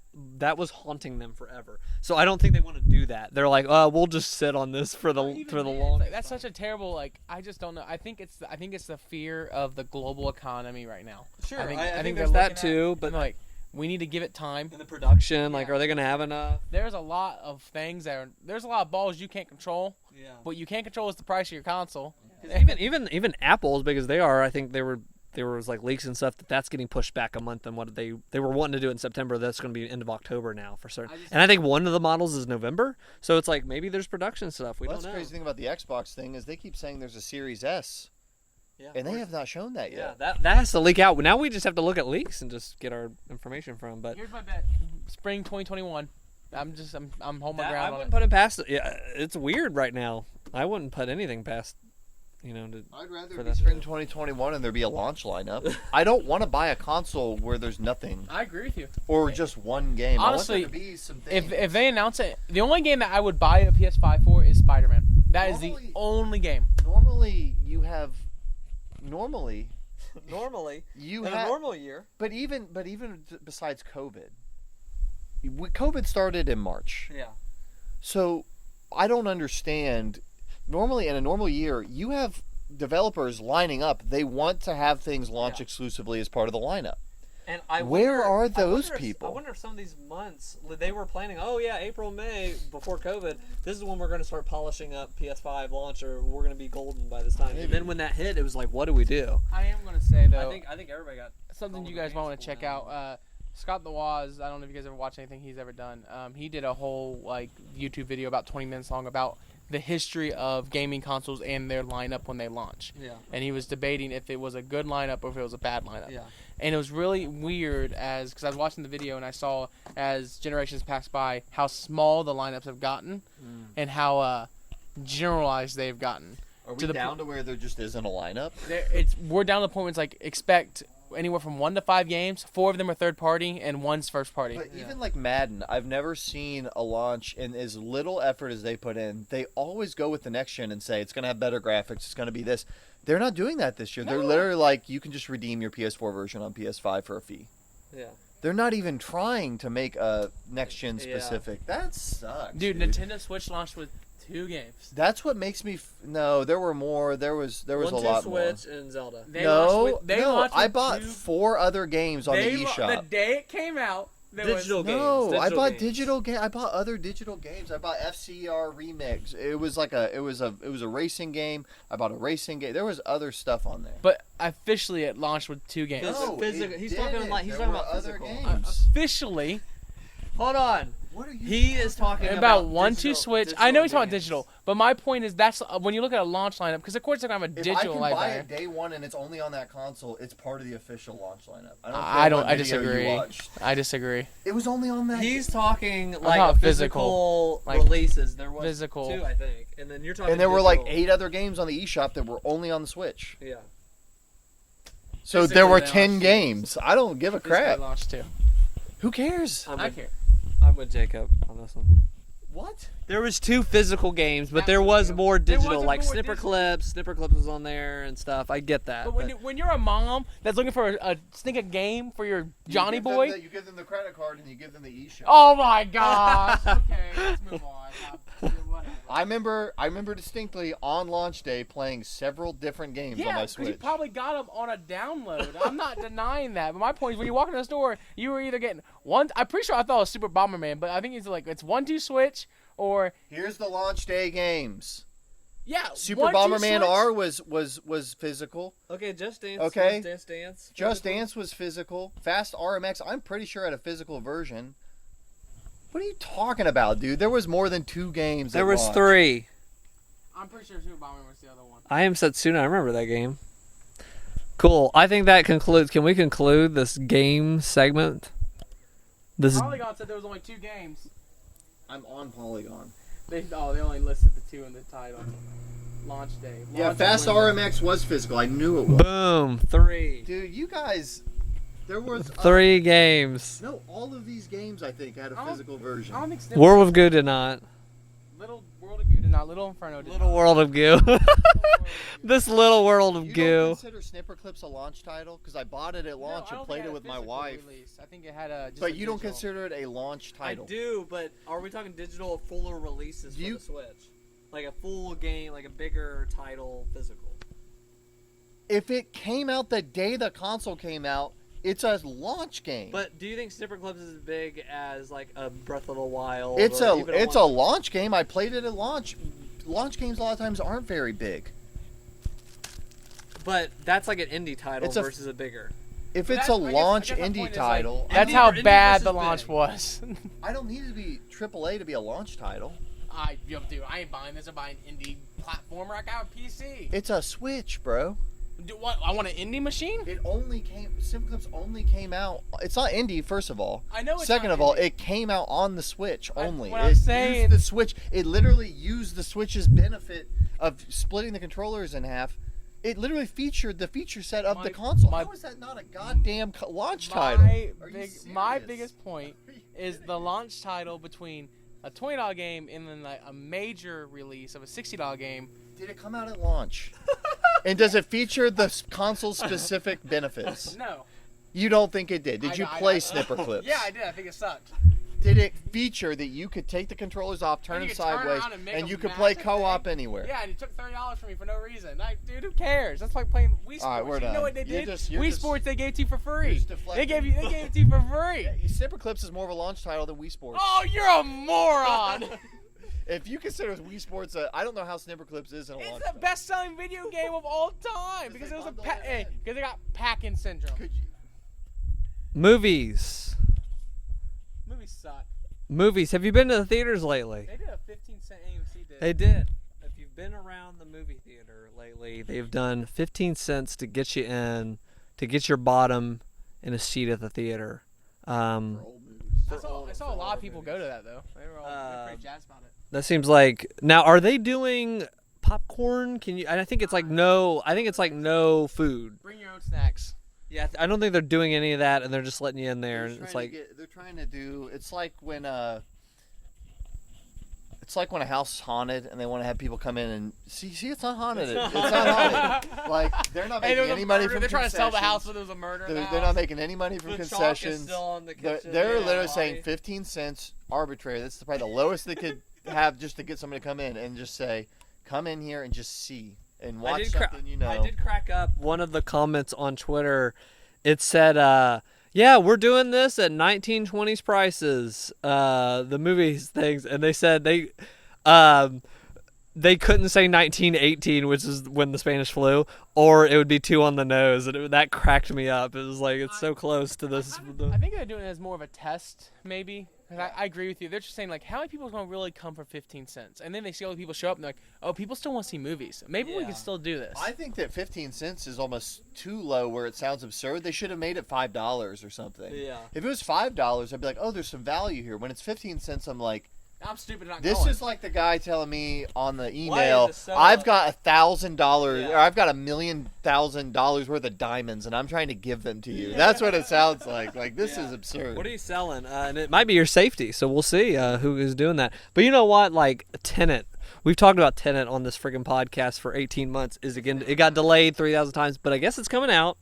[SPEAKER 1] was haunting them forever. So I don't think they want to do that. They're like, we'll just sit on this for the long.
[SPEAKER 3] That's such a terrible. I just don't know. I think it's the fear of the global economy right now.
[SPEAKER 1] Sure, I think there's that too. But
[SPEAKER 3] like, we need to give it time.
[SPEAKER 1] In the production, like, are they going to have enough?
[SPEAKER 3] There's a lot of things there's a lot of balls you can't control. Yeah. What you can't control is the price of your console.
[SPEAKER 1] Even Apple, as big as they are, I think there was like leaks and stuff that's getting pushed back a month, and what they were wanting to do it in September, that's going to be end of October now for certain. And I think one of the models is November, so it's like maybe there's production stuff. We don't know.
[SPEAKER 2] That's the crazy thing about the Xbox thing is they keep saying there's a Series S. Yeah, and they have not shown that yet.
[SPEAKER 1] Yeah, that has to leak out. Now we just have to look at leaks and just get our information from. But
[SPEAKER 3] here's my bet: spring 2021. I'm holding my ground.
[SPEAKER 1] I wouldn't put it past. Yeah, it's weird right now. I wouldn't put anything past.
[SPEAKER 2] I'd rather be spring 2021 and there be a launch lineup. I don't want to buy a console where there's nothing.
[SPEAKER 3] I agree with you.
[SPEAKER 2] Or just one game.
[SPEAKER 3] Honestly,
[SPEAKER 2] I want there to be some things.
[SPEAKER 3] If they announce it, the only game that I would buy a PS5 for is Spider-Man. That is the only game.
[SPEAKER 2] Normally you have. Normally,
[SPEAKER 1] you have a normal year.
[SPEAKER 2] But even besides COVID, COVID started in March.
[SPEAKER 1] Yeah.
[SPEAKER 2] So I don't understand. normally in a normal year, you have developers lining up. They want to have things launch exclusively as part of the lineup.
[SPEAKER 1] And
[SPEAKER 2] Where are those people?
[SPEAKER 1] I wonder if some of these months they were planning. Oh yeah, April, May before COVID. This is when we're going to start polishing up PS5 launch, or we're going to be golden by this time.
[SPEAKER 2] Maybe.
[SPEAKER 1] And then when that hit, it was like, what do we do?
[SPEAKER 3] I am going to say though.
[SPEAKER 1] I think everybody got
[SPEAKER 3] something you guys might want to check out. Scott the Woz, I don't know if you guys ever watched anything he's ever done. He did a whole like YouTube video about 20 minutes long about the history of gaming consoles and their lineup when they launch.
[SPEAKER 1] Yeah.
[SPEAKER 3] And he was debating if it was a good lineup or if it was a bad lineup.
[SPEAKER 1] Yeah.
[SPEAKER 3] And it was really weird because I was watching the video and I saw as generations passed by how small the lineups have gotten and how generalized they've gotten.
[SPEAKER 2] Are we down to where there just isn't a lineup?
[SPEAKER 3] We're down to the point where it's like expect anywhere from 1 to 5 games. 4 of them are third party and 1's first party.
[SPEAKER 2] But even like Madden, I've never seen a launch and as little effort as they put in, they always go with the next gen and say it's going to have better graphics, it's going to be this. They're not doing that this year.
[SPEAKER 3] No.
[SPEAKER 2] They're literally like, you can just redeem your PS4 version on PS5 for a fee.
[SPEAKER 1] Yeah.
[SPEAKER 2] They're not even trying to make a next gen specific. That sucks,
[SPEAKER 3] Dude, Nintendo Switch launched with 2 games.
[SPEAKER 2] That's what makes me. No, there were more. There was a lot more.
[SPEAKER 1] Switch and Zelda.
[SPEAKER 2] No, I bought 4 other games on the eShop.
[SPEAKER 3] The day it came out,
[SPEAKER 1] Digital games.
[SPEAKER 2] No, I bought
[SPEAKER 1] games.
[SPEAKER 2] digital game. I bought other digital games. I bought FCR Remix. It was like it was a racing game. I bought a racing game. There was other stuff on there.
[SPEAKER 3] But officially it launched with 2 games.
[SPEAKER 2] No,
[SPEAKER 1] He's talking about
[SPEAKER 2] other
[SPEAKER 1] physical.
[SPEAKER 2] games.
[SPEAKER 3] Officially.
[SPEAKER 1] Hold on.
[SPEAKER 2] What are you?
[SPEAKER 1] He is talking
[SPEAKER 3] about 1, 2
[SPEAKER 1] digital-
[SPEAKER 3] Switch.
[SPEAKER 1] digital
[SPEAKER 3] I know he's talking about
[SPEAKER 1] games.
[SPEAKER 3] digital, but my point is that's when you look at a launch lineup, because of course they're gonna have a
[SPEAKER 2] If
[SPEAKER 3] digital
[SPEAKER 2] I can buy
[SPEAKER 3] library.
[SPEAKER 2] it day one and it's only on that console, it's part of the official launch lineup.
[SPEAKER 3] I disagree. I disagree.
[SPEAKER 2] It was only on that.
[SPEAKER 1] He's talking
[SPEAKER 3] talking
[SPEAKER 1] like
[SPEAKER 3] physical.
[SPEAKER 1] physical
[SPEAKER 3] Like,
[SPEAKER 1] releases. There was
[SPEAKER 3] physical.
[SPEAKER 1] 2, I think, and then you're talking.
[SPEAKER 2] And there were like
[SPEAKER 1] digital.
[SPEAKER 2] 8 other games on the eShop that were only on the Switch.
[SPEAKER 1] Yeah.
[SPEAKER 2] So
[SPEAKER 3] Physically,
[SPEAKER 2] there were
[SPEAKER 3] they
[SPEAKER 2] 10
[SPEAKER 3] launched
[SPEAKER 2] games. I don't give a
[SPEAKER 3] This guy
[SPEAKER 2] crap.
[SPEAKER 3] launched 2.
[SPEAKER 2] Who cares?
[SPEAKER 3] I care.
[SPEAKER 1] I'm with Jacob on this one.
[SPEAKER 2] What?
[SPEAKER 1] There was 2 physical games, but there
[SPEAKER 3] Absolutely.
[SPEAKER 1] was more
[SPEAKER 3] There
[SPEAKER 1] digital,
[SPEAKER 3] was
[SPEAKER 1] like
[SPEAKER 3] more
[SPEAKER 1] Snipper
[SPEAKER 3] digital.
[SPEAKER 1] Clips. Snipper Clips was on there and stuff. I get that.
[SPEAKER 3] But when you're a mom that's looking for a sneak a game for your Johnny boy,
[SPEAKER 2] You give them the credit card and you give them the eShop.
[SPEAKER 3] oh my gosh. Okay, let's move on. Whatever.
[SPEAKER 2] I remember distinctly on launch day playing several different games on
[SPEAKER 3] Yeah,
[SPEAKER 2] my
[SPEAKER 3] because you
[SPEAKER 2] Switch.
[SPEAKER 3] probably got them on a download. I'm not denying that. But my point is, when you walk in the store, you were either getting one. I'm pretty sure I thought it was Super Bomberman, but I think it's 1, 2 Switch or
[SPEAKER 2] Here's the launch day games.
[SPEAKER 3] yeah.
[SPEAKER 2] Super
[SPEAKER 3] 1, 2
[SPEAKER 2] Bomberman
[SPEAKER 3] Switch.
[SPEAKER 2] R was physical.
[SPEAKER 1] Okay, Just Dance.
[SPEAKER 2] Okay.
[SPEAKER 1] Dance.
[SPEAKER 2] Just Dance was physical. Fast RMX, I'm pretty sure had a physical version. What are you talking about, dude? There was more than 2 games.
[SPEAKER 1] There
[SPEAKER 2] at
[SPEAKER 1] was
[SPEAKER 2] launch.
[SPEAKER 1] 3.
[SPEAKER 3] I'm pretty sure Super Bomberman was the other one.
[SPEAKER 1] I Am Setsuna. I remember that game. Cool. I think that concludes. Can we conclude this game segment? This is
[SPEAKER 3] Polygon said there was only 2 games.
[SPEAKER 2] I'm on Polygon.
[SPEAKER 3] They only listed the 2 in the title. Launch day.
[SPEAKER 2] Yeah,
[SPEAKER 3] Launch
[SPEAKER 2] Fast
[SPEAKER 3] window.
[SPEAKER 2] RMX was physical. I knew it was.
[SPEAKER 1] boom. 3.
[SPEAKER 2] Dude, you guys, there was
[SPEAKER 1] 3 games.
[SPEAKER 2] No, all of these games I think had a
[SPEAKER 3] I don't-
[SPEAKER 2] physical version.
[SPEAKER 3] I don't think Snipper-
[SPEAKER 1] World of Goo did not.
[SPEAKER 3] Little World of Goo did not. Little Inferno did
[SPEAKER 1] Little
[SPEAKER 3] not.
[SPEAKER 1] World of Goo. This little world of
[SPEAKER 2] You
[SPEAKER 1] goo.
[SPEAKER 2] don't consider Snipper Clips a launch title? Because I bought it at
[SPEAKER 3] No,
[SPEAKER 2] launch
[SPEAKER 3] I
[SPEAKER 2] and
[SPEAKER 3] don't
[SPEAKER 2] played
[SPEAKER 3] think
[SPEAKER 2] it
[SPEAKER 3] had
[SPEAKER 2] with
[SPEAKER 3] a
[SPEAKER 2] my
[SPEAKER 3] physical
[SPEAKER 2] wife.
[SPEAKER 3] release. I think it had a. Just
[SPEAKER 2] But
[SPEAKER 3] a
[SPEAKER 2] you don't
[SPEAKER 3] digital.
[SPEAKER 2] consider it a launch title.
[SPEAKER 1] I do, but are we talking digital fuller releases for
[SPEAKER 2] You-
[SPEAKER 1] the Switch? Like a full game, like a bigger title physical.
[SPEAKER 2] If it came out the day the console came out, it's a launch game.
[SPEAKER 1] But do you think Snipper Clips is as big as like a Breath of the Wild?
[SPEAKER 2] it's
[SPEAKER 1] or
[SPEAKER 2] a
[SPEAKER 1] even
[SPEAKER 2] it's
[SPEAKER 1] one-
[SPEAKER 2] a launch game. I played it at launch. Launch games a lot of times aren't very big.
[SPEAKER 1] But that's like an indie title
[SPEAKER 2] It's a-
[SPEAKER 1] versus a bigger.
[SPEAKER 2] If
[SPEAKER 3] But
[SPEAKER 2] it's
[SPEAKER 3] that-
[SPEAKER 2] a
[SPEAKER 3] I guess-
[SPEAKER 2] launch
[SPEAKER 3] I guess my
[SPEAKER 2] indie
[SPEAKER 3] point is, like,
[SPEAKER 2] title,
[SPEAKER 3] That's
[SPEAKER 1] Indie-
[SPEAKER 3] how
[SPEAKER 1] indie
[SPEAKER 3] bad
[SPEAKER 1] versus
[SPEAKER 3] the launch
[SPEAKER 1] big.
[SPEAKER 3] was.
[SPEAKER 2] I don't need it to be AAA to be a launch title.
[SPEAKER 3] Dude, I ain't buying this. I'm buying indie platformer. I got a PC.
[SPEAKER 2] It's a Switch, bro.
[SPEAKER 3] What? I want an indie machine?
[SPEAKER 2] It only came. Snipper Clips only came out. It's not indie, first of all.
[SPEAKER 3] I know it's
[SPEAKER 2] Second
[SPEAKER 3] not
[SPEAKER 2] of all,
[SPEAKER 3] indie.
[SPEAKER 2] it came out on the Switch only.
[SPEAKER 3] what I'm
[SPEAKER 2] It
[SPEAKER 3] saying-
[SPEAKER 2] used the Switch. It literally used the Switch's benefit of splitting the controllers in half. It literally featured the feature set of the console. How is that not a goddamn launch title? Are you
[SPEAKER 3] My
[SPEAKER 2] serious?
[SPEAKER 3] biggest point is the launch title between a $20 game and then like a major release of a $60 game.
[SPEAKER 2] Did it come out at launch? And does it feature the console specific benefits?
[SPEAKER 3] No.
[SPEAKER 2] You don't think it did? Did you
[SPEAKER 3] I-
[SPEAKER 2] play
[SPEAKER 3] I-
[SPEAKER 2] Snipper Clips?
[SPEAKER 3] Yeah, I did. I think it sucked.
[SPEAKER 2] did it feature that you could take the controllers off, turn
[SPEAKER 3] And
[SPEAKER 2] them
[SPEAKER 3] you could turn
[SPEAKER 2] sideways,
[SPEAKER 3] around and make
[SPEAKER 2] and
[SPEAKER 3] a
[SPEAKER 2] you could play
[SPEAKER 3] massive
[SPEAKER 2] co-op
[SPEAKER 3] thing.
[SPEAKER 2] anywhere.
[SPEAKER 3] Yeah, and he took $30 from me for no reason. Like, dude, who cares? That's like playing Wii Sports.
[SPEAKER 2] All right, we're
[SPEAKER 3] You
[SPEAKER 2] done.
[SPEAKER 3] know what they
[SPEAKER 2] You're
[SPEAKER 3] did?
[SPEAKER 2] just-
[SPEAKER 3] Wii Sports they gave to you for free.
[SPEAKER 2] just
[SPEAKER 3] They
[SPEAKER 2] deflecting.
[SPEAKER 3] gave it to you for free.
[SPEAKER 2] Yeah, Snipper Clips is more of a launch title than Wii Sports.
[SPEAKER 3] Oh, you're a moron.
[SPEAKER 2] If you consider Wii Sports, I don't know how Snipper Clips is in a launch
[SPEAKER 3] It's the
[SPEAKER 2] title.
[SPEAKER 3] best-selling video game of all time because
[SPEAKER 2] they
[SPEAKER 3] it was
[SPEAKER 2] bundle it in.
[SPEAKER 3] because they got packing syndrome.
[SPEAKER 2] Could you?
[SPEAKER 1] Movies.
[SPEAKER 3] Movies suck.
[SPEAKER 1] Movies. Have you been to the theaters lately?
[SPEAKER 3] They did a 15-cent AMC did.
[SPEAKER 1] They did. If you've been around the movie theater lately, they've done 15 cents to get you in, to get your bottom in a seat at the theater.
[SPEAKER 2] Old movies.
[SPEAKER 3] I saw a lot of people go to that though. They were all pretty jazzed about it.
[SPEAKER 1] That seems like now. Are they doing popcorn? Can you? And I think it's like no. I think it's like no food.
[SPEAKER 3] Bring your own snacks.
[SPEAKER 1] Yeah, I don't think they're doing any of that, and they're just letting you in there. And it's like
[SPEAKER 2] they're trying to do. It's like when a house is haunted and they want to have people come in and see. It's not haunted. It's not haunted. Like they're not making any money from.
[SPEAKER 3] They're trying to sell the house,
[SPEAKER 2] concessions.
[SPEAKER 3] but there was a murder.
[SPEAKER 2] They're not making any money from
[SPEAKER 1] the chalk is
[SPEAKER 2] concessions.
[SPEAKER 1] still on the
[SPEAKER 2] They're
[SPEAKER 1] kitchen,
[SPEAKER 2] literally
[SPEAKER 1] lobby.
[SPEAKER 2] saying 15 cents arbitrary. That's probably the lowest they could have just to get somebody to come in and just say, come in here and just see and watch something you know.
[SPEAKER 1] I did crack up one of the comments on Twitter. It said, yeah, we're doing this at 1920s prices, the movies things. And they said they couldn't say 1918, which is when the Spanish flu, or it would be too on the nose. And that cracked me up. It was like, it's so close to this.
[SPEAKER 3] I think they're doing it as more of a test, maybe. 'Cause I agree with you. They're just saying, like, how many people are going to really come for 15 cents? And then they see all the people show up, and they're like, oh, people still want to see movies. Maybe we
[SPEAKER 1] Yeah.
[SPEAKER 3] can still do this.
[SPEAKER 2] I think that 15 cents is almost too low where it sounds absurd. They should have made it $5 or something.
[SPEAKER 1] Yeah.
[SPEAKER 2] If it was $5, I'd be like, oh, there's some value here. When it's 15 cents, I'm like,
[SPEAKER 3] I'm stupid not
[SPEAKER 2] this
[SPEAKER 3] going.
[SPEAKER 2] is like the guy telling me on the
[SPEAKER 1] Why
[SPEAKER 2] email,
[SPEAKER 1] is it so
[SPEAKER 2] I've
[SPEAKER 1] much?
[SPEAKER 2] got $1,000
[SPEAKER 1] Yeah.
[SPEAKER 2] or I've got $1,000,000 worth of diamonds and I'm trying to give them to you. That's what it sounds like. Like, this is absurd.
[SPEAKER 1] What are you selling? And it might be your safety, so we'll see who is doing that. But you know what? Like Tenet, we've talked about Tenet on this friggin' podcast for 18 months. It got delayed 3,000 times, but I guess it's coming out.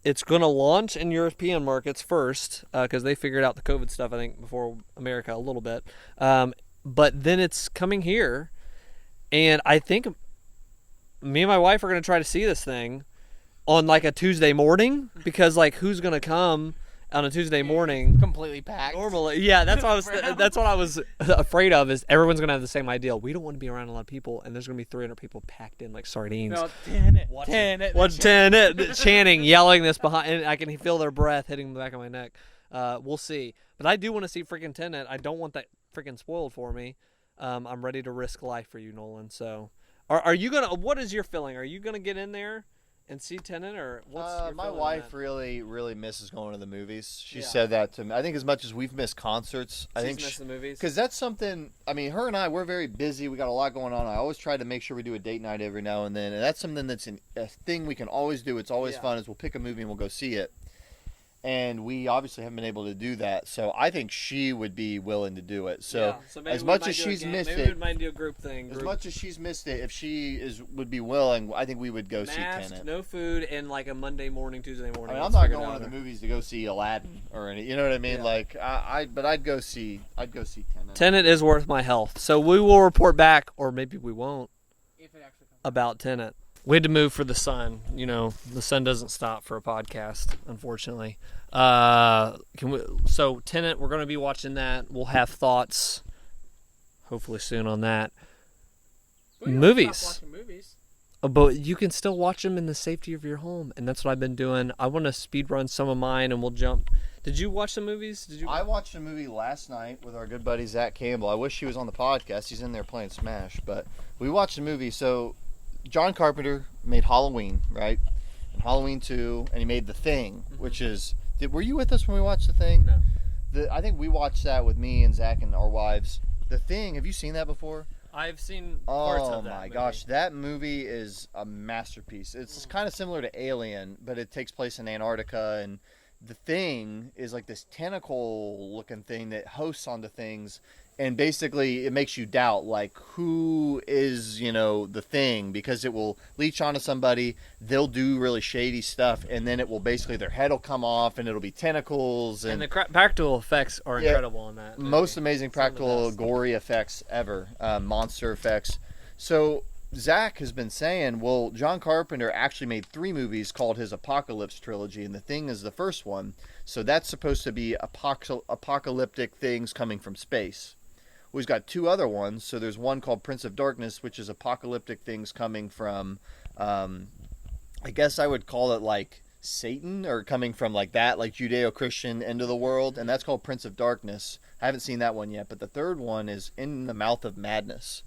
[SPEAKER 1] It's going to launch in European markets first because they figured out the COVID stuff, I think, before America a little bit. But then it's coming here, and I think me and my wife are going to try to see this thing on like a Tuesday morning because like who's going to come on a Tuesday morning?
[SPEAKER 3] completely packed.
[SPEAKER 1] Normally, yeah, that's what I was afraid of is everyone's going to have the same idea. We don't want to be around a lot of people, and there's going to be 300 people packed in like sardines.
[SPEAKER 3] No, Tenet.
[SPEAKER 1] Chanting, yelling this behind, and I can feel their breath hitting the back of my neck. We'll see. But I do want to see freaking Tenet. I don't want that freaking spoiled for me. I'm ready to risk life for you, Nolan. So, are you gonna? What is your feeling? Are you gonna get in there and see Tenet, or what's your
[SPEAKER 2] my
[SPEAKER 1] feeling on
[SPEAKER 2] wife
[SPEAKER 1] that?
[SPEAKER 2] really misses going to the movies. She
[SPEAKER 1] Yeah.
[SPEAKER 2] said that to me. I think as much as we've missed concerts, I
[SPEAKER 1] She's
[SPEAKER 2] think
[SPEAKER 1] missed the movies.
[SPEAKER 2] because that's something. I mean, her and I, we're very busy. We got a lot going on. I always try to make sure we do a date night every now and then, and that's something that's a thing we can always do. It's always
[SPEAKER 1] Yeah.
[SPEAKER 2] fun. Is we'll pick a movie and we'll go see it. And we obviously haven't been able to do that, so I think she would be willing to do it. So,
[SPEAKER 1] maybe
[SPEAKER 2] as
[SPEAKER 1] we
[SPEAKER 2] much
[SPEAKER 1] might
[SPEAKER 2] as
[SPEAKER 1] do
[SPEAKER 2] she's
[SPEAKER 1] game-
[SPEAKER 2] missed
[SPEAKER 1] maybe
[SPEAKER 2] it,
[SPEAKER 1] we might do a group thing.
[SPEAKER 2] as much as she's missed it, if she would be willing, I think we would go see
[SPEAKER 1] Masked,
[SPEAKER 2] Tenet.
[SPEAKER 1] no food, and like a Monday morning, Tuesday
[SPEAKER 2] I
[SPEAKER 1] morning.
[SPEAKER 2] mean, I'm
[SPEAKER 1] Let's
[SPEAKER 2] not
[SPEAKER 1] figure it
[SPEAKER 2] going
[SPEAKER 1] out.
[SPEAKER 2] to the movies to go see Aladdin or any. You know what I mean?
[SPEAKER 1] Yeah.
[SPEAKER 2] Like, but I'd go see Tenet.
[SPEAKER 1] Tenet is worth my health, so we will report back, or maybe we won't,
[SPEAKER 3] If it actually comes.
[SPEAKER 1] about Tenet. We had to move for the sun. You know, the sun doesn't stop for a podcast, unfortunately. So Tenet, we're going to be watching that. We'll have thoughts, hopefully soon on that.
[SPEAKER 3] We don't
[SPEAKER 1] Movies.
[SPEAKER 3] stop watching movies.
[SPEAKER 1] But you can still watch them in the safety of your home, and that's what I've been doing. I want to speed run some of mine, and we'll jump. Did you watch the movies? Did you?
[SPEAKER 2] I watched a movie last night with our good buddy Zach Campbell. I wish he was on the podcast. He's in there playing Smash, but we watched a movie. So John Carpenter made Halloween, right? And Halloween 2, and he made The Thing, which is. Were you with us when we watched The Thing?
[SPEAKER 1] No.
[SPEAKER 2] I think we watched that with me and Zach and our wives. The Thing. Have you seen that before?
[SPEAKER 1] I've seen parts
[SPEAKER 2] Oh
[SPEAKER 1] of that.
[SPEAKER 2] my
[SPEAKER 1] movie.
[SPEAKER 2] gosh, that movie is a masterpiece. It's kind of similar to Alien, but it takes place in Antarctica, and the thing is like this tentacle looking thing that hosts onto things, and basically it makes you doubt like who is, you know, the thing, because it will leech onto somebody, they'll do really shady stuff, and then it will basically, their head will come off and it'll be tentacles,
[SPEAKER 1] And the practical effects are incredible in that movie.
[SPEAKER 2] Most amazing practical gory effects ever, monster effects. So Zach has been saying, well, John Carpenter actually made 3 movies called his Apocalypse trilogy, and The Thing is the first one. So that's supposed to be apocalyptic things coming from space. Well, he's got 2 other ones. So there's one called Prince of Darkness, which is apocalyptic things coming from, I guess I would call it like Satan, or coming from like that, like Judeo-Christian end of the world, and that's called Prince of Darkness. I haven't seen that one yet, but the third one is In the Mouth of Madness.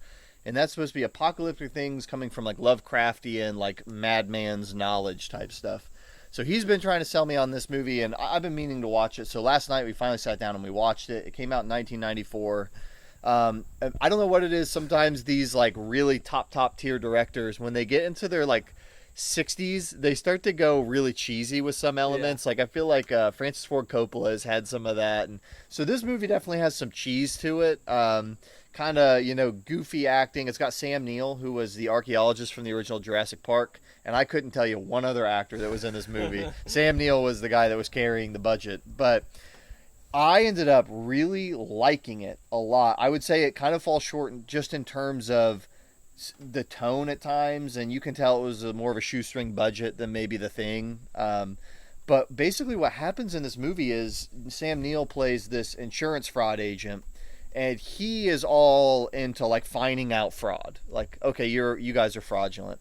[SPEAKER 2] And that's supposed to be apocalyptic things coming from like Lovecraftian, like madman's knowledge type stuff. So he's been trying to sell me on this movie, and I've been meaning to watch it. So last night we finally sat down and we watched it. It came out in 1994. I don't know what it is. Sometimes these like really top tier directors, when they get into their like 60s, they start to go really cheesy with some elements. Like I feel like Francis Ford Coppola has had some of that, and so this movie definitely has some cheese to it. Kind of, you know, goofy acting. It's got Sam Neill, who was the archaeologist from the original Jurassic Park, and I couldn't tell you one other actor that was in this movie. Sam Neill was the guy that was carrying the budget, but I ended up really liking it a lot. I would say it kind of falls short just in terms of the tone at times, and you can tell it was more of a shoestring budget than maybe The Thing. But basically what happens in this movie is Sam Neill plays this insurance fraud agent, and he is all into like finding out fraud. Like, okay, you guys are fraudulent.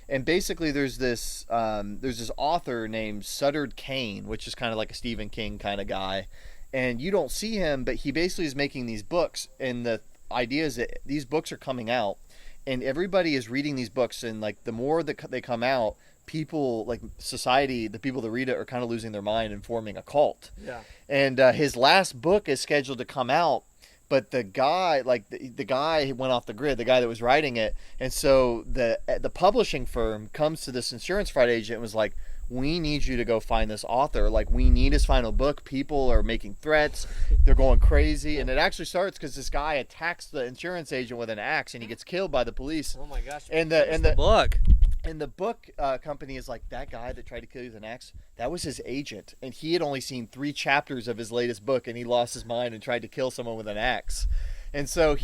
[SPEAKER 2] And basically there's this author named Sutter Kane, which is kind of like a Stephen King kind of guy. And you don't see him, but he basically is making these books, and the idea is that these books are coming out, and everybody is reading these books, and like the more that they come out, people, like society, the people that read it are kind of losing their mind and forming a cult.
[SPEAKER 1] Yeah.
[SPEAKER 2] And his last book is scheduled to come out, but the guy, like the guy went off the grid, the guy that was writing it, and so the publishing firm comes to this insurance fraud agent and was like, we need you to go find this author. Like, we need his final book. People are making threats. They're going crazy. And it actually starts because this guy attacks the insurance agent with an axe, and he gets killed by the police.
[SPEAKER 1] Oh my gosh!
[SPEAKER 2] And the
[SPEAKER 1] book.
[SPEAKER 2] And the book company is like, that guy that tried to kill you with an axe, that was his agent, and he had only seen 3 chapters of his latest book, and he lost his mind and tried to kill someone with an axe. And so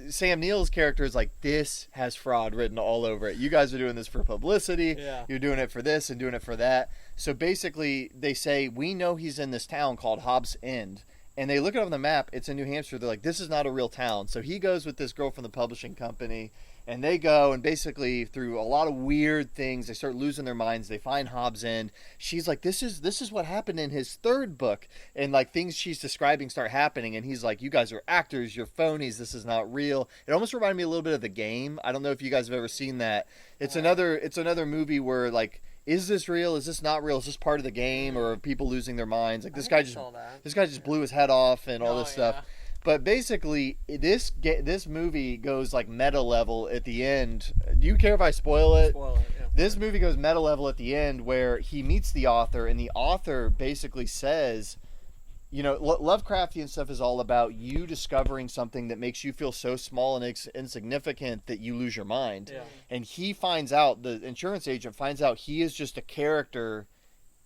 [SPEAKER 2] Sam Neill's character is like, this has fraud written all over it. You guys are doing this for publicity.
[SPEAKER 1] Yeah.
[SPEAKER 2] You're doing it for this and doing it for that. So basically, they say, we know he's in this town called Hobbs End. And they look it up on the map. It's in New Hampshire. They're like, this is not a real town. So he goes with this girl from the publishing company. And they go, and basically through a lot of weird things, they start losing their minds. They find Hobbs End. She's like, this is what happened in his 3rd book. And like things she's describing start happening. And he's like, you guys are actors. You're phonies. This is not real. It almost reminded me a little bit of The Game. I don't know if you guys have ever seen that. It's another movie where like, is this real? Is this not real? Is this part of the game, or are people losing their minds? Like this guy just blew his head off and all this stuff. But basically, this movie goes like meta level at the end. Do you care if I spoil it?
[SPEAKER 1] Spoil it, yeah.
[SPEAKER 2] This movie goes meta level at the end, where he meets the author, and the author basically says, you know, Lovecraftian stuff is all about you discovering something that makes you feel so small and insignificant that you lose your mind.
[SPEAKER 1] Yeah.
[SPEAKER 2] And he finds out, the insurance agent finds out, he is just a character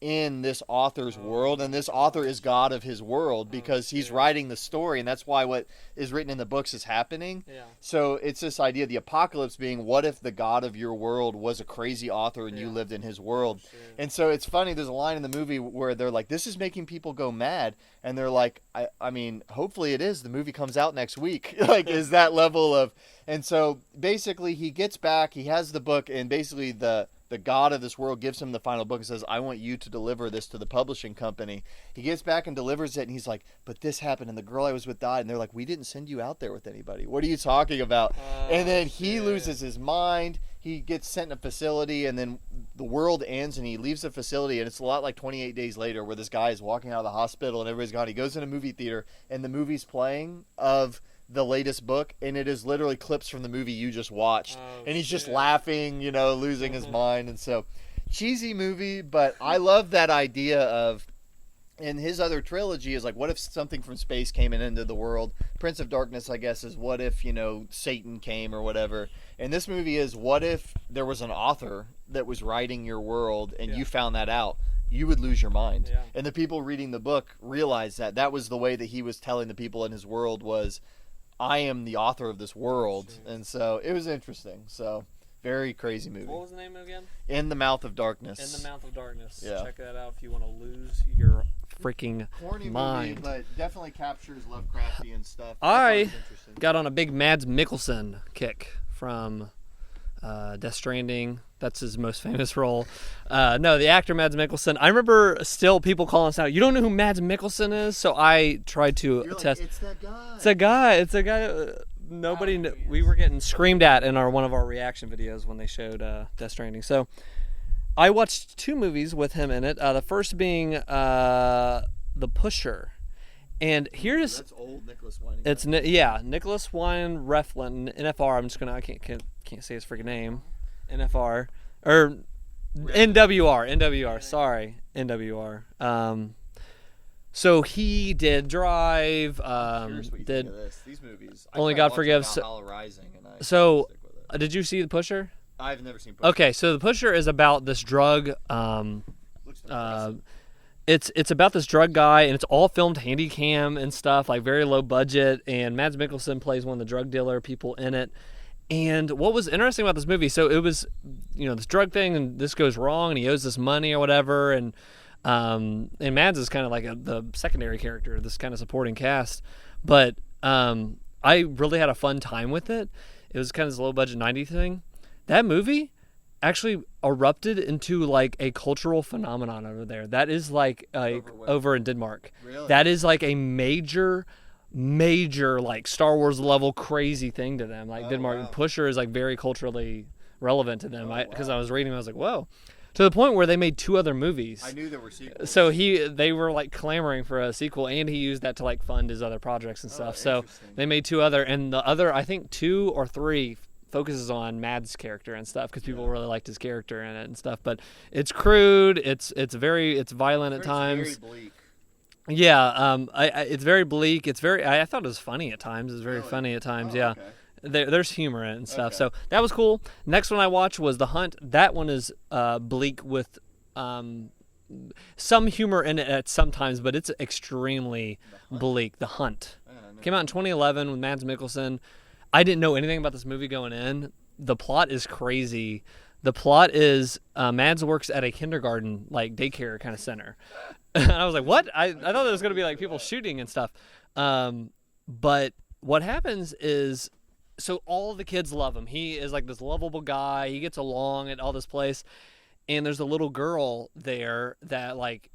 [SPEAKER 2] in this author's world, and this author is God of his world because he's writing the story, and that's why what is written in the books is happening.
[SPEAKER 1] Yeah.
[SPEAKER 2] So it's this idea of the apocalypse being, what if the God of your world was a crazy author and you lived in his world? And so it's funny, there's a line in the movie where they're like, this is making people go mad, and they're like, I mean, hopefully it is. The movie comes out next week. Like, is that level of... And so basically he gets back, he has the book, and basically the God of this world gives him the final book and says, I want you to deliver this to the publishing company. He gets back and delivers it, and he's like, but this happened, and the girl I was with died. And they're like, we didn't send you out there with anybody. What are you talking about? And then he loses his mind. He gets sent in a facility, and then the world ends, and he leaves the facility, and it's a lot like 28 Days Later, where this guy is walking out of the hospital, and everybody's gone. He goes in a movie theater, and the movie's playing of the latest book, and it is literally clips from the movie you just watched, and he's just laughing, you know, losing his mind. And so cheesy movie, but I love that idea of And his other trilogy is like, what if something from space came into the world? Prince of Darkness, I guess, is what if, Satan came or whatever. And this movie is, what if there was an author that was writing your world and you found that out? You would lose your mind.
[SPEAKER 1] Yeah.
[SPEAKER 2] And the people reading the book realized that was the way that he was telling the people in his world was, I am the author of this world.
[SPEAKER 1] Jeez.
[SPEAKER 2] And so it was interesting. So very crazy movie.
[SPEAKER 1] What was the name again?
[SPEAKER 2] In the Mouth of Darkness.
[SPEAKER 1] In the Mouth of Darkness.
[SPEAKER 2] Yeah.
[SPEAKER 1] Check that out if you want to lose your freaking
[SPEAKER 2] Corny
[SPEAKER 1] mind.
[SPEAKER 2] movie, but definitely captures Lovecraftian stuff.
[SPEAKER 1] I got on a big Mads Mikkelsen kick from Death Stranding. That's his most famous role. No, the actor Mads Mikkelsen. I remember still people calling us out. You don't know who Mads Mikkelsen is? So I tried to
[SPEAKER 2] You're
[SPEAKER 1] test.
[SPEAKER 2] Like, it's that guy.
[SPEAKER 1] It's a guy. Nobody knew. We were getting screamed at in one of our reaction videos when they showed Death Stranding. So I watched 2 movies with him in it. The first being The Pusher. And here's
[SPEAKER 2] That's old Nicholas Winding.
[SPEAKER 1] it's Nicholas Wine Reflin, NFR. I can't say his freaking name. NFR or NWR. Sorry, NWR. So he did Drive.
[SPEAKER 2] I'm curious what you think of this. These movies.
[SPEAKER 1] Only
[SPEAKER 2] I tried
[SPEAKER 1] God
[SPEAKER 2] watching
[SPEAKER 1] Forgives.
[SPEAKER 2] Valhalla Rising, and I
[SPEAKER 1] So
[SPEAKER 2] stick with it.
[SPEAKER 1] did you see The Pusher?
[SPEAKER 2] I've never seen. Pusher.
[SPEAKER 1] Okay, so The Pusher is about this drug.
[SPEAKER 2] Looks impressive.
[SPEAKER 1] It's about this drug guy, and it's all filmed handy cam and stuff, like very low budget. And Mads Mikkelsen plays one of the drug dealer people in it. And what was interesting about this movie, so it was, this drug thing, and this goes wrong, and he owes this money or whatever, and Mads is kind of like the secondary character, this kind of supporting cast. But I really had a fun time with it. It was kind of this low budget 90s thing. That movie actually erupted into like a cultural phenomenon over there. That is like over in Denmark.
[SPEAKER 2] Really?
[SPEAKER 1] That is like a major like Star Wars level crazy thing to them. Like Denmark.
[SPEAKER 2] Wow.
[SPEAKER 1] Pusher is like very culturally relevant to them. Because
[SPEAKER 2] wow.
[SPEAKER 1] I was reading, I was like, whoa. To the point where they made 2 other movies.
[SPEAKER 2] I knew there were sequels.
[SPEAKER 1] So they were like clamoring for a sequel, and he used that to like fund his other projects and stuff. So
[SPEAKER 2] interesting.
[SPEAKER 1] they made 2 other, and the other, I think 2 or 3 focuses on Mads' character and stuff because people really liked his character in it and stuff. But it's crude. It's violent at times.
[SPEAKER 2] Very bleak.
[SPEAKER 1] Yeah. It's very bleak. I thought it was funny at times. It was very
[SPEAKER 2] Really?
[SPEAKER 1] funny at times.
[SPEAKER 2] Oh,
[SPEAKER 1] Yeah.
[SPEAKER 2] okay.
[SPEAKER 1] There's humor in it and stuff.
[SPEAKER 2] Okay.
[SPEAKER 1] So that was cool. Next one I watched was The Hunt. That one is bleak with some humor in it at sometimes, but it's extremely bleak. The Hunt. Came out in 2011 with Mads Mikkelsen. I didn't know anything about this movie going in. The plot is crazy. The plot is Mads works at a kindergarten, like daycare kind of center. And I was like, what? I thought there was going to be like people shooting and stuff. But what happens is, so all the kids love him. He is like this lovable guy. He gets along at all this place. And there's a little girl there that like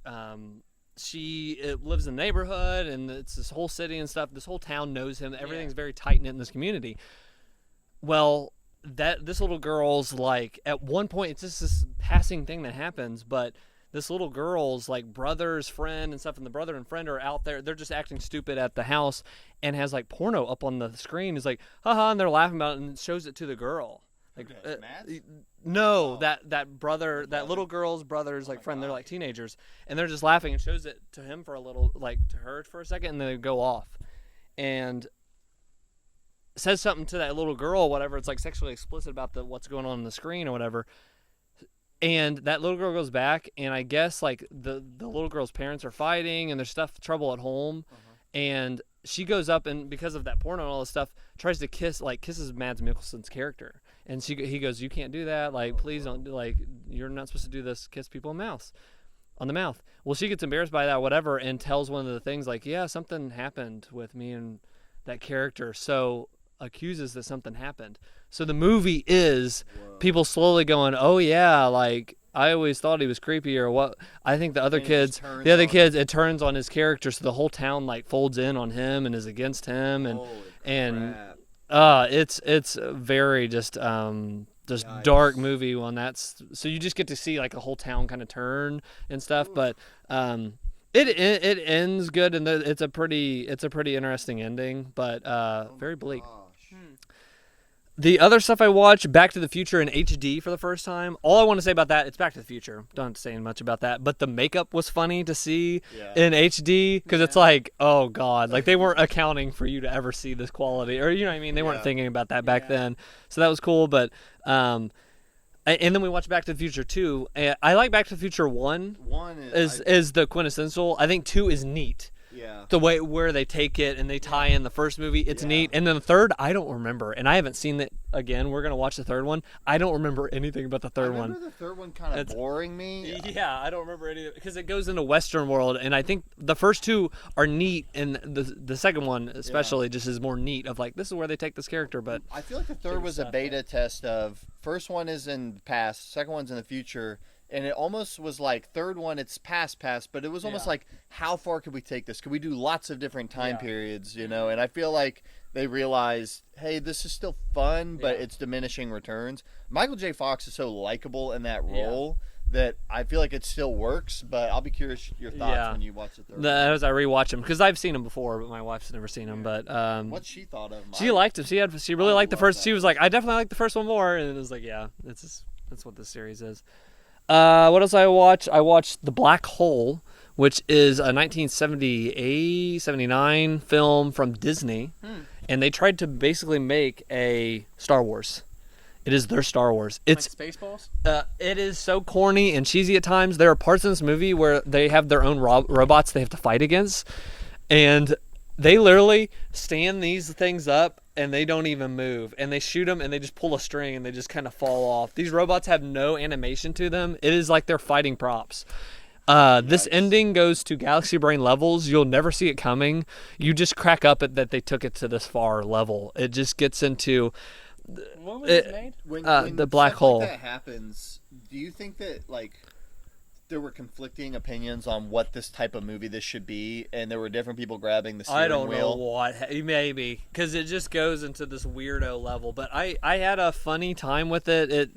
[SPEAKER 1] she lives in the neighborhood, and it's this whole city and stuff. This whole town knows him. Everything's very tight-knit in this community. Well, this little girl's like, at one point, it's just this passing thing that happens, but this little girl's like brother's friend and stuff, and the brother and friend are out there. They're just acting stupid at the house, and has like porno up on the screen. He's like, haha, and they're laughing about it, and shows it to the girl. Like,
[SPEAKER 2] Mads?
[SPEAKER 1] no, that brother, that little girl's brother's like friend. They're like teenagers, and they're just laughing, and shows it to him for a little, like to her for a second, and then they go off, and says something to that little girl, whatever. It's like sexually explicit about what's going on the screen or whatever. And that little girl goes back, and I guess like the little girl's parents are fighting, and there's trouble at home, and she goes up, and because of that porno and all this stuff, tries to kisses Mads Mikkelsen's character. And he goes, you can't do that. Like, please don't. Like, you're not supposed to do this. Kiss people on the mouth. Well, she gets embarrassed by that, whatever, and tells one of the things like, yeah, something happened with me and that character. So accuses that something happened. So the movie is people slowly going, oh yeah, like I always thought he was creepy or what. I think it turns on his character. So the whole town like folds in on him and is against him, and it's very just dark movie when that's, so you just get to see like a whole town kind of turn and stuff. But it ends good, and it's a pretty interesting ending, but very bleak. The other stuff I watched, Back to the Future in HD for the first time. All I want to say about that, it's Back to the Future. Don't say much about that. But the makeup was funny to see in HD because it's like, oh God, like they weren't accounting for you to ever see this quality, or you know what I mean? They weren't thinking about that back then. So that was cool. But and then we watched Back to the Future 2. I like Back to the Future 1.
[SPEAKER 2] 1
[SPEAKER 1] is the quintessential. I think 2 is neat.
[SPEAKER 2] Yeah.
[SPEAKER 1] The way where they take it and they tie in the first movie, it's neat. And then the third, I don't remember, and I haven't seen it again. We're gonna watch the third one. I don't remember anything about the third one.
[SPEAKER 2] I remember the third one kind of boring me.
[SPEAKER 1] Yeah, I don't remember anything because it goes into Western world, and I think the first two are neat, and the second one especially just is more neat. Of like, this is where they take this character, but
[SPEAKER 2] I feel like the third was a beta test of first one is in the past, second one's in the future. And it almost was like third one, it's past, but it was almost like, how far could we take this? Could we do lots of different time periods, you know? And I feel like they realized, hey, this is still fun, but it's diminishing returns. Michael J. Fox is so likable in that role that I feel like it still works, but I'll be curious your thoughts when you watch the third one.
[SPEAKER 1] As I rewatch him, because I've seen him before, but my wife's never seen him. But
[SPEAKER 2] what she thought of him?
[SPEAKER 1] She liked him. She really liked the first. She was like, I definitely like the first one more, and it was like, that's what this series is. What else I watched? I watched The Black Hole, which is a 1978, 79 film from Disney. And they tried to basically make a Star Wars. It is their Star Wars. It's
[SPEAKER 3] like Spaceballs?
[SPEAKER 1] It is so corny and cheesy at times. There are parts in this movie where they have their own robots they have to fight against. And they literally stand these things up and they don't even move. And they shoot them and they just pull a string and they just kind of fall off. These robots have no animation to them. It is like they're fighting props. This ending goes to Galaxy Brain levels. You'll never see it coming. You just crack up at that they took it to this far level. It just gets into...
[SPEAKER 3] When was it made?
[SPEAKER 2] When
[SPEAKER 1] the black hole.
[SPEAKER 2] Like that happens, do you think that like there were conflicting opinions on what this type of movie this should be, and there were different people grabbing the steering wheel?
[SPEAKER 1] I don't know what, maybe, because it just goes into this weirdo level. But I had a funny time with it. It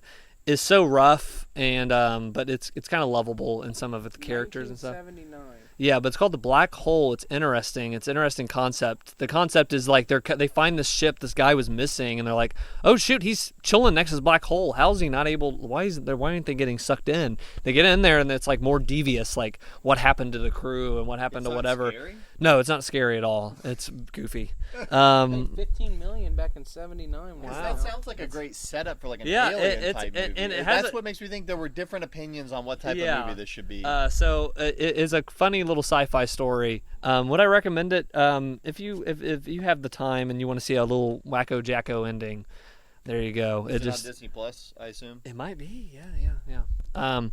[SPEAKER 1] is so rough, and but it's kind of lovable in some of the characters and stuff.
[SPEAKER 3] 1979.
[SPEAKER 1] Yeah, but it's called The Black Hole. It's interesting. It's an interesting concept. The concept is like they find this ship this guy was missing, and they're like, oh shoot, he's chilling next to this black hole. How's he not able? Why aren't they getting sucked in? They get in there, and it's like more devious, like what happened to the crew and what happened to whatever.
[SPEAKER 2] Scary?
[SPEAKER 1] No, it's not scary at all. It's goofy.
[SPEAKER 3] Like $15 million back in '79.
[SPEAKER 2] Wow. That sounds like a great setup for like an
[SPEAKER 1] alien
[SPEAKER 2] type movie.
[SPEAKER 1] And
[SPEAKER 2] that's what makes me think there were different opinions on what type of movie this should be.
[SPEAKER 1] So it is a funny little sci-fi story. Would I recommend it? If you have the time and you want to see a little wacko jacko ending, there you go.
[SPEAKER 2] Is it on Disney Plus, I assume?
[SPEAKER 1] It might be. Yeah.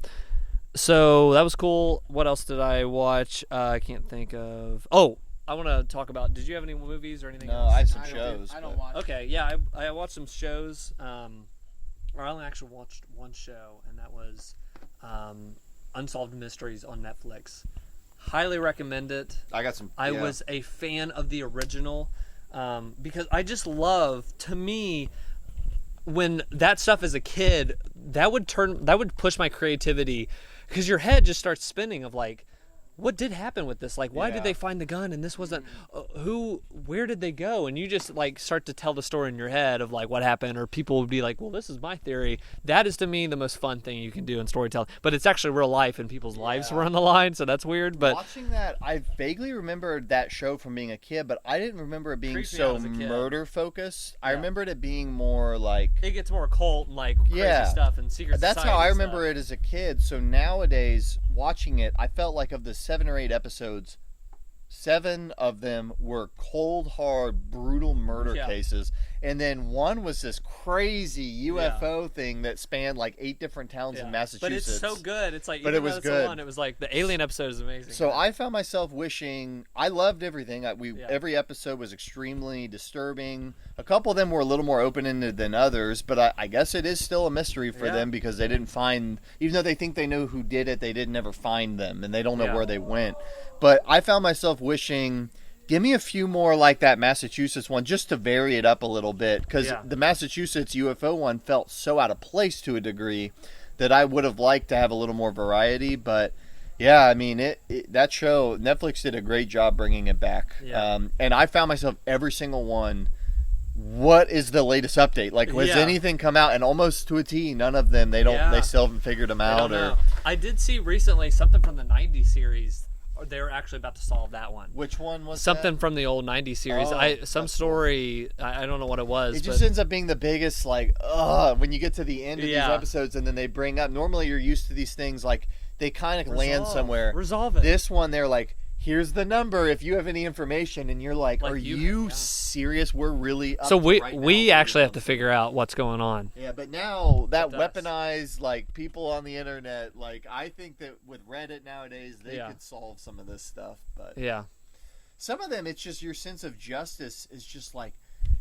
[SPEAKER 1] So that was cool. What else did I watch? I can't think of. Oh, I want to talk about. Did you have any movies or anything else?
[SPEAKER 2] No, I have some shows.
[SPEAKER 3] I don't watch.
[SPEAKER 1] Okay, yeah, I watched some shows. Or I only actually watched one show, and that was Unsolved Mysteries on Netflix. Highly recommend it.
[SPEAKER 2] I got some.
[SPEAKER 1] I was a fan of the original because I just love. To me, when that stuff as a kid, that would push my creativity because your head just starts spinning of like, what did happen with this? Like, why did they find the gun and this wasn't where did they go? And you just like start to tell the story in your head of like what happened, or people would be like, well, this is my theory. That is to me the most fun thing you can do in storytelling, but it's actually real life and people's lives were on the line, so that's weird. But
[SPEAKER 2] watching that, I vaguely remembered that show from being a kid, but I didn't remember it being so murder focused. I remembered it being more like
[SPEAKER 1] it gets more occult and like crazy stuff and secret
[SPEAKER 2] That's
[SPEAKER 1] society
[SPEAKER 2] how I
[SPEAKER 1] stuff.
[SPEAKER 2] remember it as a kid. So nowadays, watching it, I felt like of the 7 or 8 episodes, 7 of them were cold, hard, brutal murder cases. And then one was this crazy UFO thing that spanned like 8 different towns in Massachusetts.
[SPEAKER 1] But it's so good. It's like,
[SPEAKER 2] but it was good.
[SPEAKER 1] It was like the alien episode is amazing.
[SPEAKER 2] So I found myself wishing, I loved everything. Every episode was extremely disturbing. A couple of them were a little more open-ended than others, but I guess it is still a mystery for them because they didn't find, even though they think they know who did it, they didn't ever find them and they don't know where they went. But I found myself wishing, give me a few more like that Massachusetts one just to vary it up a little bit, because the Massachusetts UFO one felt so out of place to a degree that I would have liked to have a little more variety. But yeah, I mean, that show, Netflix did a great job bringing it back. And I found myself every single one what is the latest update? Like, has anything come out? And almost to a T, none of them. They don't. They still haven't figured them out.
[SPEAKER 1] I did see recently something from the '90s series. Or they were actually about to solve that one.
[SPEAKER 2] Which one was
[SPEAKER 1] something
[SPEAKER 2] that?
[SPEAKER 1] From the old '90s series? Some story. I don't know what it was.
[SPEAKER 2] It just ends up being the biggest. Like, when you get to the end of these episodes, and then they bring up. Normally, you're used to these things. Like, they kind of land somewhere.
[SPEAKER 1] Resolve it.
[SPEAKER 2] This one, they're like, here's the number if you have any information, and you're like are you serious? We're really up
[SPEAKER 1] so we
[SPEAKER 2] right
[SPEAKER 1] we actually have to figure out what's going on.
[SPEAKER 2] Yeah, but now that weaponized like people on the internet, like I think that with Reddit nowadays they could solve some of this stuff, but some of them it's just your sense of justice is just like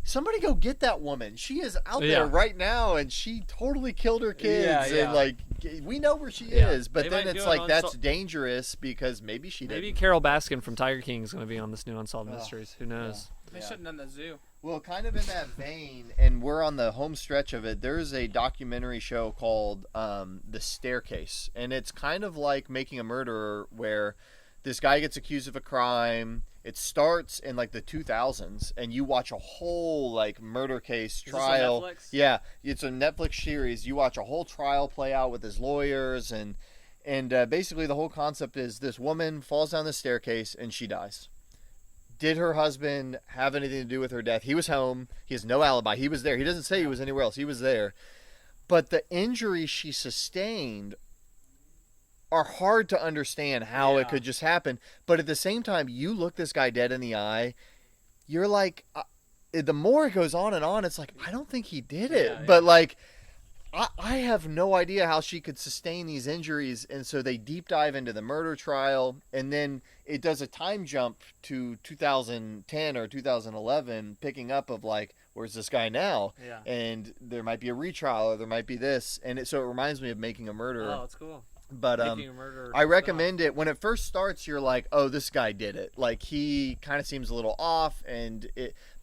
[SPEAKER 2] somebody go get that woman. She is out there right now, and she totally killed her kids. And like, we know where she is, but then it's like that's dangerous because maybe she didn't.
[SPEAKER 1] Maybe Carol Baskin from Tiger King is going to be on this new Unsolved Mysteries. Who knows?
[SPEAKER 3] They shouldn't have done the zoo.
[SPEAKER 2] Well, kind of in that vein, and we're on the home stretch of it. There's a documentary show called The Staircase, and it's kind of like Making a Murderer, where this guy gets accused of a crime. It starts in like the 2000s, and you watch a whole like murder case trial.
[SPEAKER 1] Is this on Netflix?
[SPEAKER 2] Yeah, it's a Netflix series. You watch a whole trial play out with his lawyers, and basically the whole concept is this woman falls down the staircase and she dies. Did her husband have anything to do with her death? He was home. He has no alibi. He was there. He doesn't say he was anywhere else. He was there. But the injuries she sustained are hard to understand how it could just happen. But at the same time, you look this guy dead in the eye, you're like, the more it goes on, it's like, I don't think he did it. But like, I have no idea how she could sustain these injuries. And so they deep dive into the murder trial, and then it does a time jump to 2010 or 2011, picking up of like, where's this guy now?
[SPEAKER 1] Yeah.
[SPEAKER 2] And there might be a retrial, or there might be this. And so it reminds me of Making a Murderer.
[SPEAKER 1] Oh, that's cool.
[SPEAKER 2] But I recommend it. When it first starts, you're like, oh, this guy did it. Like, he kind of seems a little off.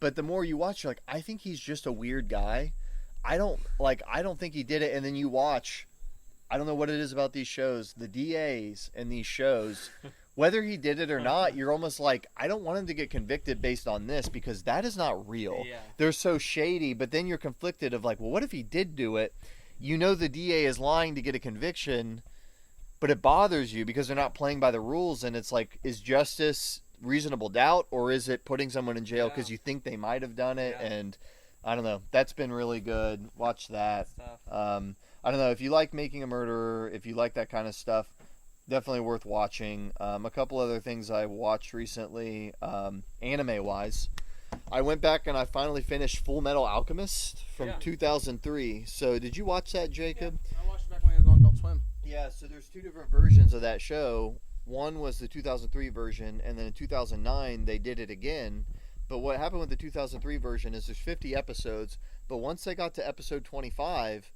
[SPEAKER 2] But the more you watch, you're like, I think he's just a weird guy. I don't think he did it. And then you watch, I don't know what it is about these shows, the DAs in these shows, whether he did it or not, you're almost like, I don't want him to get convicted based on this, because that is not real.
[SPEAKER 1] Yeah.
[SPEAKER 2] They're so shady. But then you're conflicted of like, well, what if he did do it? You know the DA is lying to get a conviction, but it bothers you because they're not playing by the rules, and it's like, is justice reasonable doubt, or is it putting someone in jail because you think they might have done it? And I don't know. That's been really good. Watch that. I don't know. If you like Making a Murderer, if you like that kind of stuff, definitely worth watching. A couple other things I watched recently, anime-wise. I went back and I finally finished Full Metal Alchemist from 2003. So did you watch that, Jacob?
[SPEAKER 3] Yeah, I watched it back when it was on Adult Swim.
[SPEAKER 2] Yeah, so there's two different versions of that show. One was the 2003 version, and then in 2009 they did it again. But what happened with the 2003 version is there's 50 episodes, but once they got to episode 25,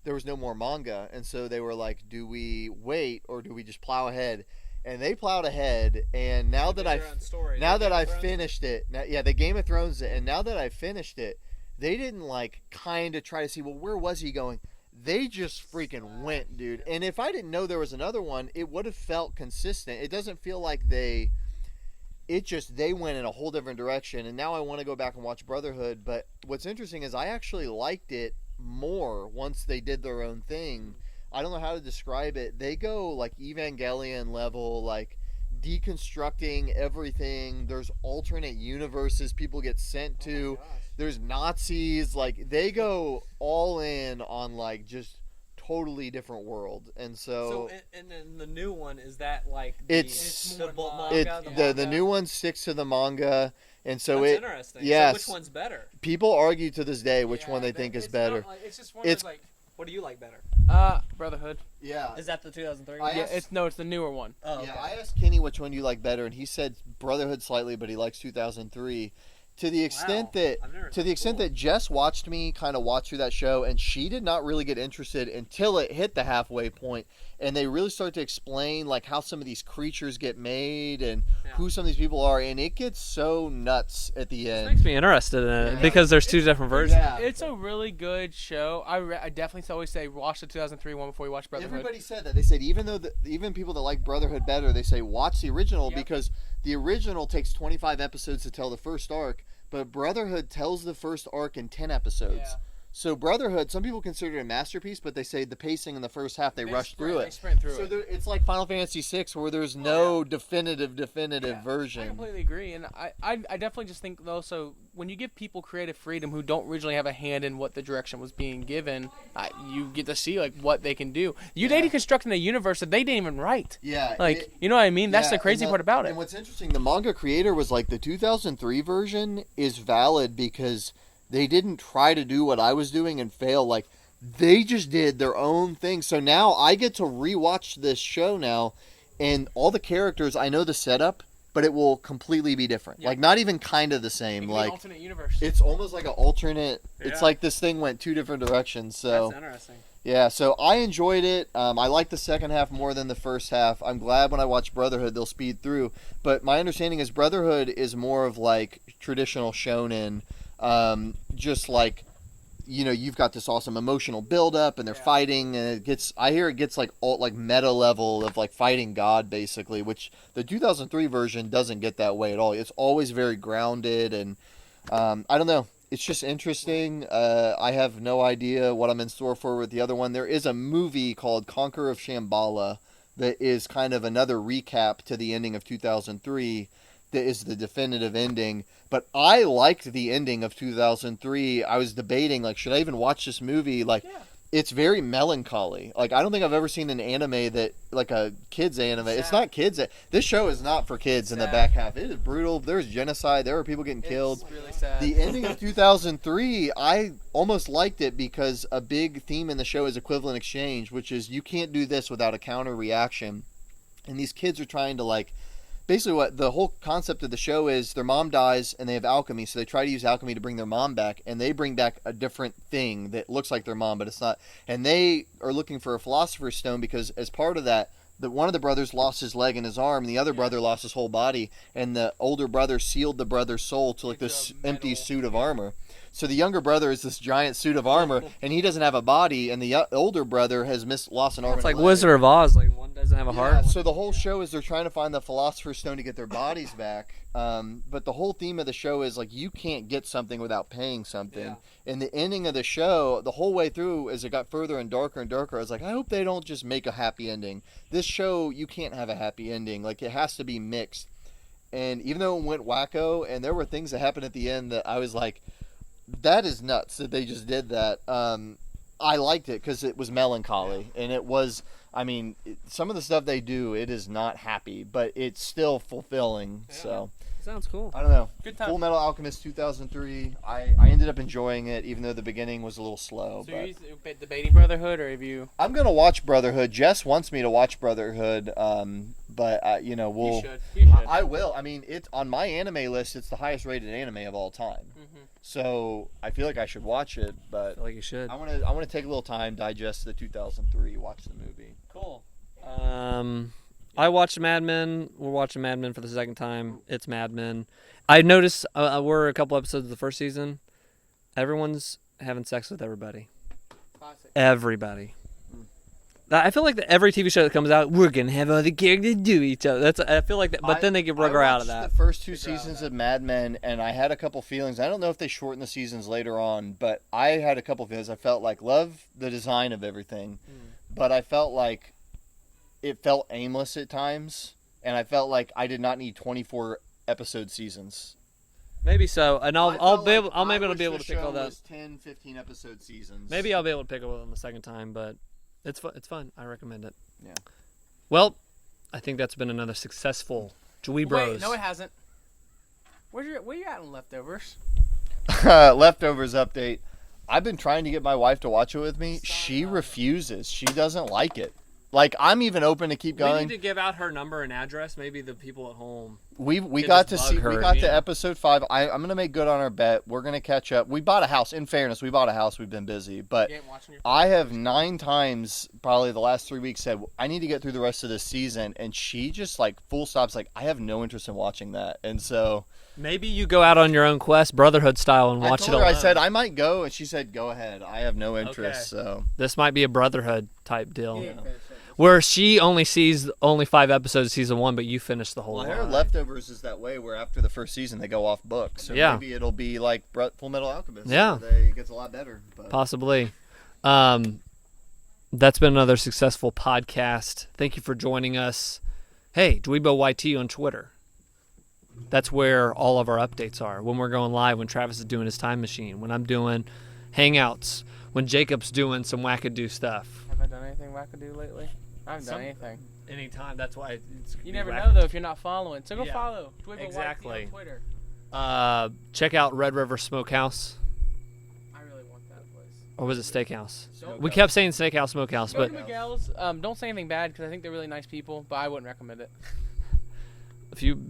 [SPEAKER 2] there was no more manga, and so they were like, do we wait or do we just plow ahead? And they plowed ahead, and now that I've finished it, they Game of Thrones it, and now that I've finished it, they didn't like kind of try to see, well, where was he going? They just freaking went, dude. And if I didn't know there was another one, it would have felt consistent. It doesn't feel like they went in a whole different direction. And now I want to go back and watch Brotherhood. But what's interesting is I actually liked it more once they did their own thing. I don't know how to describe it. They go like Evangelion level, like deconstructing everything. There's alternate universes people get sent to. There's Nazis. Like, they go all in on like just totally different world. And so
[SPEAKER 1] and then the new one, is that like
[SPEAKER 2] the new one sticks to the manga. And so
[SPEAKER 1] that's interesting.
[SPEAKER 2] Yes.
[SPEAKER 1] So which one's better?
[SPEAKER 2] People argue to this day which one they think is better.
[SPEAKER 3] It's just one of like,
[SPEAKER 1] what do you like better?
[SPEAKER 3] Brotherhood.
[SPEAKER 2] Yeah.
[SPEAKER 1] Is that the 2003
[SPEAKER 2] one?
[SPEAKER 3] It's the newer one.
[SPEAKER 1] Oh,
[SPEAKER 2] yeah.
[SPEAKER 1] okay.
[SPEAKER 2] I asked Kenny which one you like better, and he said Brotherhood slightly, but he likes 2003. To the extent that Jess watched me kind of watch through that show, and she did not really get interested until it hit the halfway point, and they really start to explain like how some of these creatures get made and who some of these people are, and it gets so nuts at the end.
[SPEAKER 1] It makes me interested in it because there's two different versions.
[SPEAKER 2] Yeah.
[SPEAKER 3] It's a really good show. I definitely always say watch the 2003 one before you watch Brotherhood.
[SPEAKER 2] Everybody said that. They said even people that like Brotherhood better, they say watch the original because the original takes 25 episodes to tell the first arc, but Brotherhood tells the first arc in 10 episodes.
[SPEAKER 3] Yeah.
[SPEAKER 2] So Brotherhood, some people consider it a masterpiece, but they say the pacing in the first half, they rushed through
[SPEAKER 3] They
[SPEAKER 2] it.
[SPEAKER 3] sprint through
[SPEAKER 2] So
[SPEAKER 3] it.
[SPEAKER 2] it's like Final Fantasy VI, where there's no definitive version.
[SPEAKER 3] I completely agree, and I definitely just think though. So when you give people creative freedom who don't originally have a hand in what the direction was being given, you get to see like what they can do. They deconstructing a universe that they didn't even write.
[SPEAKER 2] Yeah,
[SPEAKER 3] you know what I mean? That's
[SPEAKER 2] yeah,
[SPEAKER 3] the crazy part about it.
[SPEAKER 2] And what's interesting, the manga creator was like, the 2003 version is valid because they didn't try to do what I was doing and fail. Like, they just did their own thing. So now I get to rewatch this show now, and all the characters, I know the setup, but it will completely be different.
[SPEAKER 3] Yeah.
[SPEAKER 2] Like, not even kind of the same.
[SPEAKER 3] It can be
[SPEAKER 2] Like,
[SPEAKER 3] an alternate universe.
[SPEAKER 2] it's almost like an alternate. It's
[SPEAKER 3] Yeah.
[SPEAKER 2] like this thing went 2 different directions. So
[SPEAKER 3] That's interesting.
[SPEAKER 2] yeah, so I enjoyed it. I like the second half more than the first half. I'm glad when I watch Brotherhood they'll speed through. But my understanding is Brotherhood is more of like traditional shonen. Just like, you know, you've got this awesome emotional build-up and they're fighting, and I hear it gets like meta level of like fighting God basically, which the 2003 version doesn't get that way at all. It's always very grounded, and I don't know. It's just interesting. I have no idea what I'm in store for with the other one. There is a movie called Conqueror of Shambhala that is kind of another recap to the ending of 2003 that is the definitive ending. But I liked the ending of 2003. I was debating, like, should I even watch this movie? Like, it's very melancholy. Like, I don't think I've ever seen an anime that, like a kid's anime. It's not kids. This show is not for kids in the back half. It is brutal. There's genocide. There are people getting killed.
[SPEAKER 3] It's really sad.
[SPEAKER 2] The ending of 2003, I almost liked it because a big theme in the show is equivalent exchange, which is you can't do this without a counter reaction. And these kids are trying to, like, basically what the whole concept of the show is, their mom dies and they have alchemy, so they try to use alchemy to bring their mom back, and they bring back a different thing that looks like their mom, but it's not. And they are looking for a philosopher's stone because as part of that, one of the brothers lost his leg and his arm, and the other brother lost his whole body, and the older brother sealed the brother's soul to like this empty suit of armor. So the younger brother is this giant suit of armor, and he doesn't have a body, and the older brother has lost an arm.
[SPEAKER 1] It's like Wizard of Oz. Like, one doesn't have a heart.
[SPEAKER 2] So the whole show is they're trying to find the Philosopher's Stone to get their bodies back. But the whole theme of the show is, like, you can't get something without paying something. Yeah. And the ending of the show, the whole way through, as it got further and darker, I was like, I hope they don't just make a happy ending. This show, you can't have a happy ending. Like, it has to be mixed. And even though it went wacko, and there were things that happened at the end that I was like, that is nuts that they just did that. I liked it because it was melancholy, and it was, I mean, some of the stuff they do, it is not happy, but it's still fulfilling. Yeah. So
[SPEAKER 1] sounds cool.
[SPEAKER 2] I don't know.
[SPEAKER 3] Good time.
[SPEAKER 2] Full Metal Alchemist 2003. I ended up enjoying it, even though the beginning was a little slow.
[SPEAKER 3] So
[SPEAKER 2] but
[SPEAKER 3] are you debating Brotherhood, or have you?
[SPEAKER 2] I'm gonna watch Brotherhood. Jess wants me to watch Brotherhood, but you know, we'll.
[SPEAKER 3] You should.
[SPEAKER 2] I will. I mean, it's on my anime list. It's the highest rated anime of all time.
[SPEAKER 3] Mm-hmm.
[SPEAKER 2] So I feel like I should watch it, but
[SPEAKER 1] I feel like you should.
[SPEAKER 2] I want to take a little time, digest the 2003, watch the movie.
[SPEAKER 1] Cool. I watched Mad Men. We're watching Mad Men for the second time. It's Mad Men. I noticed we're a couple episodes of the first season. Everyone's having sex with everybody.
[SPEAKER 3] Classic.
[SPEAKER 1] Everybody. I feel like that every TV show that comes out, we're gonna have other characters do each other. I feel like that, but then they get rugger out of that.
[SPEAKER 2] I watched the first 2 seasons of Mad Men, and I had a couple feelings. I don't know if they shorten the seasons later on, but I had a couple feelings. I felt like love the design of everything, but I felt like it felt aimless at times, and I felt like I did not need 24 episode seasons.
[SPEAKER 1] Maybe so, and I'll be able to pick all that.
[SPEAKER 2] Was 10, 15 episode seasons.
[SPEAKER 1] Maybe I'll be able to pick up on the second time, but it's fun. It's fun. I recommend it.
[SPEAKER 2] Yeah.
[SPEAKER 1] Well, I think that's been another successful DweeBros.
[SPEAKER 3] Wait, no, it hasn't. Where you at on Leftovers?
[SPEAKER 2] Leftovers update. I've been trying to get my wife to watch it with me. She refuses. She doesn't like it. Like, I'm even open to keep going.
[SPEAKER 1] We need to give out her number and address. Maybe the people at home.
[SPEAKER 2] We got to see. We got to
[SPEAKER 1] yeah.
[SPEAKER 2] episode 5. I'm gonna make good on our bet. We're gonna catch up. We bought a house. In fairness, we bought a house. We've been busy, but I have 9 times probably the last 3 weeks said I need to get through the rest of this season, and she just like full stops. Like, I have no interest in watching that, and so
[SPEAKER 1] maybe you go out on your own quest, Brotherhood style, and watch it alone.
[SPEAKER 2] I said I might go, and she said go ahead. I have no interest.
[SPEAKER 1] Okay.
[SPEAKER 2] So
[SPEAKER 1] this might be a Brotherhood type deal.
[SPEAKER 3] Yeah.
[SPEAKER 1] Where she only sees only 5 episodes of season 1, but you finish the whole
[SPEAKER 2] Well, I
[SPEAKER 1] line.
[SPEAKER 2] heard Leftovers is that way, where after the first season they go off book. So
[SPEAKER 1] Yeah.
[SPEAKER 2] maybe it'll be like Full Metal Alchemist.
[SPEAKER 1] Yeah.
[SPEAKER 2] where it gets a lot better. But
[SPEAKER 1] Possibly. That's been another successful podcast. Thank you for joining us. Hey, DweeBro YT on Twitter. That's where all of our updates are. When we're going live, when Travis is doing his time machine, when I'm doing hangouts, when Jacob's doing some wackadoo stuff.
[SPEAKER 3] Have I done anything wackadoo lately? I haven't done anything.
[SPEAKER 1] Anytime. That's why it's
[SPEAKER 3] You never know though if you're not following. So go
[SPEAKER 1] Yeah.
[SPEAKER 3] follow DweeBro
[SPEAKER 1] Exactly.
[SPEAKER 3] YT on Twitter.
[SPEAKER 1] Check out Red River Smokehouse.
[SPEAKER 3] I really want that place.
[SPEAKER 1] Or was it Steakhouse?
[SPEAKER 3] Don't
[SPEAKER 1] We kept saying Steakhouse, Smokehouse,
[SPEAKER 3] go
[SPEAKER 1] but
[SPEAKER 3] to Miguel's. Don't say anything bad because I think they're really nice people, but I wouldn't recommend it.
[SPEAKER 1] if you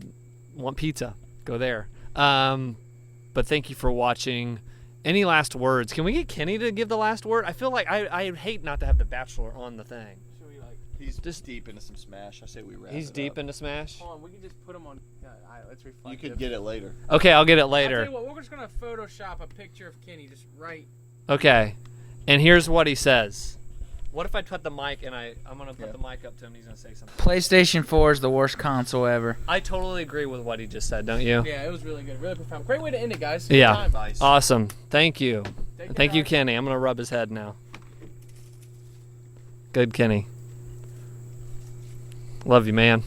[SPEAKER 1] want pizza, go there. But thank you for watching. Any last words? Can we get Kenny to give the last word? I feel like I hate not to have the Bachelor on the thing.
[SPEAKER 3] Should we like?
[SPEAKER 2] he's just deep into some Smash. I say we wrap
[SPEAKER 1] He's
[SPEAKER 2] it
[SPEAKER 1] deep
[SPEAKER 2] up.
[SPEAKER 1] into Smash.
[SPEAKER 3] Hold on, we can just put them on. Let's reflect.
[SPEAKER 2] You could get it later.
[SPEAKER 1] Okay, I'll get it
[SPEAKER 3] I'll
[SPEAKER 1] later.
[SPEAKER 3] tell you what, we're just gonna Photoshop a picture of Kenny just right.
[SPEAKER 1] Okay, and here's what he says. What if I put the mic and I'm gonna put
[SPEAKER 2] Yeah.
[SPEAKER 1] the mic up to him? And he's gonna say something.
[SPEAKER 4] PlayStation 4 is the worst console ever.
[SPEAKER 1] I totally agree with what he just said. Don't you?
[SPEAKER 3] Yeah, it was really good, really profound. Great way to end it, guys.
[SPEAKER 1] Yeah.
[SPEAKER 3] Good time.
[SPEAKER 2] Nice.
[SPEAKER 1] Awesome. Thank you.
[SPEAKER 3] Take care,
[SPEAKER 1] Thank you,
[SPEAKER 3] guys.
[SPEAKER 1] Kenny. I'm gonna rub his head now. Good, Kenny. Love you, man.